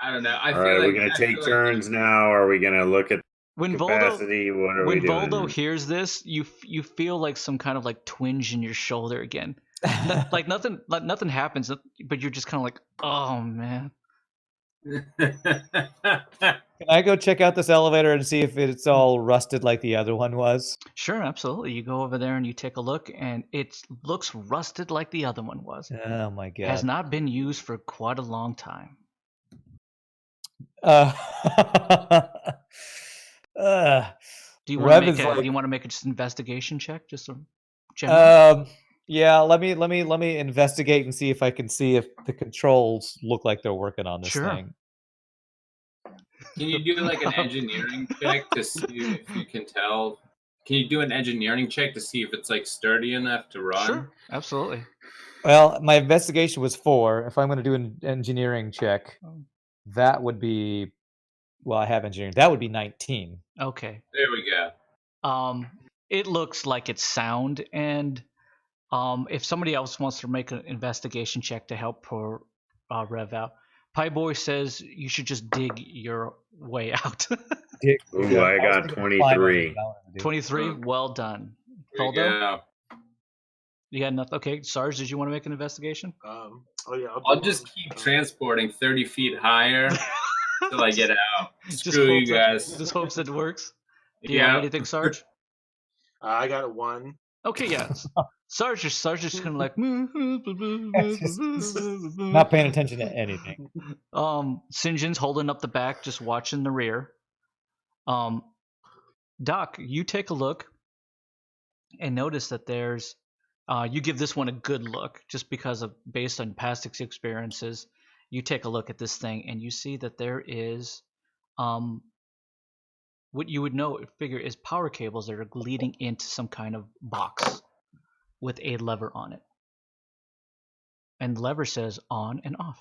I don't know. All right, are we going to take turns now? Or are we going to look at When capacity? What are we doing? Voldo hears this, you feel like some kind of like twinge in your shoulder again. Like nothing happens, but you're just kind of like, oh man. Can I go check out this elevator and see if it's all rusted like the other one was? Sure, absolutely. You go over there and you take a look, and it looks rusted like the other one was. Oh my God. Has not been used for quite a long time. Uh, Do you Rev want to is make like- do you want to make just an investigation check, just a general? Yeah, let me investigate and see if I can see if the controls look like they're working on this Sure. thing. Can you do like an engineering check to see if you can tell? Can you do an engineering check to see if it's like sturdy enough to run? Sure, absolutely. Well, my investigation was 4. If I'm going to do an engineering check, that would be, well, I have engineering. That would be 19. Okay. There we go. It looks like it's sound, and if somebody else wants to make an investigation check to help poor Rev out, Pie Boy says you should just dig your way out. Ooh, I got 23. 23, well done. There you Voldo, go. you got nothing. Okay, Sarge, did you want to make an investigation? Oh yeah. I'll just keep transporting 30 feet higher till I get out. Just Screw you hopes that- guys. Just hopes it works. Do you have Yeah. anything, Sarge? I got a 1. Okay, yeah. Sarge is kind of like Not paying attention to anything. St. John's holding up the back, just watching the rear. Doc, you take a look and notice that there's you give this one a good look just because of based on past experiences. You take a look at this thing and you see that there is what you would figure is power cables that are leading into some kind of box with a lever on it. And the lever says on and off.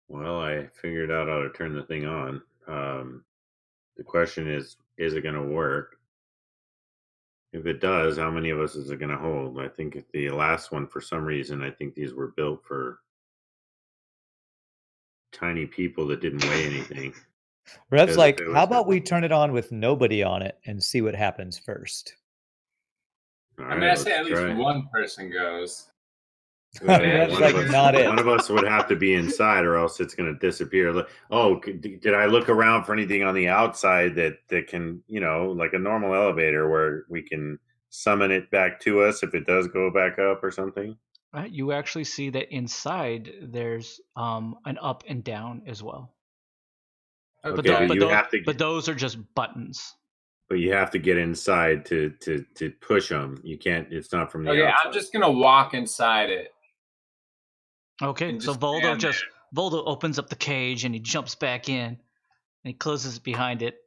Well, I figured out how to turn the thing on. The question is it going to work? If it does, how many of us is it going to hold? I think if the last one, for some reason, I think these were built for tiny people that didn't weigh anything. Rev's Because like, if it was how the- about we turn it on with nobody on it and see what happens first? All I mean, right, I say let's at least try it. one person goes. Rev's like, not it. One of us would have to be inside, or else it's going to disappear. Oh, did I look around for anything on the outside that can, like a normal elevator where we can summon it back to us if it does go back up or something? Right, you actually see that inside there's an up and down as well. Okay, but you have to. But those are just buttons. but you have to get inside to push them. You can't. It's not from the Okay, outside. I'm just gonna walk inside it. Okay, And so just Voldo stand Voldo opens up the cage and he jumps back in and he closes it behind it,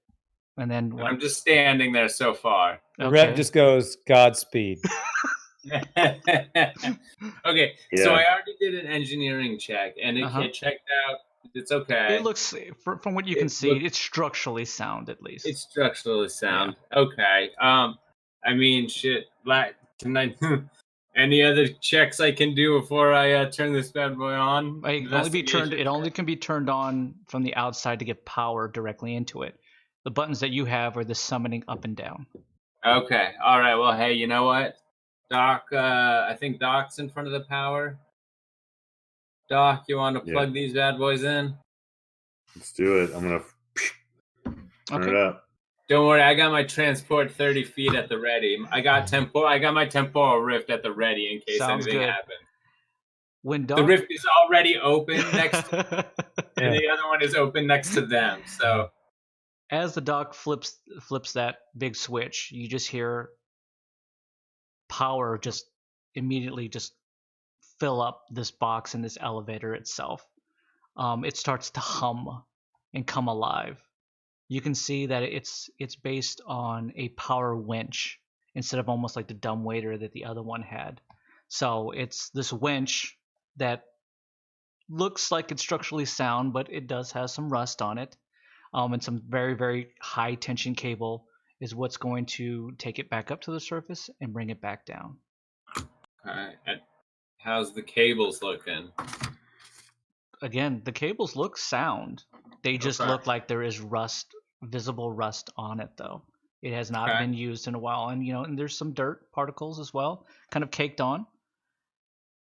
and then what? I'm just standing there so far. Rev just goes, Godspeed. Okay, Yeah. so I already did an engineering check, and Uh-huh. it checked out. It's okay. It looks, from what you can see, it's structurally sound at least. It's structurally sound. Okay. I mean, shit. Like, can I? Any other checks I can do before I turn this bad boy on? It can only be turned. It Investigation only check? can be turned on from the outside to get power directly into it. The buttons that you have are the summoning up and down. Okay. All right. Well, hey, you know what, Doc? I think Doc's in front of the power. Doc, you want to plug these bad boys in? Let's do it. I'm gonna turn it up. Don't worry, I got my transport 30 feet at the ready. I got my temporal rift at the ready in case Sounds anything good. happens. When The Doc, rift is already open next to, and the other one is open next to them. So as the Doc flips that big switch, you just hear power just immediately just fill up this box and this elevator itself. It starts to hum and come alive. You can see that it's based on a power winch instead of almost like the dumbwaiter that the other one had. So it's this winch that looks like it's structurally sound, but it does have some rust on it. And some very, very high tension cable is what's going to take it back up to the surface and bring it back down. alright. How's the cables looking? Again, the cables look sound. They just Okay. look like there is rust, visible rust on it, though. It has not Okay. been used in a while, and and there's some dirt particles as well, kind of caked on.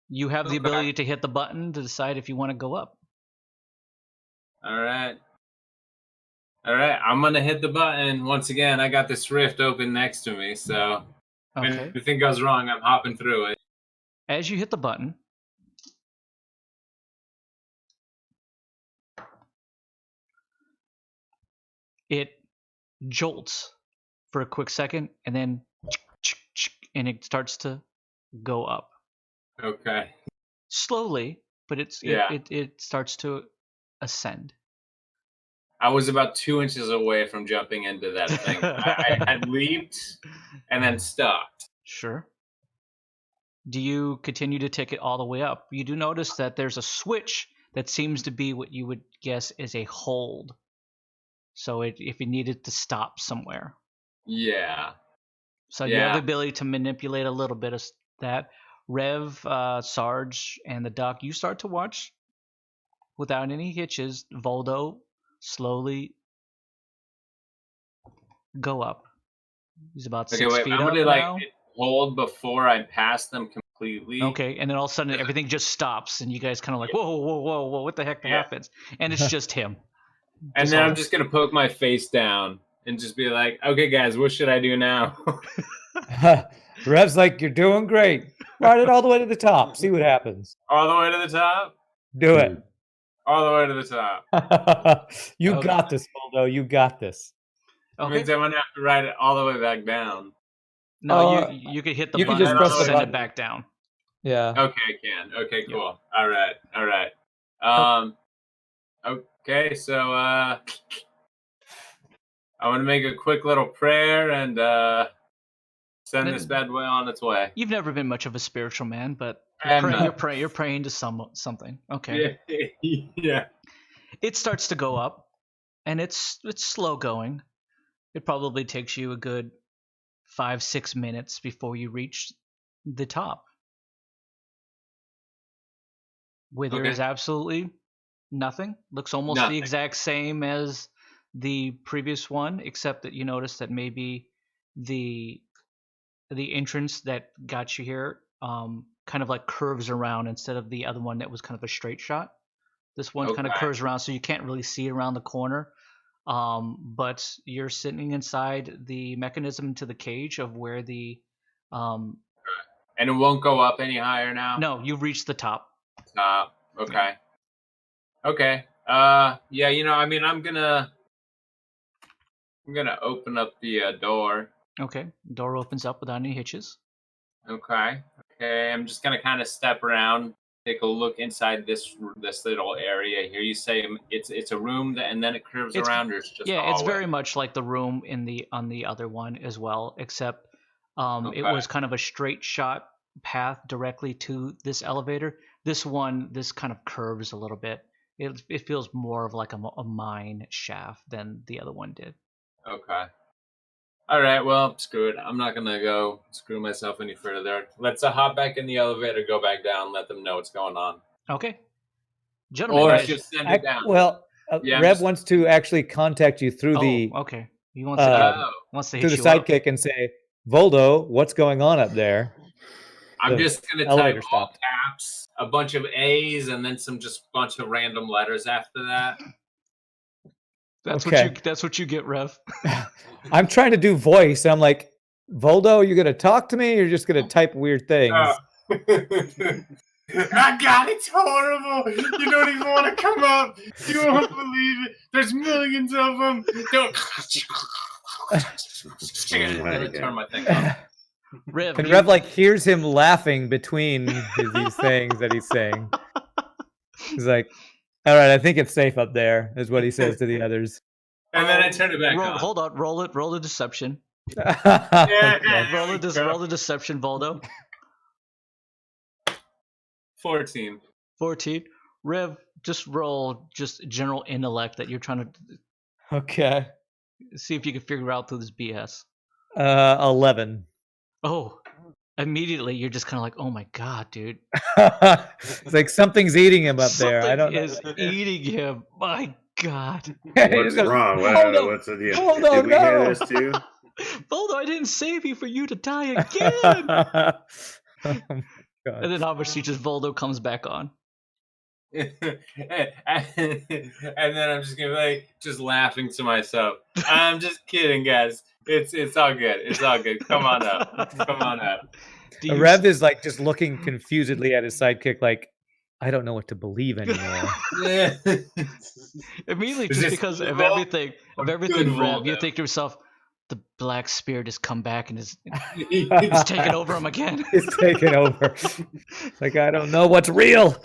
You have the Okay. ability to hit the button to decide if you want to go up. All right. I'm gonna hit the button once again. I got this rift open next to me, so if Okay. anything goes wrong, I'm hopping through it. As you hit the button, it jolts for a quick second, and then and it starts to go up Okay. slowly, but it starts to ascend. I was about 2 inches away from jumping into that thing. I had leaped and then stopped. Sure. Do you continue to take it all the way up? You do notice that there's a switch that seems to be what you would guess is a hold. So if you needed to stop somewhere. Yeah. So you have Yeah. the ability to manipulate a little bit of that. Rev, Sarge, and the Doc, you start to watch without any hitches, Voldo slowly go up. He's about 6 Okay, wait. feet I'm up gonna now. hold before I pass them completely. Okay, and then all of a sudden everything just stops, and you guys kind of like, whoa, whoa, whoa, whoa, what the heck happens? And it's just him. And then I'm just gonna poke my face down and just be like, "Okay, guys, what should I do now?" Rev's like, you're doing great. Ride it all the way to the top. See what happens. All the way to the top. Do it. All the way to the top. You Okay. got this, Voldo. You got this. That Okay. means I'm gonna have to ride it all the way back down. No, you could hit the you can button just and press the send button. it back down. Yeah. Okay, I can. Okay, cool. All right. Okay, so I'm gonna make a quick little prayer and send this bad boy on its way. You've never been much of a spiritual man, but I'm not. you're praying to something. Okay. Yeah. It starts to go up, and it's slow going. It probably takes you a good 5-6 minutes before you reach the top, where there is absolutely nothing. Looks almost the Nothing. exact same as the previous one, except that you notice that maybe the entrance that got you here kind of like curves around instead of the other one that was kind of a straight shot. This one kind of Okay. curves around, so you can't really see around the corner. But you're sitting inside the mechanism to the cage of where the And it won't go up any higher now? no, you've reached the top. Top. Okay. Okay. Yeah, I mean, I'm gonna I'm gonna open up the door. Okay. Door opens up without any hitches. Okay. I'm just gonna kind of step around, take a look inside this little area here. You say it's a room and then it curves It's- around, or it's just a Yeah, it's hallway? very much like the room on the other one as well, except it Okay. was kind of a straight shot path directly to this elevator. This kind of curves a little bit. It feels more of like a mine shaft than the other one did. Okay. All right. Well, screw it. I'm not gonna go screw myself any further. Let's hop back in the elevator, go back down, let them know what's going on. Okay, gentlemen. Or guys- just send it down. Well, Yeah, I'm Rev just- wants to actually contact you through the okay. He wants to wants to hit through the you up. sidekick and say, Voldo, what's going on up there? I'm the just gonna elevator type all stopped. caps, a bunch of A's, and then some just bunch of random letters after that. That's Okay. what you get, Rev. I'm trying to do voice. I'm like, Voldo, you gonna talk to me or you're just gonna type weird things? I got it. It's horrible. You don't even want to come up. You won't believe it. There's millions of them. Don't. Turn my thing off. Rev, And you- Rev like hears him laughing between these things that he's saying. He's like, all right, I think it's safe up there, is what he says to the others. And then I turn it back on. Hold on, roll a deception. Okay. Roll a deception, Voldo. 14. 14. Rev, just roll just general intellect that you're trying to Okay. see if you can figure out through this BS. 11. Oh, immediately you're just kind of like, oh my god, dude. It's like something's eating him up there. I don't Something know. is eating him. My god. What's wrong? What's the deal? Hold Did on, we hear no. this too? Voldo, I didn't save you for you to die again. Oh my God. And then obviously just Voldo comes back on. And then I'm just gonna be like, just laughing to myself. I'm just kidding, guys. It's all good. It's all good. Come on up. Come on up. Do you Rev is like just looking confusedly at his sidekick, like, I don't know what to believe anymore. immediately Is just this because of evil everything, or good Rev, you Voldo? think to yourself, the black spirit has come back and is It's taking over him again. It's taken over. Like, I don't know what's real.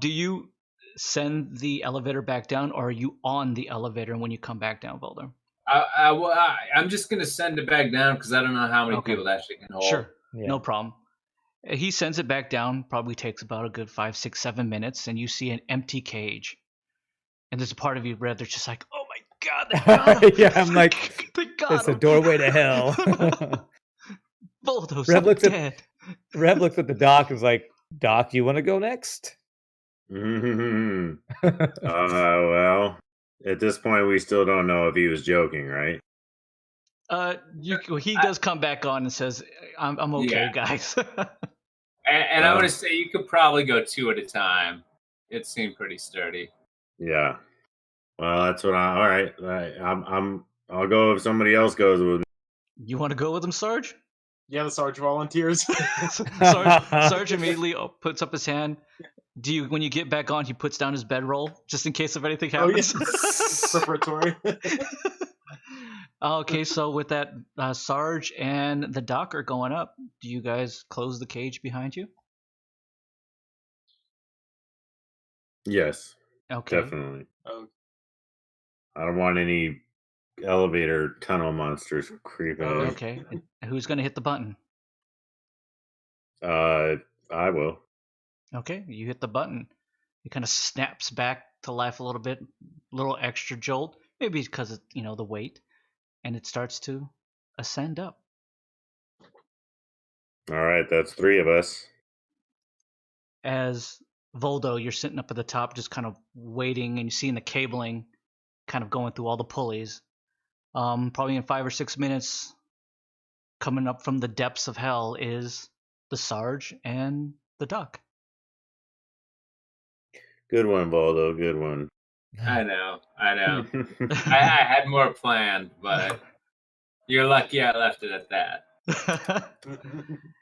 Do you send the elevator back down, or are you on the elevator when you come back down, Voldo? I'm just gonna send it back down because I don't know how many Okay. people that shit can hold. Sure, Yeah. no problem. He sends it back down. Probably takes about a good 5, 6, 7 minutes, and you see an empty cage. And there's a part of you, Rev, that's just like, oh my god, they got him. Yeah, I'm like, they got it's a him. doorway to hell. Voldo's Rev looks at- dead. Rev looks at the doc and is like, Doc, you want to go next? Mm-hmm. Well, at this point, we still don't know if he was joking, right? He does come back on and says, I'm okay, Yeah. guys. And I want to say you could probably go 2 at a time. It seemed pretty sturdy. Yeah. Well, that's what all right. I'll go if somebody else goes with me. You want to go with him, Sarge? Yeah, the Sarge volunteers. Sarge immediately puts up his hand. When you get back on, he puts down his bedroll just in case if anything Oh, happens. Preparatory. Okay, so with that, Sarge and the doc are going up. Do you guys close the cage behind you? Yes, Okay. definitely. Oh. I don't want any elevator tunnel monsters creeping in. Okay. And who's going to hit the button? I will. Okay, you hit the button. It kind of snaps back to life a little bit, little extra jolt. Maybe it's because of the weight, and it starts to ascend up. All right, that's 3 of us. As Voldo, you're sitting up at the top, just kind of waiting, and you're seeing the cabling kind of going through all the pulleys. Probably in 5 or 6 minutes, coming up from the depths of hell is the Sarge and the Duck. Good one, Voldo. Good one. I know. I had more planned, but you're lucky I left it at that.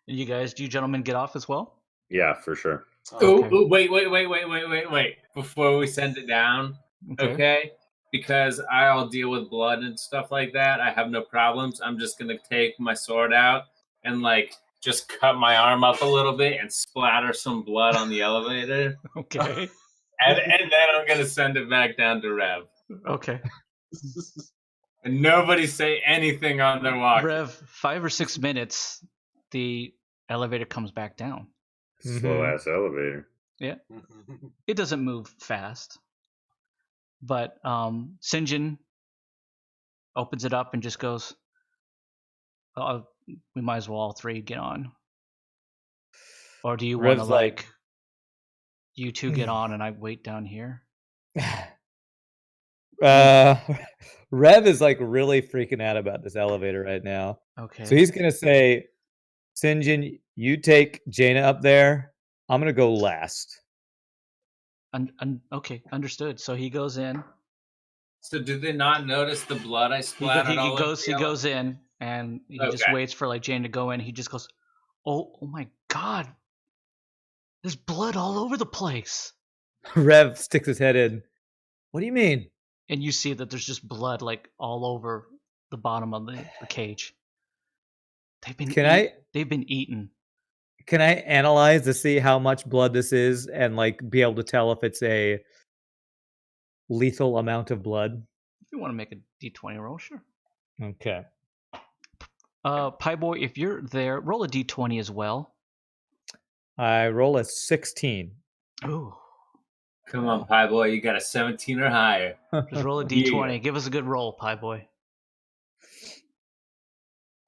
You gentlemen get off as well? Yeah, for sure. Oh, Okay. wait. Before we send it down, okay? because I'll deal with blood and stuff like that. I have no problems. I'm just gonna take my sword out and like just cut my arm up a little bit and splatter some blood on the elevator. Okay. And then I'm gonna send it back down to Rev. Okay. And nobody say anything on their walk. Rev, 5 or 6 minutes, the elevator comes back down. Slow ass elevator. It doesn't move fast, but Sinjin opens it up and just goes, we might as well all three get on. Or do you want to Rev's like, you two get on and I wait down here? Rev is like really freaking out about this elevator right now. Okay. So he's gonna say, Sinjin, you take Jaina up there. I'm gonna go last. Okay, understood. So he goes in. So did they not notice the blood I splattered? He goes in and he just waits for like Jane to go in. He just goes, oh my god, there's blood all over the place. Rev sticks his head in. What do you mean? And you see that there's just blood like all over the bottom of the cage. They've been eaten. Can I analyze to see how much blood this is and like be able to tell if it's a lethal amount of blood? If you want to make a D20 roll, sure. Okay. Pie Boy, if you're there, roll a D20 as well. I roll a 16. Ooh. Come on, Pie Boy, you got a 17 or higher. Just roll a D20. Yeah. Give us a good roll, Pie Boy.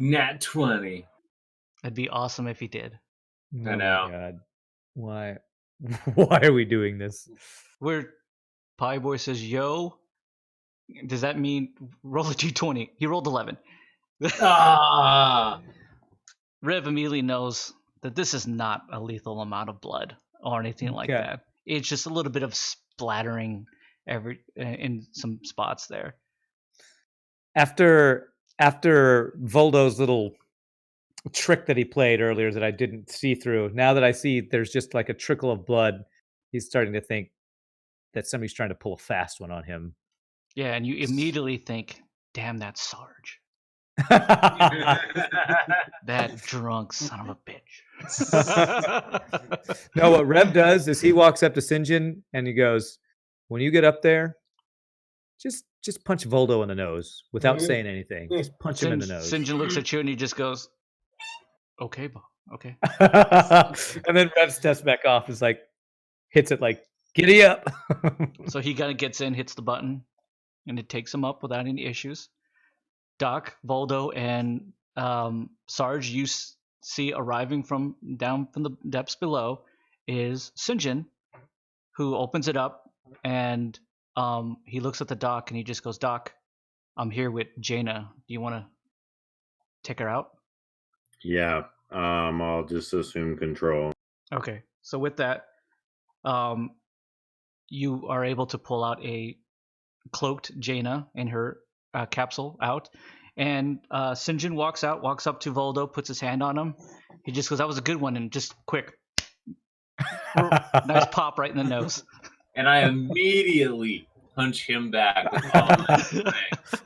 Nat 20. That'd be awesome if he did. I know. Oh God. Why are we doing this? Where Pie Boy says, yo, does that mean roll a D20? He rolled 11. Rev immediately knows that this is not a lethal amount of blood or anything like that. It's just a little bit of splattering in some spots there. After Voldo's little trick that he played earlier that I didn't see through, now that I see there's just like a trickle of blood, he's starting to think that somebody's trying to pull a fast one on him. Yeah, and you immediately think, damn, that's Sarge. That drunk son of a bitch. No, what Rev does is he walks up to Sinjin and he goes, when you get up there, just punch Voldo in the nose without saying anything. Just punch him in the nose. Sinjin looks at you and he just goes, okay, okay. And then Rev steps back off, is like, hits it like, giddy up. So he kind of gets in, hits the button, and it takes him up without any issues. Doc, Voldo, and Sarge, you see arriving from down from the depths below is Sinjin, who opens it up, and he looks at the Doc, and he just goes, Doc, I'm here with Jaina. Do you want to take her out? Yeah, I'll just assume control. Okay, so with that, you are able to pull out a cloaked Jaina in her capsule out, and Sinjin walks up to Voldo, puts his hand on him. He just goes, that was a good one, and just quick. Nice pop right in the nose. And I immediately punch him back with all my strength.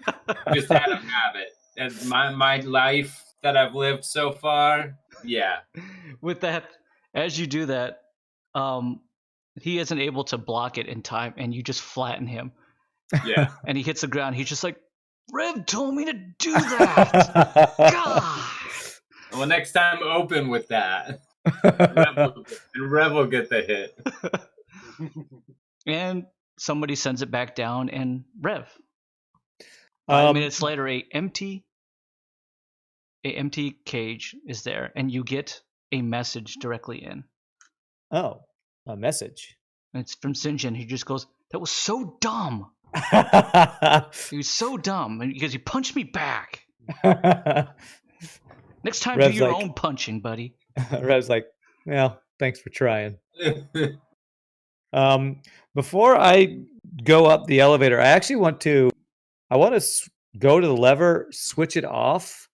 Just had him have it. And my life that I've lived so far, yeah. With that, as you do that, he isn't able to block it in time, and you just flatten him. Yeah. And he hits the ground. He's just like, Rev told me to do that. God. Well, next time, open with that. Rev will get the hit. And somebody sends it back down, and Rev. 5 minutes later, a empty cage is there, and you get a message directly in. Oh, a message. And it's from Sinjin. He just goes, that was so dumb. He was so dumb because he punched me back. Next time, Rev's do your like, own punching, buddy. Rev's like, well, thanks for trying. Before I go up the elevator, I actually want to go to the lever, switch it off,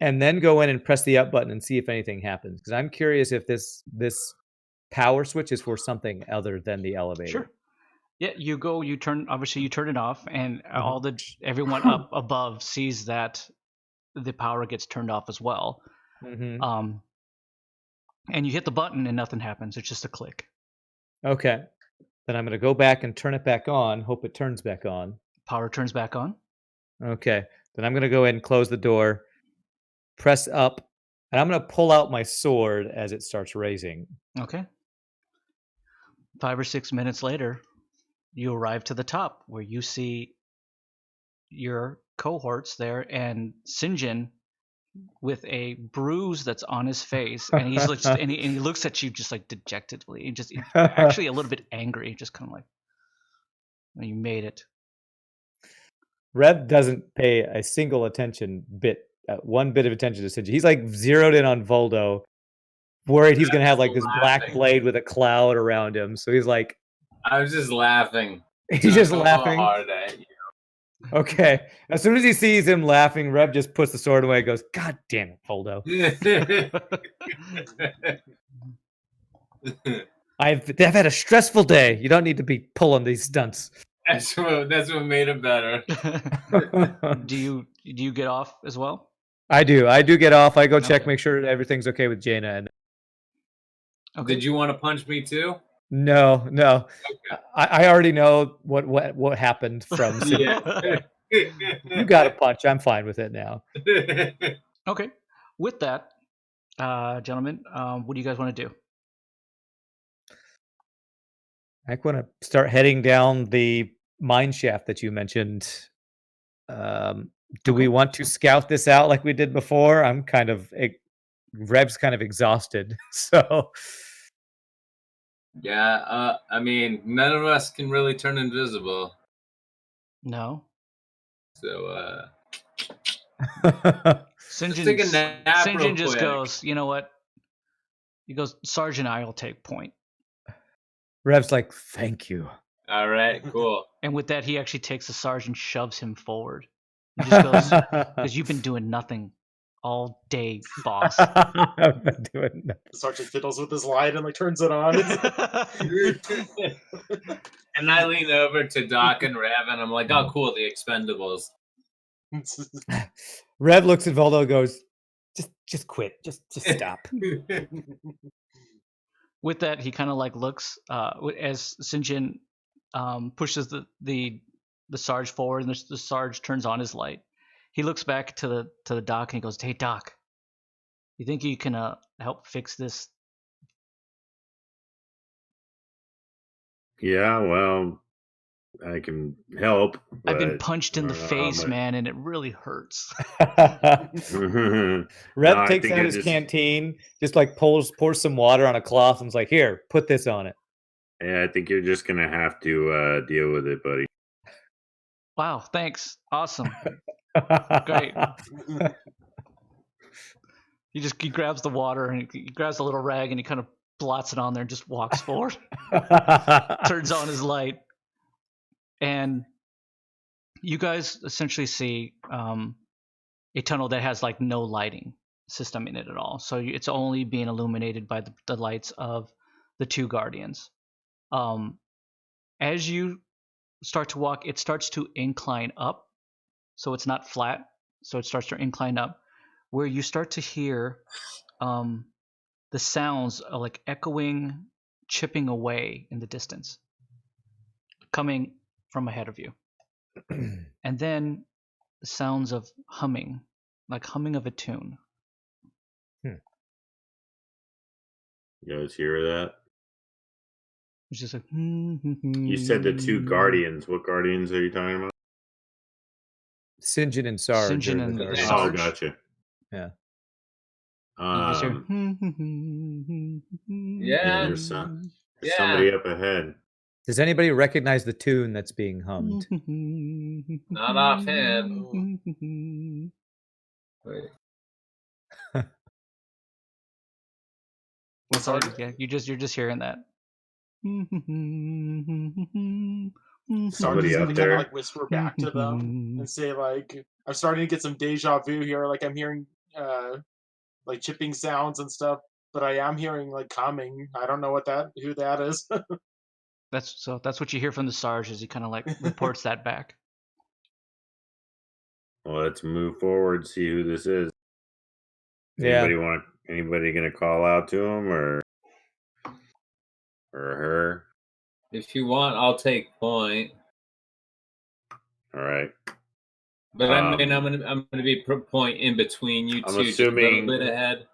and then go in and press the up button and see if anything happens. Because I'm curious if this power switch is for something other than the elevator. Sure. Yeah, you go. You turn. Obviously, you turn it off, and everyone up above sees that the power gets turned off as well. Mm-hmm. And you hit the button, and nothing happens. It's just a click. Okay. Then I'm going to go back and turn it back on. Hope it turns back on. Power turns back on. Okay. Then I'm going to go ahead and close the door, press up, and I'm going to pull out my sword as it starts raising. Okay. 5 or 6 minutes later, you arrive to the top where you see your cohorts there, and Sinjin with a bruise that's on his face, and he's like, and he looks at you just like dejectedly, and just actually a little bit angry, just kind of like, well, you made it. Rev doesn't pay a single one bit of attention to Sinjin. He's like zeroed in on Voldo, worried he's going to have like this black blade with a cloud around him. So he's like, I was just laughing. He's just laughing. Hard at you. Okay. As soon as he sees him laughing, Rev just puts the sword away and goes, God damn it, Voldo. I've had a stressful day. You don't need to be pulling these stunts. That's what made it better. Do you get off as well? I do get off. I go check, make sure everything's okay with Jaina. And okay. Did you want to punch me too? No. Okay. I already know what happened from. You got a punch. I'm fine with it now. Okay. With that, gentlemen, what do you guys want to do? I want to start heading down the mine shaft that you mentioned. Do we want to scout this out like we did before? Rev's kind of exhausted, so. Yeah, I mean, none of us can really turn invisible. No. So, Sinjin just goes, you know what? He goes, Sergeant, I will take point. Rev's like, thank you. All right, cool. And with that, he actually takes the sergeant, shoves him forward. He just goes, because you've been doing nothing all day, boss. I've been doing nothing. The sergeant fiddles with his light and like turns it on. And I lean over to Doc and Rev, and I'm like, oh, cool, the Expendables. Rev looks at Voldo and goes, just quit. Just stop. With that, he kind of like looks as Sinjin pushes the Sarge forward, and the Sarge turns on his light. He looks back to the Doc and he goes, "Hey Doc, you think you can help fix this?" Yeah, well, I can help. I've been punched in the face, man, and it really hurts. Rev takes out his canteen, just like pours some water on a cloth, and is like, "Here, put this on it." Yeah, I think you're just gonna have to deal with it, buddy. Wow, thanks. Awesome. Great. He grabs the water and he grabs a little rag and he kind of blots it on there and just walks forward. Turns on his light. And you guys essentially see a tunnel that has like no lighting system in it at all. So it's only being illuminated by the lights of the two guardians. As you start to walk, it starts to incline up. So it's not flat. So it starts to incline up, where you start to hear the sounds of like echoing, chipping away in the distance, coming from ahead of you. And then the sounds of humming, like humming of a tune. You guys hear that? It's just like... You said the two guardians. What guardians are you talking about? Sinjin and Sarge. Sinjin and Sarge. Oh, gotcha. Yeah. Yeah. There's somebody up ahead. Does anybody recognize the tune that's being hummed? Not offhand. Wait. Yeah, you're just hearing that. Somebody Sarge's up gonna there. kind of like whisper back to them and say like, I'm starting to get some deja vu here. Like I'm hearing like chipping sounds and stuff, but I am hearing like humming. I don't know who that is. That's what you hear from the Sarge as he kind of like reports that back. Well, let's move forward. See who this is. Yeah. Anybody gonna call out to him or her? If you want, I'll take point. All right. But I mean, I'm gonna be point in between you I'm two, just a assuming- little bit ahead.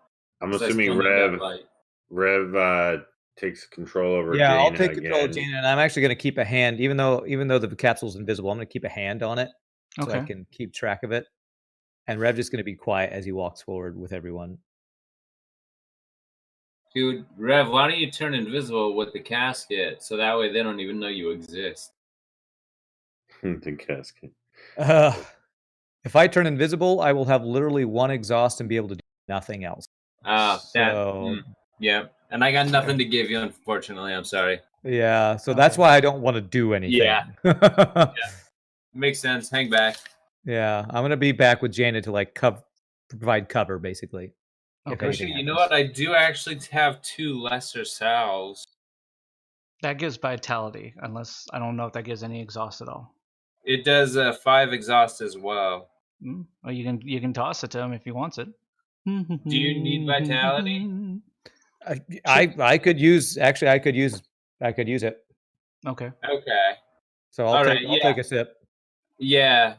I'm 'cause I assuming still need that light. Rev takes control over Yeah, Jaina I'll take control of again. Jaina, and I'm actually going to keep a hand, even though the capsule's invisible. I'm going to keep a hand on it so I Okay. can keep track of it. And Rev just going to be quiet as he walks forward with everyone. Dude, Rev, why don't you turn invisible with the casket so that way they don't even know you exist? The casket. If I turn invisible, I will have literally one exhaust and be able to do nothing else. So yeah. And I got nothing to give you, unfortunately. I'm sorry. yeah, so that's Okay. why I don't want to do anything. Yeah. Makes sense. Hang back. Yeah, I'm gonna be back with Jaina to like provide cover, basically. if Okay. anything Actually, you know happens. what? I do actually have 2 lesser salves. That gives vitality, unless I don't know if that gives any exhaust at all. It does 5 exhaust as well. Well, you can toss it to him if he wants it. Do you need vitality? I could use I could use it. Okay. Okay. So All I'll right, take a sip. Yeah.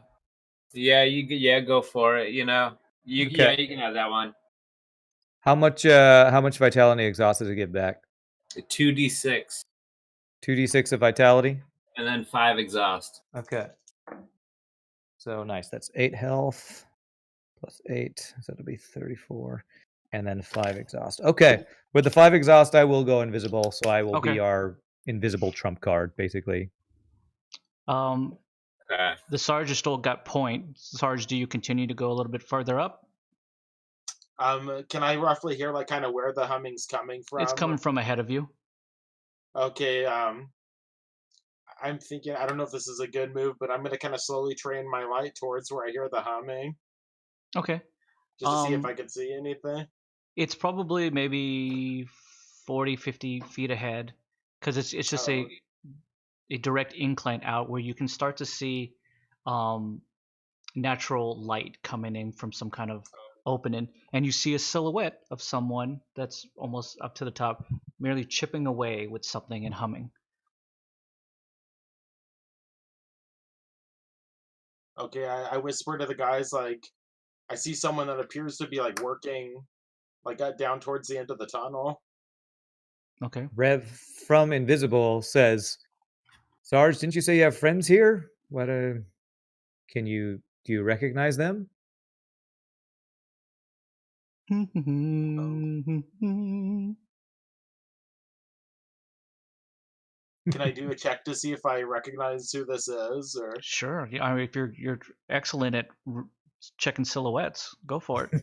Yeah, go for it, you know. You Okay. you can have that one. How much vitality exhaust does it give back? 2d6 2d6 of vitality? and then 5 exhaust. Okay. So nice. That's 8 health plus 8. So that'll be 34. And then 5 exhaust. Okay. With the 5 exhaust, I will go invisible. So I will be Okay. our invisible trump card, basically. Okay. The Sarge has still got point. Sarge, do you continue to go a little bit further up? Can I roughly hear like kind of where the humming's coming from? It's coming from ahead of you. Okay. I'm thinking I don't know if this is a good move, but I'm gonna kind of slowly train my light towards where I hear the humming, Okay. just to see if I can see anything. It's probably maybe 40, 50 feet ahead, because it's just Oh. a direct incline out where you can start to see natural light coming in from some kind of opening, and you see a silhouette of someone that's almost up to the top, merely chipping away with something and humming. Okay, I whisper to the guys like, I see someone that appears to be like working, like down towards the end of the tunnel. Okay. Rev from Invisible says, Sarge, didn't you say you have friends here? What do you recognize them? Can I do a check to see if I recognize who this is? Or Sure. Yeah, I mean, if you're excellent at checking silhouettes, go for it.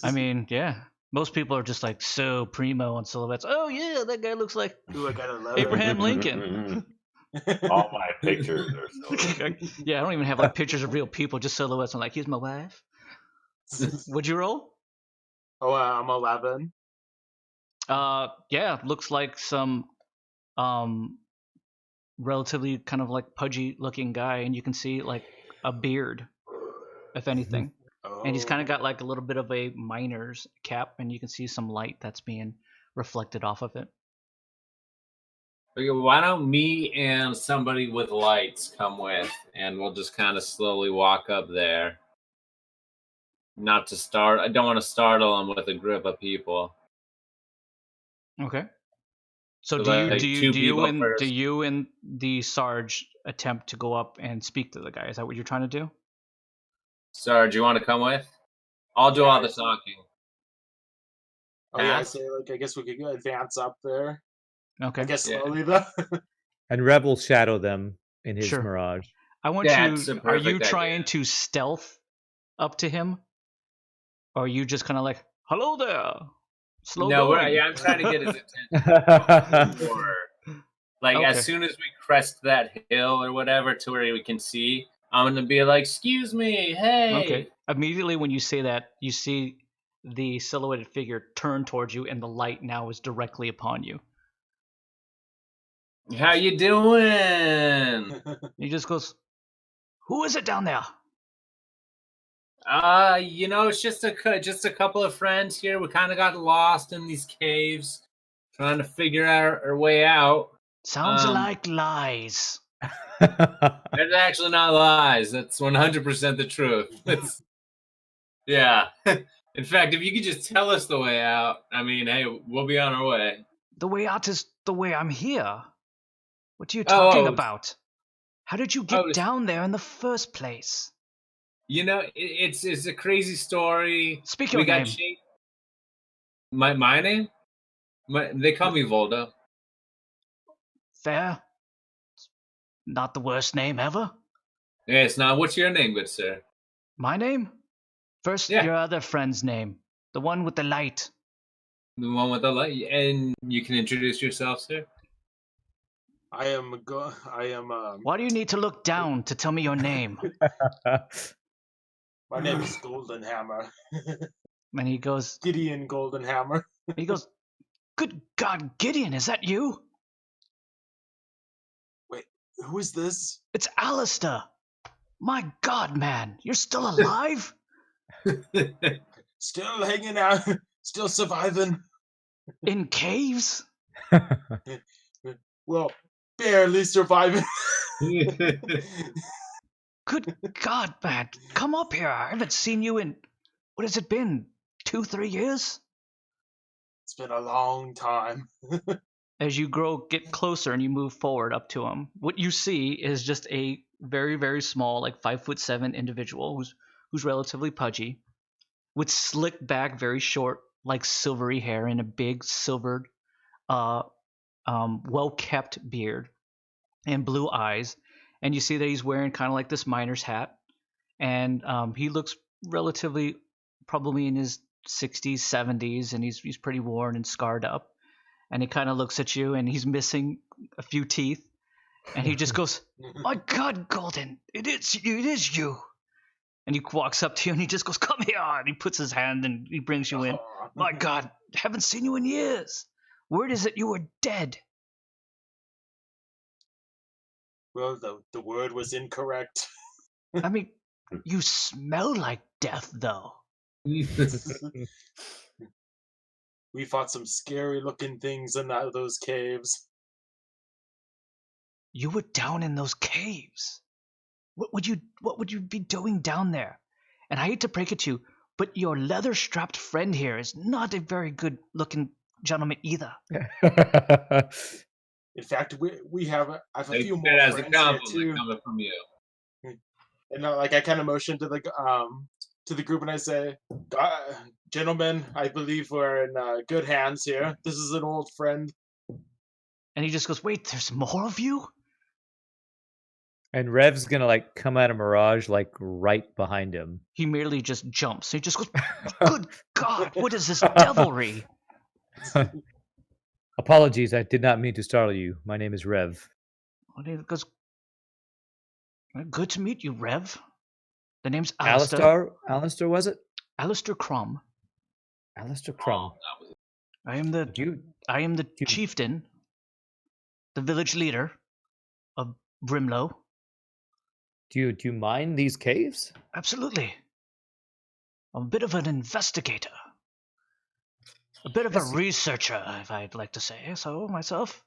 I mean, yeah. Most people are just like so primo on silhouettes. Oh yeah, that guy looks like ooh, I gotta love Abraham Lincoln. All my pictures are so. Yeah, I don't even have like pictures of real people, just silhouettes. I'm like, here's my wife. Would you roll? Oh, I'm 11. Yeah, looks like some relatively kind of like pudgy looking guy, and you can see like a beard, if anything. Oh. And he's kind of got like a little bit of a miner's cap, and you can see some light that's being reflected off of it. Okay, why don't me and somebody with lights come with, and we'll just kind of slowly walk up there. Not to start. I don't want to startle them with a group of people. Okay. So So, do like, two people first. do you and the Sarge attempt to go up and speak to the guy? Is that what you're trying to do? Sarge, you want to come with? I'll do all the talking. Oh yeah, I Pass? say like I guess we could advance up there. Okay. I guess Yeah. slowly though. And Rev will shadow them in his Sure. mirage. I want That's you. a Are you perfect trying idea. to stealth up to him, or are you just kind of like, "Hello there, slow No, going"? I'm trying to get his attention. Before, like Okay. as soon as we crest that hill or whatever to where we can see, I'm gonna be like, "Excuse me, hey." Okay. Immediately when you say that, you see the silhouetted figure turn towards you, and the light now is directly upon you. How you doing? He just goes, "Who is it down there?" It's just a couple of friends here. We kind of got lost in these caves, trying to figure out our way out. Sounds like lies. It's actually not lies. That's 100% the truth. Yeah. In fact, if you could just tell us the way out, I mean, hey, we'll be on our way. The way out is the way I'm here. What are you talking about? How did you get down there in the first place? It's a crazy story. Speak your name. My name? They call me Voldo. Fair. Not the worst name ever. Yeah, it's not. What's your name, good sir? My name? First, your other friend's name. The one with the light. The one with the light. And you can introduce yourself, sir? I am. Why do you need to look down to tell me your name? My name is Golden Hammer. And he goes, Gideon Golden Hammer. He goes, "Good God, Gideon, is that you?" Wait, who is this? It's Alistair. My God, man, you're still alive? Still hanging out, still surviving. In caves? Well, barely surviving. Good God, man, come up here. I haven't seen you in, what has it been, 2-3 years? It's been a long time. As you get closer and you move forward up to him, what you see is just a very, very small, like 5'7" individual who's relatively pudgy, with slicked back, very short, like silvery hair and a big silvered, well-kept beard and blue eyes. And you see that he's wearing kind of like this miner's hat, and he looks relatively probably in his 60s, 70s, and he's pretty worn and scarred up. And he kind of looks at you, and he's missing a few teeth, and he just goes, "My God, Golden, it is you." And he walks up to you, and he just goes, "Come here," and he puts his hand and he brings you in. "My God, haven't seen you in years. Word is that you were dead." Well, the word was incorrect. I mean, you smell like death, though. We fought some scary-looking things in those caves. You were down in those caves. What would you be doing down there? And I hate to break it to you, but your leather-strapped friend here is not a very good-looking gentleman either. In fact, I have a few more as friends a compliment here too. coming from you. And I kind of motion to the group and I say, "Gentlemen, I believe we're in good hands here. This is an old friend." And he just goes, "Wait, there's more of you?" And Rev's gonna like come out of Mirage like right behind him. He merely just jumps. He just goes, "Good God, what is this devilry?" Apologies, I did not mean to startle you. My name is Rev. And he goes, "Good to meet you, Rev. The name's Alistair. Alistair, was it? Alistair Crumb. Alistair Crumb. I am the chieftain, the village leader of Brimlow." Do you mind these caves? "Absolutely. I'm a bit of an investigator. A bit of a researcher, if I'd like to say so myself.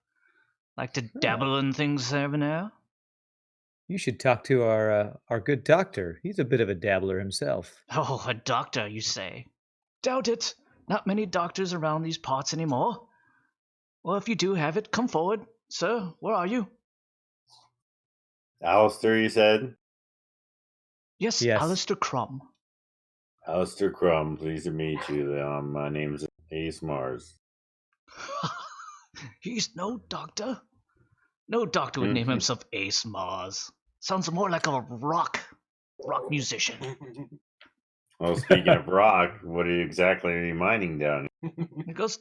Like to dabble in things here and there." You should talk to our good doctor. He's a bit of a dabbler himself. "Oh, a doctor, you say? Doubt it. Not many doctors around these parts anymore. Well, if you do have it, come forward. Sir, where are you?" Alistair, you said? Yes. Alistair Crumb. Alistair Crumb, pleased to meet you. My name's Ace Mars. He's no doctor. No doctor would name himself Ace Mars. Sounds more like a rock musician. Well, speaking of rock, what exactly are you mining down here? He goes,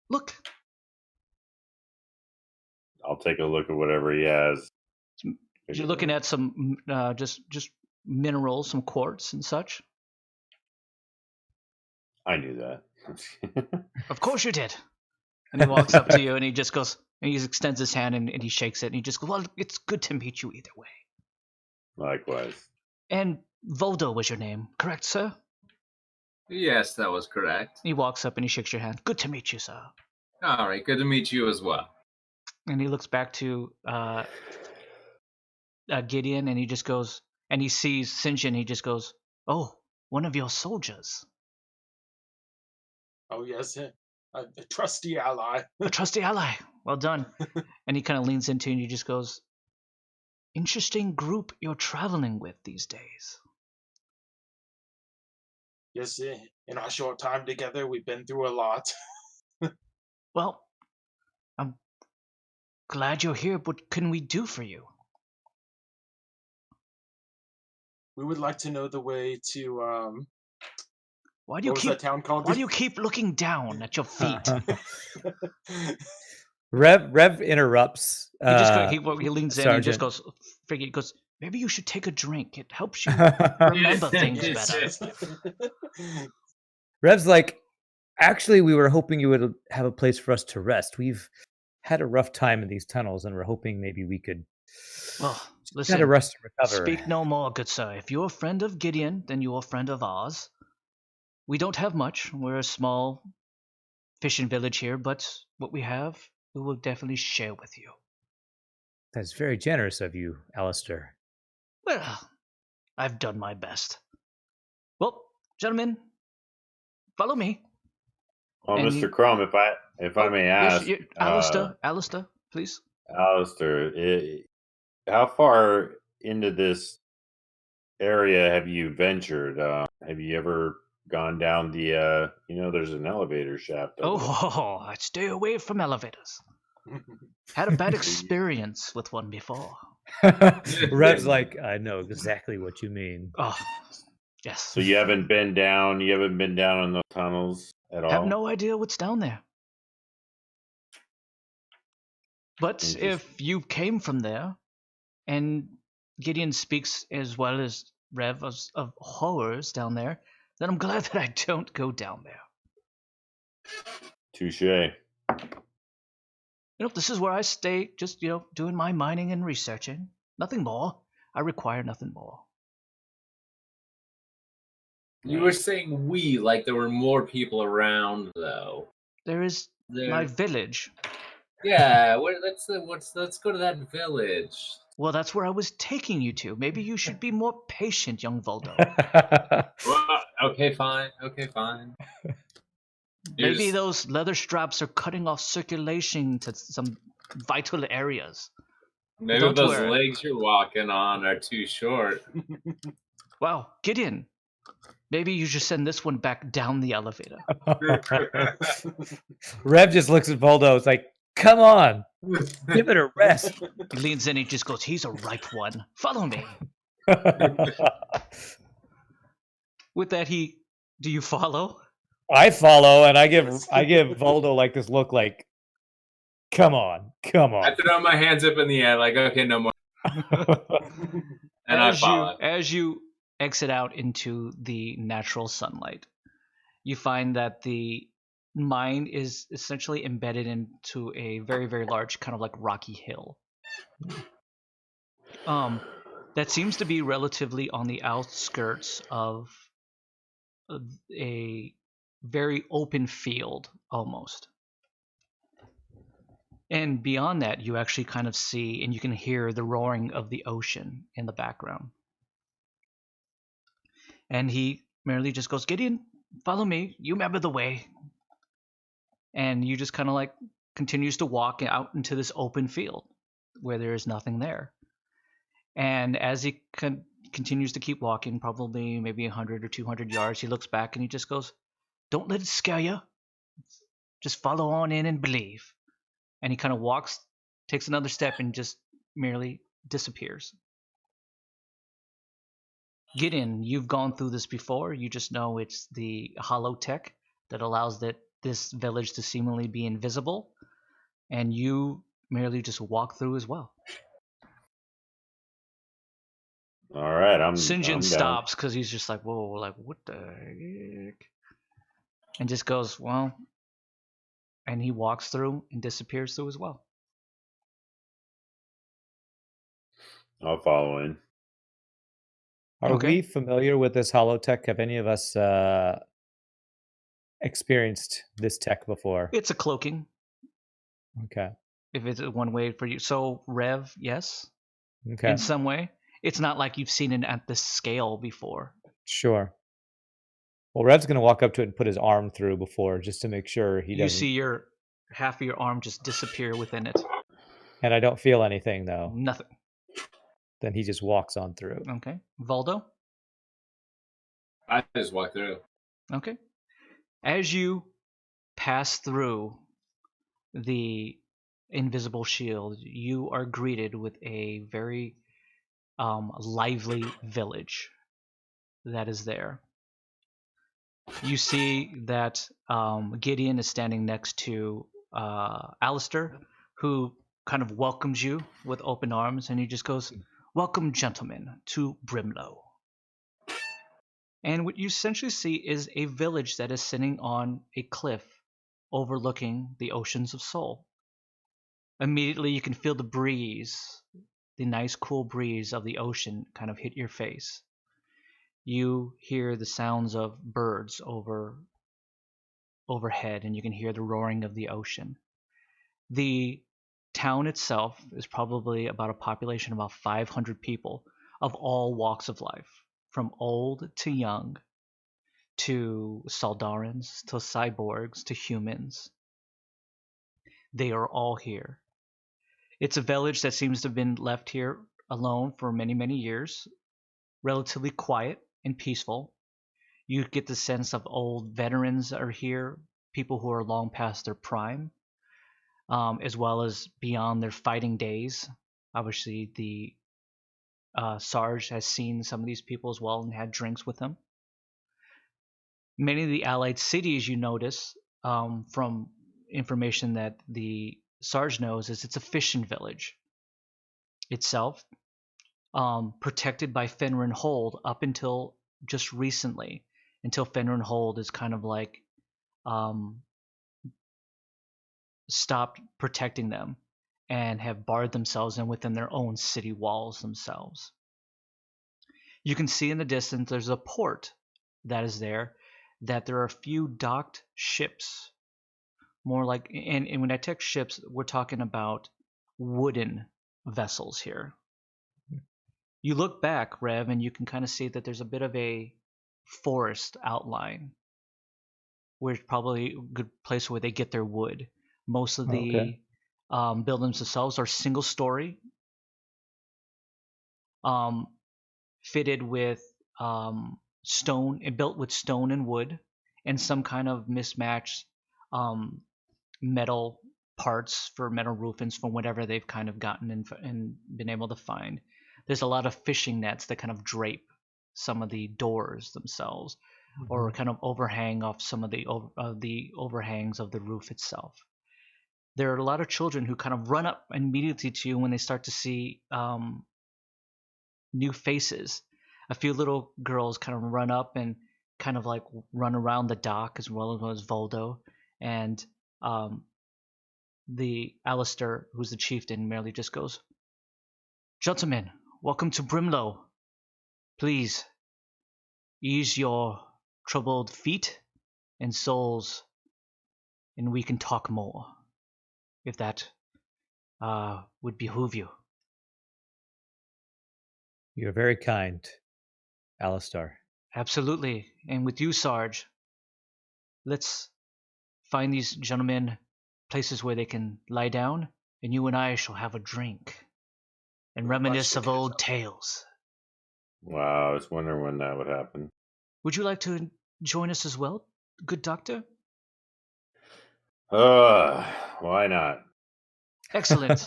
look. I'll take a look at whatever he has. You're looking at some just minerals, some quartz and such. I knew that. Of course you did. And he walks up to you and he just goes, and he extends his hand and he shakes it and he just goes, well, it's good to meet you either way. Likewise. And Voldo was your name, correct, sir? Yes, that was correct. He walks up and he shakes your hand. Good to meet you, sir. All right, good to meet you as well. And he looks back to Gideon and he just goes, and he sees St. John. He just goes, oh, one of your soldiers. Oh, yes. A trusty ally. A trusty ally. Well done. And he kind of leans into you and he just goes, interesting group you're traveling with these days. Yes, in our short time together, we've been through a lot. Well, I'm glad you're here. What can we do for you? We would like to know the way to, Why do you what was keep that town called? Why do you keep looking down at your feet? Rev interrupts. He just he leans in and he just Sergeant. goes, maybe you should take a drink. It helps you remember things better. Rev's like, actually, we were hoping you would have a place for us to rest. We've had a rough time in these tunnels, and we're hoping maybe we could Well, get a listen, rest and recover. speak no more, good sir. If you're a friend of Gideon, then you're a friend of ours. We don't have much. We're a small fishing village here, but what we have, we will definitely share with you. That's very generous of you, Alistair. Well, I've done my best. Well, gentlemen, follow me. Well, And Mr. you- Crumb, if I may ask, Alistair, please. Alistair, how far into this area have you ventured? Have you ever gone down the? There's an elevator shaft. over there. Oh, I stay away from elevators. Had a bad experience with one before. Rev's like, I know exactly what you mean. Oh, yes. So you haven't been down. You haven't been down in the tunnels at all. Have no idea what's down there. But Interesting. if you came from there, and Gideon speaks as well as Rev of horrors down there, then I'm glad that I don't go down there. Touche. This is where I stay, just, doing my mining and researching. Nothing more. I require nothing more. You were saying we, like there were more people around, though. There is my village. Yeah, let's go to that village. Well, that's where I was taking you to. Maybe you should be more patient, young Voldo. Well, okay, fine. Maybe those leather straps are cutting off circulation to some vital areas. Maybe Don't those worry. legs you're walking on are too short. Wow, Gideon. Maybe you should send this one back down the elevator. Rev just looks at Voldo. It's like, come on, give it a rest. He leans in and just goes, he's a ripe one. Follow me. With that, do you follow? I follow, and I give Voldo like this look, like, come on. I throw my hands up in the air, like, okay, no more. And I follow. As you exit out into the natural sunlight, you find that the mine is essentially embedded into a very, very large kind of like rocky hill. That seems to be relatively on the outskirts of a very open field almost. And beyond that, you actually kind of see and you can hear the roaring of the ocean in the background. And he merely just goes, Gideon, follow me. You remember the way. And you just kind of like continues to walk out into this open field where there is nothing there. And as he continues to keep walking, probably maybe 100 or 200 yards, he looks back and he just goes, don't let it scare you. Just follow on in and believe. And he kind of walks, takes another step, and just merely disappears. Gideon, you've gone through this before. You just know it's the hollow tech that allows this village to seemingly be invisible. And you merely just walk through as well. All right, St. John I'm down. stops because he's just like, whoa, like, what the heck? And just goes, well, And he walks through and disappears through as well. I'll follow in. Are Okay. we familiar with this holotech? Have any of us experienced this tech before? It's a cloaking, Okay. if it's one way for you. So Rev, yes, Okay. in some way. It's not like you've seen it at this scale before. Sure. Well, Rev's going to walk up to it and put his arm through before, just to make sure he You doesn't. see your half of your arm just disappear within it. And I don't feel anything, though. Nothing. Then he just walks on through. Okay. Valdo? I just walk through. Okay. As you pass through the invisible shield, you are greeted with a very lively village that is there. You see that Gideon is standing next to Alistair, who kind of welcomes you with open arms, and he just goes, "Welcome, gentlemen, to Brimlow." And what you essentially see is a village that is sitting on a cliff overlooking the oceans of Soul. Immediately, you can feel the breeze, the nice cool breeze of the ocean kind of hit your face. You hear the sounds of birds overhead, and you can hear the roaring of the ocean. The town itself is probably about a population of about 500 people of all walks of life, from old to young, to Saldarans, to cyborgs, to humans. They are all here. It's a village that seems to have been left here alone for many, many years, relatively quiet and peaceful. You get the sense of old veterans are here, people who are long past their prime, as well as beyond their fighting days. Obviously, the Sarge has seen some of these people as well and had drinks with them. Many of the allied cities, you notice from information that the Sarge knows, is it's a fishing village itself, protected by Fenrir Hold up until just recently, until Fenrir Hold is kind of like stopped protecting them and have barred themselves in within their own city walls themselves. You can see in the distance there's a port that is there, that there are a few docked ships, more like, and when I take ships, we're talking about wooden vessels here. You look back, Rev, and you can kind of see that there's a bit of a forest outline, where it's probably a good place where they get their wood. Most of the buildings themselves are single story, fitted with stone, and built with stone and wood, and some kind of mismatched metal parts for metal roofings from whatever they've kind of gotten and been able to find. There's a lot of fishing nets that kind of drape some of the doors themselves, or kind of overhang off some of the overhangs of the roof itself. There are a lot of children who kind of run up immediately to you when they start to see new faces. A few little girls kind of run up and kind of like run around the dock, as well as Voldo, and the Alistair, who's the chieftain, merely just goes, "Gentlemen, welcome to Brimlow. Please ease your troubled feet and souls, and we can talk more, if that would behoove you." You're very kind, Alistair. Absolutely. And with you, Sarge, let's find these gentlemen places where they can lie down, and you and I shall have a drink and reminisce of old tales. Wow, I was wondering when that would happen. Would you like to join us as well, good doctor? Why not? Excellent.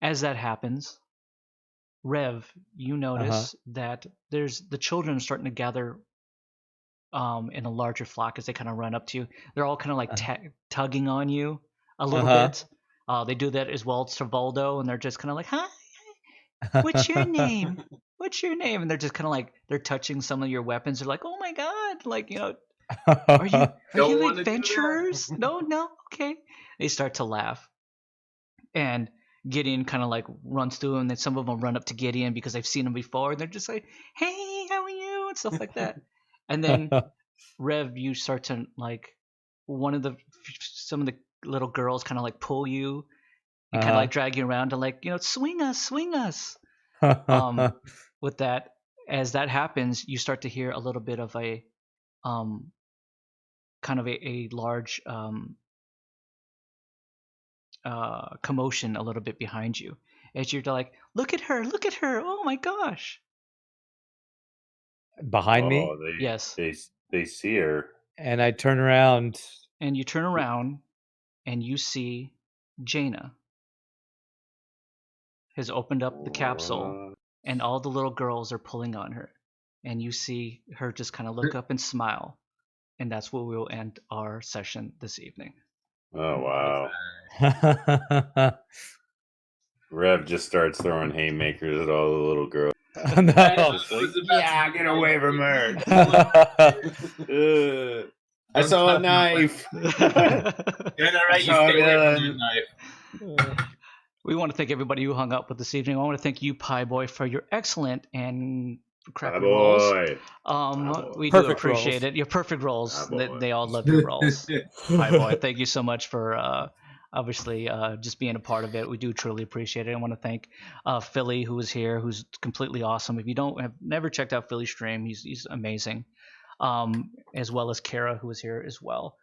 As that happens, Rev, you notice that there's the children starting to gather in a larger flock as they kind of run up to you. They're all kind of like tugging on you a little bit. They do that as well to Voldo, and they're just kind of like, "Hi, what's your name? What's your name?" And they're just kind of like, they're touching some of your weapons. They're like, "Oh my god," like, you know, Are you Don't wanna do that. adventurers? No, okay. They start to laugh. And Gideon kind of like runs through, and then some of them run up to Gideon because they've seen him before, and they're just like, "Hey, how are you?" and stuff like that. And then Rev, you start to like some of the little girls kind of like pull you and kind of like drag you around to like swing us. With that, as that happens, you start to hear a little bit of a kind of a large commotion a little bit behind you as you're like, look at her, oh my gosh. Behind me, Oh, Yes. they see her. and I turn around. And you turn around and you see Jaina has opened up the capsule, and all the little girls are pulling on her, and you see her just kind of look up and smile, and that's where we'll end our session this evening. Oh wow. Rev just starts throwing haymakers at all the little girls. No. Just like, yeah, get away from her. I saw a knife. You're not right. You stay away from your knife. We want to thank everybody who hung out with this evening. I want to thank you, Pie Boy, for your excellent and crappy rolls. boy. We Perfect do appreciate rolls. it. Your perfect rolls. Pie boy. They all love your rolls. Pie Boy, thank you so much for obviously just being a part of it. We do truly appreciate it. I want to thank Philly, who is here, who's completely awesome. If you have never checked out Philly's stream, he's amazing. As well as Kara, who is here as well.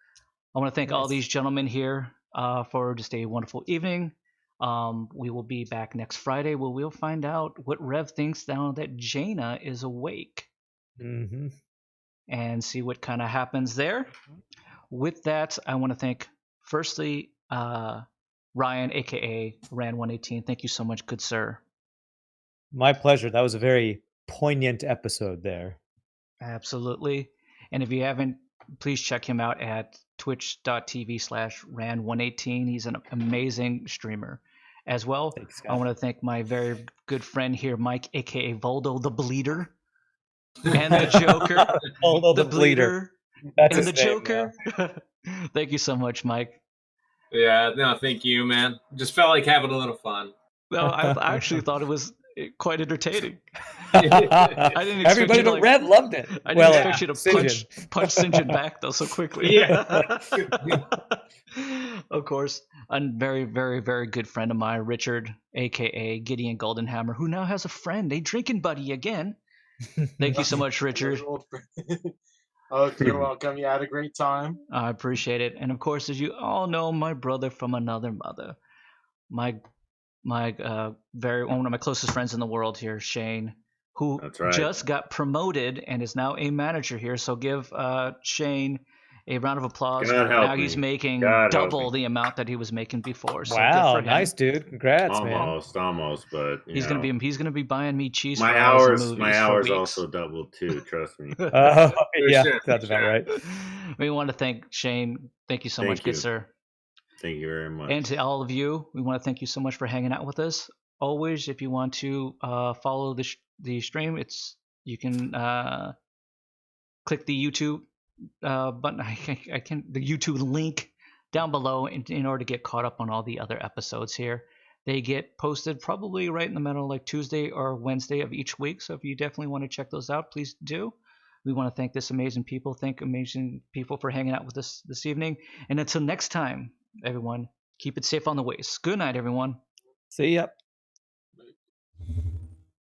I want to thank all these gentlemen here for just a wonderful evening. We will be back next Friday where we'll find out what Rev thinks now that Jaina is awake. Mm-hmm. And see what kind of happens there. With that, I want to thank firstly Ryan, aka Ran118. Thank you so much, good sir. My pleasure. That was a very poignant episode there. Absolutely. And if you haven't, please check him out at twitch.tv/Ran118. He's an amazing streamer as well. Thanks, I want to thank my very good friend here, Mike, aka Voldo the Bleeder, and the Joker, Voldo the Bleeder, That's and his the name Joker. Thank you so much, Mike. Yeah, no, thank you, man. Just felt like having a little fun. No, I actually thought it was quite entertaining. now. I didn't expect Everybody you to, but Rev loved it. I didn't expect you to Sinjin. punch Sinjin back though so quickly. Yeah. Of course, a very, very, very good friend of mine, Richard, aka Gideon Goldenhammer, who now has a friend, a drinking buddy again. Thank you so much, Richard. Oh, you're welcome. You had a great time. I appreciate it. And of course, as you all know, my brother from another mother, my one of my closest friends in the world here, Shane, who That's right. just got promoted and is now a manager here. So give Shane a round of applause. God help Now he's me. making God help double me. the amount that he was making before. So Wow, good for him. nice dude. Congrats, man. Almost, but He's gonna be buying me cheese my fries and hours, movies my for hours weeks. also doubled too. Trust me. Yeah, sure, that's for about sure. right. We want to thank Shane. Thank you so Thank much, good you. sir. Thank you very much. And to all of you, we want to thank you so much for hanging out with us. Always, if you want to follow the stream, you can click the YouTube button. The YouTube link down below in order to get caught up on all the other episodes here. They get posted probably right in the middle, like Tuesday or Wednesday of each week. So if you definitely want to check those out, please do. We want to thank this amazing people. Thank amazing people for hanging out with us this evening. And until next time, everyone, keep it safe on the ways. Good night, everyone. See ya.